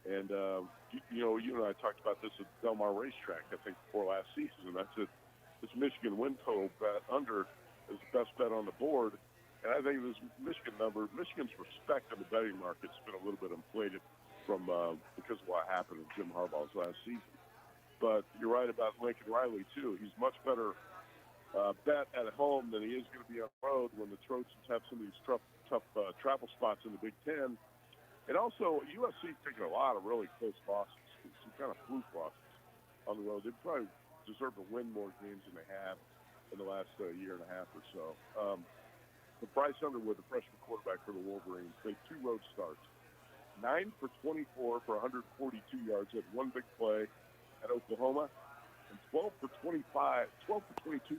W: And, you and I talked about this at Del Mar Racetrack, I think, before last season, and I said this Michigan win total bet under is the best bet on the board. And I think this Michigan number, Michigan's respect in the betting market's been a little bit inflated from because of what happened in Jim Harbaugh's last season. But you're right about Lincoln Riley, too. He's much better bet at home than he is going to be on the road when the Trojans have some of these tough travel spots in the Big Ten. And also, USC's taking a lot of really close losses, some kind of fluke losses on the road. They probably deserve to win more games than they have in the last year and a half or so. But Bryce Underwood, the freshman quarterback for the Wolverines, made 2 road starts. 9 for 24 for 142 yards, had 1 big play at Oklahoma, and 12 for 22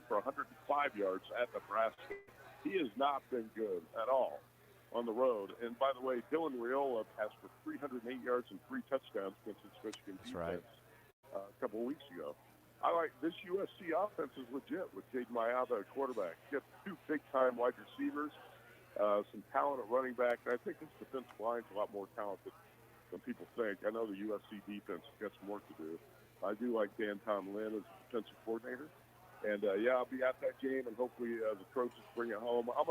W: for 105 yards at Nebraska. He has not been good at all on the road. And by the way, Dylan Raiola passed for 308 yards and 3 touchdowns against his Michigan defense a couple of weeks ago. I like this USC offense is legit with Jade Mayaba at quarterback. You got 2 big-time wide receivers, some talent at running back. And I think this defensive line's a lot more talented than people think. I know the USC defense has got some work to do. I do like Dan Tomlin as a defensive coordinator. And, I'll be at that game, and hopefully the Trojans bring it home. I'm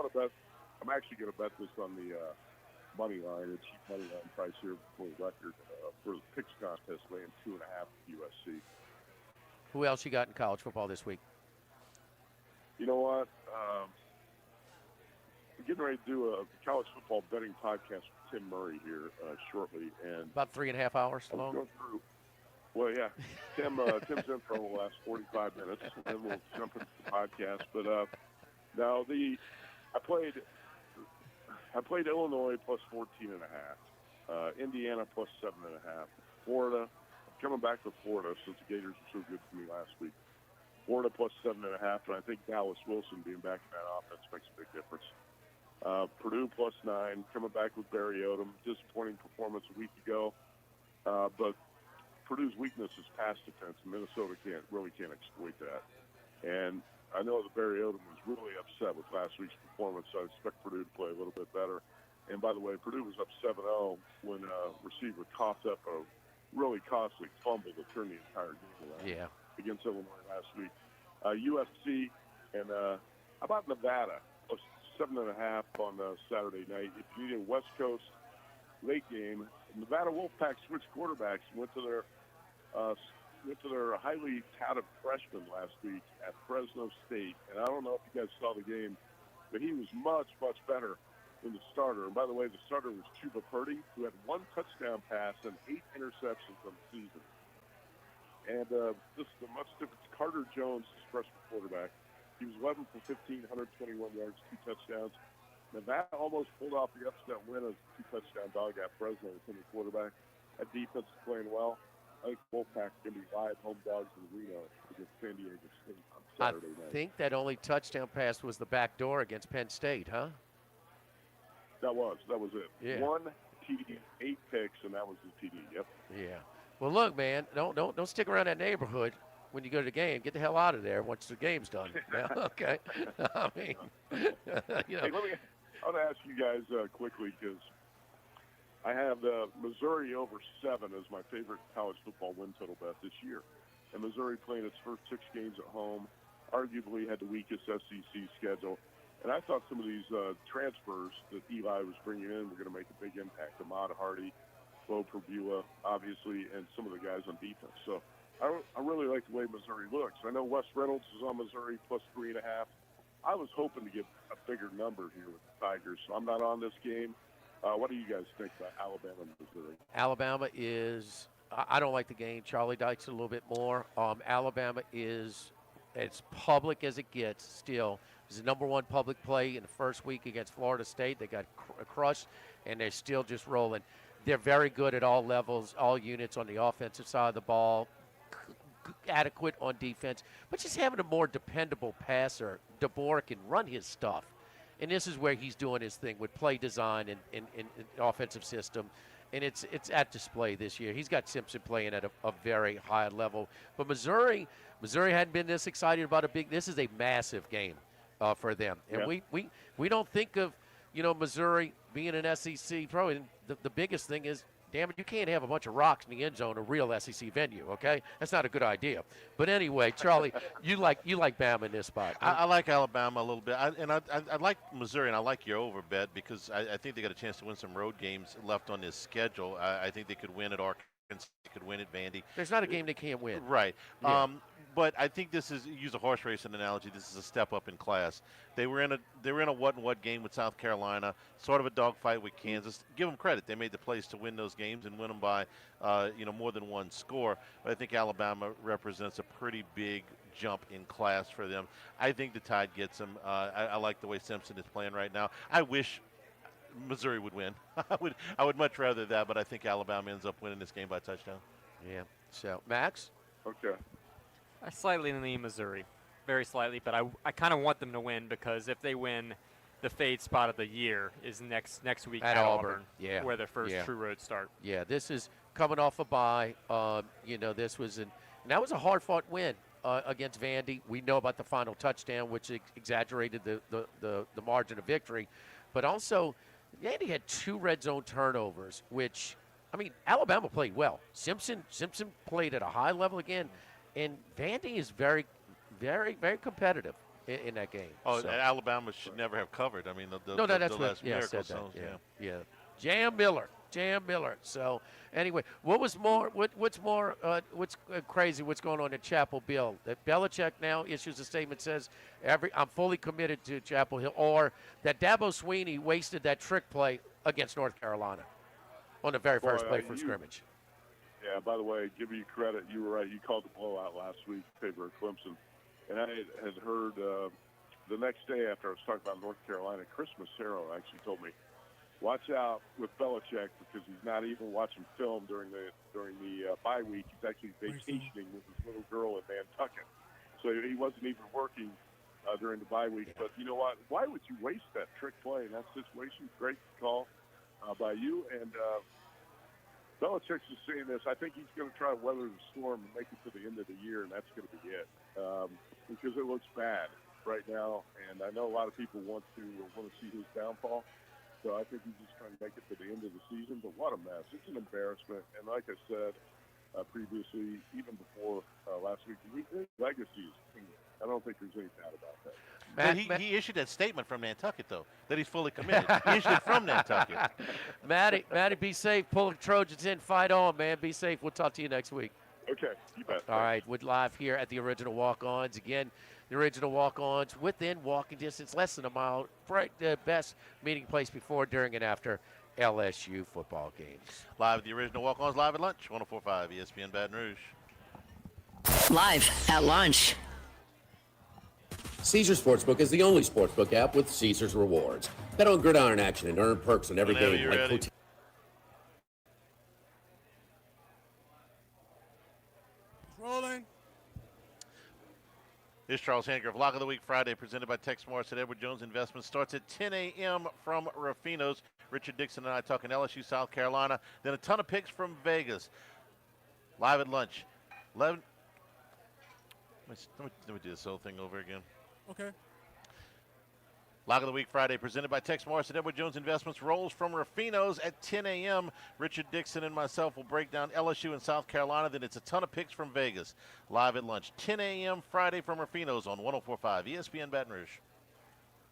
W: actually going to bet this on the money line. It's cheap money line price here for the record for the picks contest, laying 2.5 USC.
D: Who else you got in college football this week?
W: You know what? We're getting ready to do a college football betting podcast with Tim Murray here shortly. And
D: about 3.5 hours long.
W: Go through. Well, yeah. Tim's in for the last 45 minutes, and then we'll jump into the podcast. But now I played Illinois plus 14.5, Indiana plus 7.5, Florida. I'm coming back to Florida since the Gators were so good for me last week. Florida plus 7.5, and I think Dallas Wilson being back in that offense makes a big difference. Purdue plus 9, coming back with Barry Odom. Disappointing performance a week ago. but Purdue's weakness is pass defense. Minnesota can't exploit that. And I know that Barry Odom was really upset with last week's performance, so I expect Purdue to play a little bit better. And by the way, Purdue was up 7-0 when a receiver coughed up a really costly fumble to turn the entire game around against Illinois last week. USC and how about Nevada? 7.5 on Saturday night. If you need a West Coast late game, Nevada Wolfpack switched quarterbacks, went to their highly touted freshman last week at Fresno State. And I don't know if you guys saw the game, but he was much, much better than the starter. And by the way, the starter was Chuba Purdy, who had 1 touchdown pass and 8 interceptions on the season. And this is a much different. Carter Jones, his freshman quarterback. He was 11 for 15, 121 yards, 2 touchdowns. Nevada almost pulled off the upset win as a 2-touchdown dog at Fresno with the quarterback. That defense is playing well. I think Wolfpack can be live home dogs in Reno against San Diego State on Saturday night.
D: I think that only touchdown pass was the back door against Penn State, huh?
W: That was it.
D: Yeah.
W: 1 TD, 8 picks, and that was the TD. Yep.
D: Yeah. Well, look, man, don't stick around that neighborhood when you go to the game. Get the hell out of there once the game's done. Now, okay. I mean, you know.
W: Hey, I want to ask you guys quickly because I have Missouri over 7 as my favorite college football win total bet this year. And Missouri playing its first 6 games at home, arguably had the weakest SEC schedule. And I thought some of these transfers that Eli was bringing in were going to make a big impact. Ahmad Hardy, Bo Perbula, obviously, and some of the guys on defense. So I really like the way Missouri looks. I know Wes Reynolds is on Missouri plus 3.5. I was hoping to get a bigger number here with the Tigers, so I'm not on this game. What do you guys think about Alabama and Missouri?
D: Alabama is – I don't like the game. Charlie Dykes a little bit more. Alabama is as public as it gets still. It's the number 1 public play in the first week against Florida State. They got crushed, and they're still just rolling. They're very good at all levels, all units on the offensive side of the ball. Adequate on defense, but just having a more dependable passer. DeBoer can run his stuff, and this is where he's doing his thing with play design and offensive system, and it's at display this year. He's got Simpson playing at a very high level, but Missouri hadn't been this excited about this is a massive game for them, and we don't think of Missouri being an SEC pro, and the biggest thing is, damn it, you can't have a bunch of rocks in the end zone, a real SEC venue, okay? That's not a good idea. But anyway, Charlie, you like Bama in this spot.
C: I like Alabama a little bit. I like Missouri, and I like your over bet because I think they got a chance to win some road games left on this schedule. I think they could win at Arkansas. They could win at Vandy.
D: There's not a game they can't win.
C: Right.
D: Yeah.
C: But I think this is, use a horse racing analogy, this is a step up in class. They were in a what game with South Carolina, sort of a dogfight with Kansas. Give them credit. They made the plays to win those games and win them by more than 1 score. But I think Alabama represents a pretty big jump in class for them. I think the Tide gets them. I like the way Simpson is playing right now. I wish Missouri would win. I would much rather that, but I think Alabama ends up winning this game by touchdown.
D: Yeah. So, Max?
W: Okay.
E: I slightly lean Missouri, very slightly, but I kind of want them to win because if they win, the fade spot of the year is next week at Auburn, where their first true road start.
D: Yeah, this is coming off a bye. This was and that was a hard-fought win against Vandy. We know about the final touchdown, which exaggerated the margin of victory, but also Vandy had 2 red zone turnovers, which, I mean, Alabama played well. Simpson played at a high level again. And Vandy is very, very, very competitive in that game.
C: Oh, so. Alabama should never have covered. I mean, the last miracle songs.
D: Yeah. Jam Miller. So, anyway, what's crazy? What's going on in Chapel Hill? That Belichick now issues a statement, says, I'm fully committed to Chapel Hill, or that Dabo Swinney wasted that trick play against North Carolina on the very first play for scrimmage.
W: Yeah, by the way, give you credit. You were right. You called the blowout last week in favor of Clemson. And I had heard the next day after I was talking about North Carolina, Chris Massero actually told me, watch out with Belichick because he's not even watching film during the bye week. He's actually vacationing with his little girl in Nantucket. So he wasn't even working during the bye week. But you know what? Why would you waste that trick play in that situation? Great call by you. And Belichick's just saying this. I think he's going to try to weather the storm and make it to the end of the year, and that's going to be it. Because it looks bad right now, and I know a lot of people want to see his downfall. So I think he's just trying to make it to the end of the season. But what a mess! It's an embarrassment. And like I said previously, even before last week, his legacy is clean. I don't think there's any doubt about that.
C: He issued that statement from Nantucket, though, that he's fully committed. He issued it from Nantucket.
D: Matty, be safe. Pull the Trojans in. Fight on, man. Be safe. We'll talk to you next week.
W: Okay, you bet.
D: All right, we're live here at the original Walk-Ons. Again, the original Walk-Ons within walking distance, less than a mile. Right, the best meeting place before, during, and after LSU football games.
C: Live at the original Walk-Ons, live at lunch, 104.5 ESPN Baton Rouge.
F: Live at lunch.
I: Caesars Sportsbook is the only sportsbook app with Caesars rewards. Bet on gridiron action and earn perks in every
C: Whenever
I: game
C: you're
I: like
C: ready.
I: hotel.
S: Rolling.
C: This is Charles Handgrove. Lock of the Week Friday, presented by Tex Morris at Edward Jones Investments. Starts at 10 a.m. from Rufino's. Richard Dixon and I talking LSU, South Carolina. Then a ton of picks from Vegas. Live at lunch. 11. Let me do this whole thing over again.
S: Okay.
C: Lock of the Week Friday, presented by Tex Morris at Edward Jones Investments. Rolls from Rufino's at 10 a.m. Richard Dixon and myself will break down LSU and South Carolina. Then it's a ton of picks from Vegas. Live at lunch, 10 a.m. Friday from Rufino's on 104.5 ESPN Baton Rouge.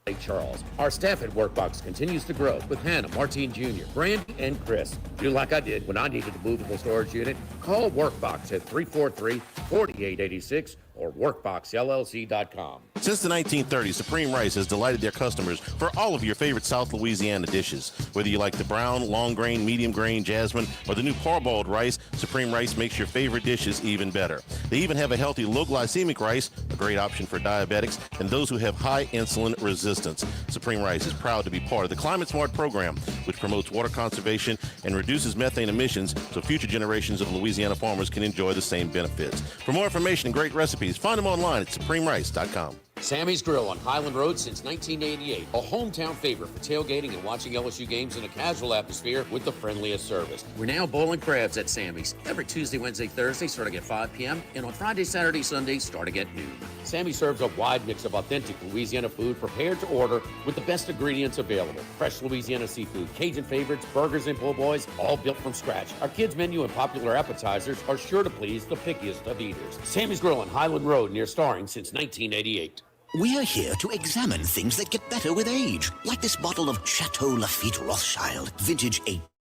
I: Lake Charles. Our staff at Workbox continues to grow with Hannah, Martine Jr., Brandy, and Chris. Do like I did when I needed a movable storage unit. Call Workbox at 343-4886 or workboxllc.com.
G: Since the 1930s, Supreme Rice has delighted their customers for all of your favorite South Louisiana dishes. Whether you like the brown, long grain, medium grain, jasmine, or the new parboiled rice, Supreme Rice makes your favorite dishes even better. They even have a healthy low glycemic rice, a great option for diabetics and those who have high insulin resistance. Supreme Rice is proud to be part of the Climate Smart program, which promotes water conservation and reduces methane emissions so future generations of Louisiana farmers can enjoy the same benefits. For more information and great recipes, find them online at supremerice.com.
I: Sammy's Grill on Highland Road since 1988. A hometown favorite for tailgating and watching LSU games in a casual atmosphere with the friendliest service. We're now boiling crabs at Sammy's every Tuesday, Wednesday, Thursday starting at 5 p.m. and on Friday, Saturday, Sunday starting at noon. Sammy serves a wide mix of authentic Louisiana food prepared to order with the best ingredients available. Fresh Louisiana seafood, Cajun favorites, burgers, and po' boys, all built from scratch. Our kids' menu and popular appetizers are sure to please the pickiest of eaters. Sammy's Grill on Highland Road near Starring since 1988.
P: We're here to examine things that get better with age, like this bottle of Chateau Lafite Rothschild, vintage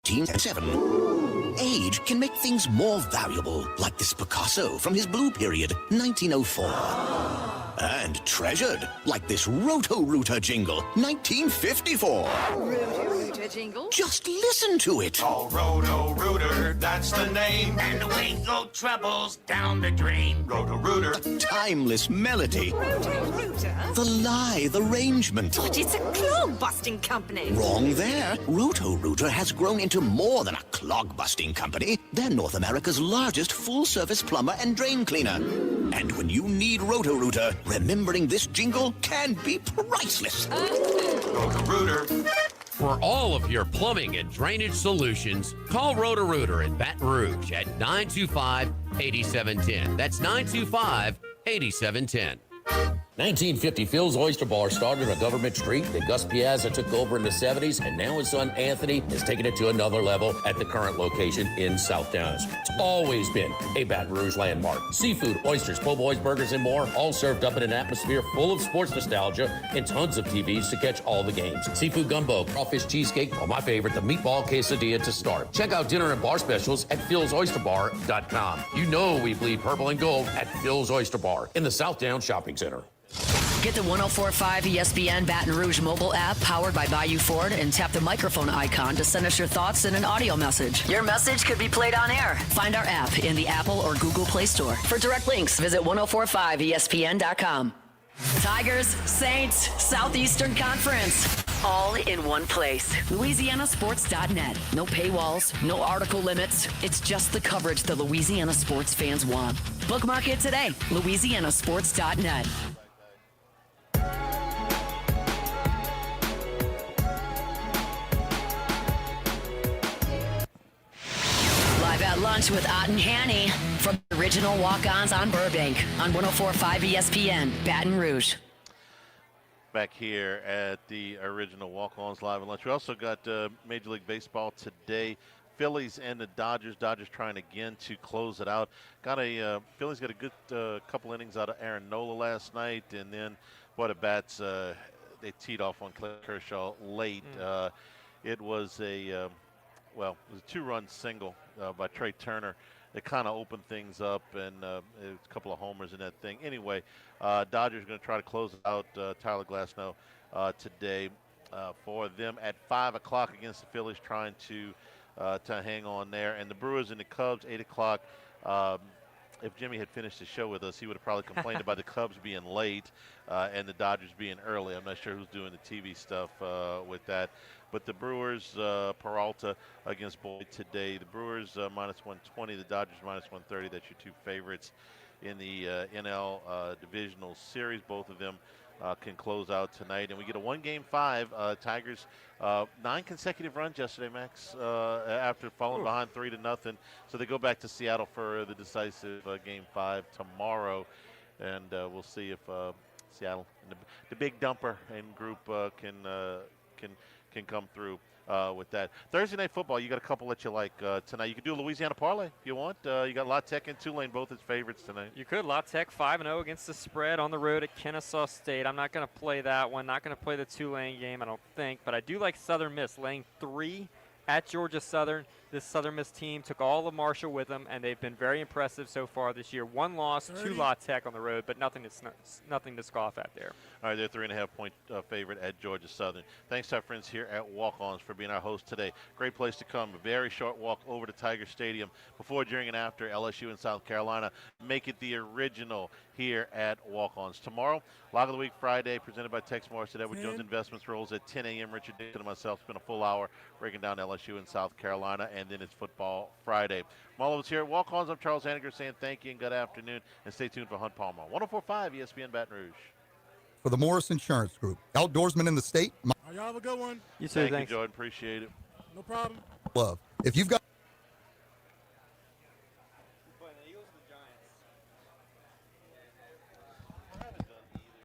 P: 1807. Age can make things more valuable, like this Picasso from his blue period, 1904. And treasured, like this Roto-Rooter jingle, 1954.
F: Roto-Rooter jingle?
P: Just listen to it.
B: Oh, Roto-Rooter, that's the name. And the wind go trebles down the drain. Roto-Rooter.
P: A timeless melody.
N: Roto-Rooter?
P: The lithe arrangement.
N: But it's a clog-busting company.
P: Wrong there. Roto-Rooter has grown into more than a clog-busting company. They're North America's largest full-service plumber and drain cleaner. And when you need Roto-Rooter, remembering this jingle can be priceless.
B: Roto-Rooter.
H: For all of your plumbing and drainage solutions, call Roto-Rooter in Baton Rouge at 925-8710. That's 925-8710.
I: 1950, Phil's Oyster Bar started on Government Street, then Gus Piazza took over in the 70s, and now his son Anthony has taken it to another level at the current location in South Downs. It's always been a Baton Rouge landmark. Seafood, oysters, po' boys, burgers, and more, all served up in an atmosphere full of sports nostalgia and tons of TVs to catch all the games. Seafood gumbo, crawfish cheesecake, or my favorite, the meatball quesadilla to start. Check out dinner and bar specials at philsoysterbar.com. You know we bleed purple and gold at Phil's Oyster Bar in the South Downs Shopping Center.
F: Get the 104.5 ESPN Baton Rouge mobile app powered by Bayou Ford and tap the microphone icon to send us your thoughts in an audio message. Your message could be played on air. Find our app in the Apple or Google Play Store. For direct links, visit 1045ESPN.com. Tigers, Saints, Southeastern Conference. All in one place. LouisianaSports.net. No paywalls, no article limits. It's just the coverage the Louisiana sports fans want. Bookmark it today. LouisianaSports.net. Lunch with Ott and Hanny from the original Walk-Ons on Burbank on 104.5 ESPN, Baton Rouge.
C: Back here at the original Walk-Ons Live at Lunch. We also got Major League Baseball today. Phillies and the Dodgers. Dodgers trying again to close it out. Phillies got a good couple innings out of Aaron Nola last night, and then what a bats they teed off on Clay Kershaw late. It was a two-run single by Trey Turner. It kind of opened things up, and a couple of homers in that thing. Anyway, Dodgers going to try to close out Tyler Glasnow today for them at 5 o'clock against the Phillies, trying to hang on there. And the Brewers and the Cubs, 8 o'clock. If Jimmy had finished the show with us, he would have probably complained about the Cubs being late and the Dodgers being early. I'm not sure who's doing the TV stuff with that. But the Brewers, Peralta against Boyd today. The Brewers minus 120, the Dodgers minus 130. That's your two favorites in the NL Divisional Series. Both of them can close out tonight. And we get a 1-game 5. Tigers, 9 consecutive runs yesterday, Max, after falling behind 3-0. So they go back to Seattle for the decisive Game 5 tomorrow. And we'll see if Seattle, the big dumper and group can come through with that. Thursday night football, you got a couple that you like tonight. You can do a Louisiana parlay if you want. You got La Tech and Tulane, both as favorites tonight.
E: You could. La Tech 5-0 against the spread on the road at Kennesaw State. I'm not going to play that one. Not going to play the Tulane game, I don't think. But I do like Southern Miss laying 3 at Georgia Southern. This Southern Miss team took all of Marshall with them, and they've been very impressive so far this year. 1 loss to La Tech on the road, but nothing to scoff at there.
C: All right, they're 3.5-point favorite at Georgia Southern. Thanks to our friends here at Walk-Ons for being our host today. Great place to come. A very short walk over to Tiger Stadium before, during, and after LSU in South Carolina. Make it the original here at Walk-Ons. Tomorrow, Lock of the Week Friday, presented by Tex Morris at Edward Jones Investments, rolls at 10 a.m. Richard Dixon and myself spend a full hour breaking down LSU in South Carolina, and then it's Football Friday. From all of us here at Walk-Ons, I'm Charles Hanniger saying thank you and good afternoon, and stay tuned for Hunt Palmer. 104.5 ESPN Baton Rouge.
A: For the Morris Insurance Group, outdoorsman in the state.
S: Y'all have a good one.
E: You too.
C: Thank you, Jordan. Appreciate it.
S: No problem.
A: Love. If you've got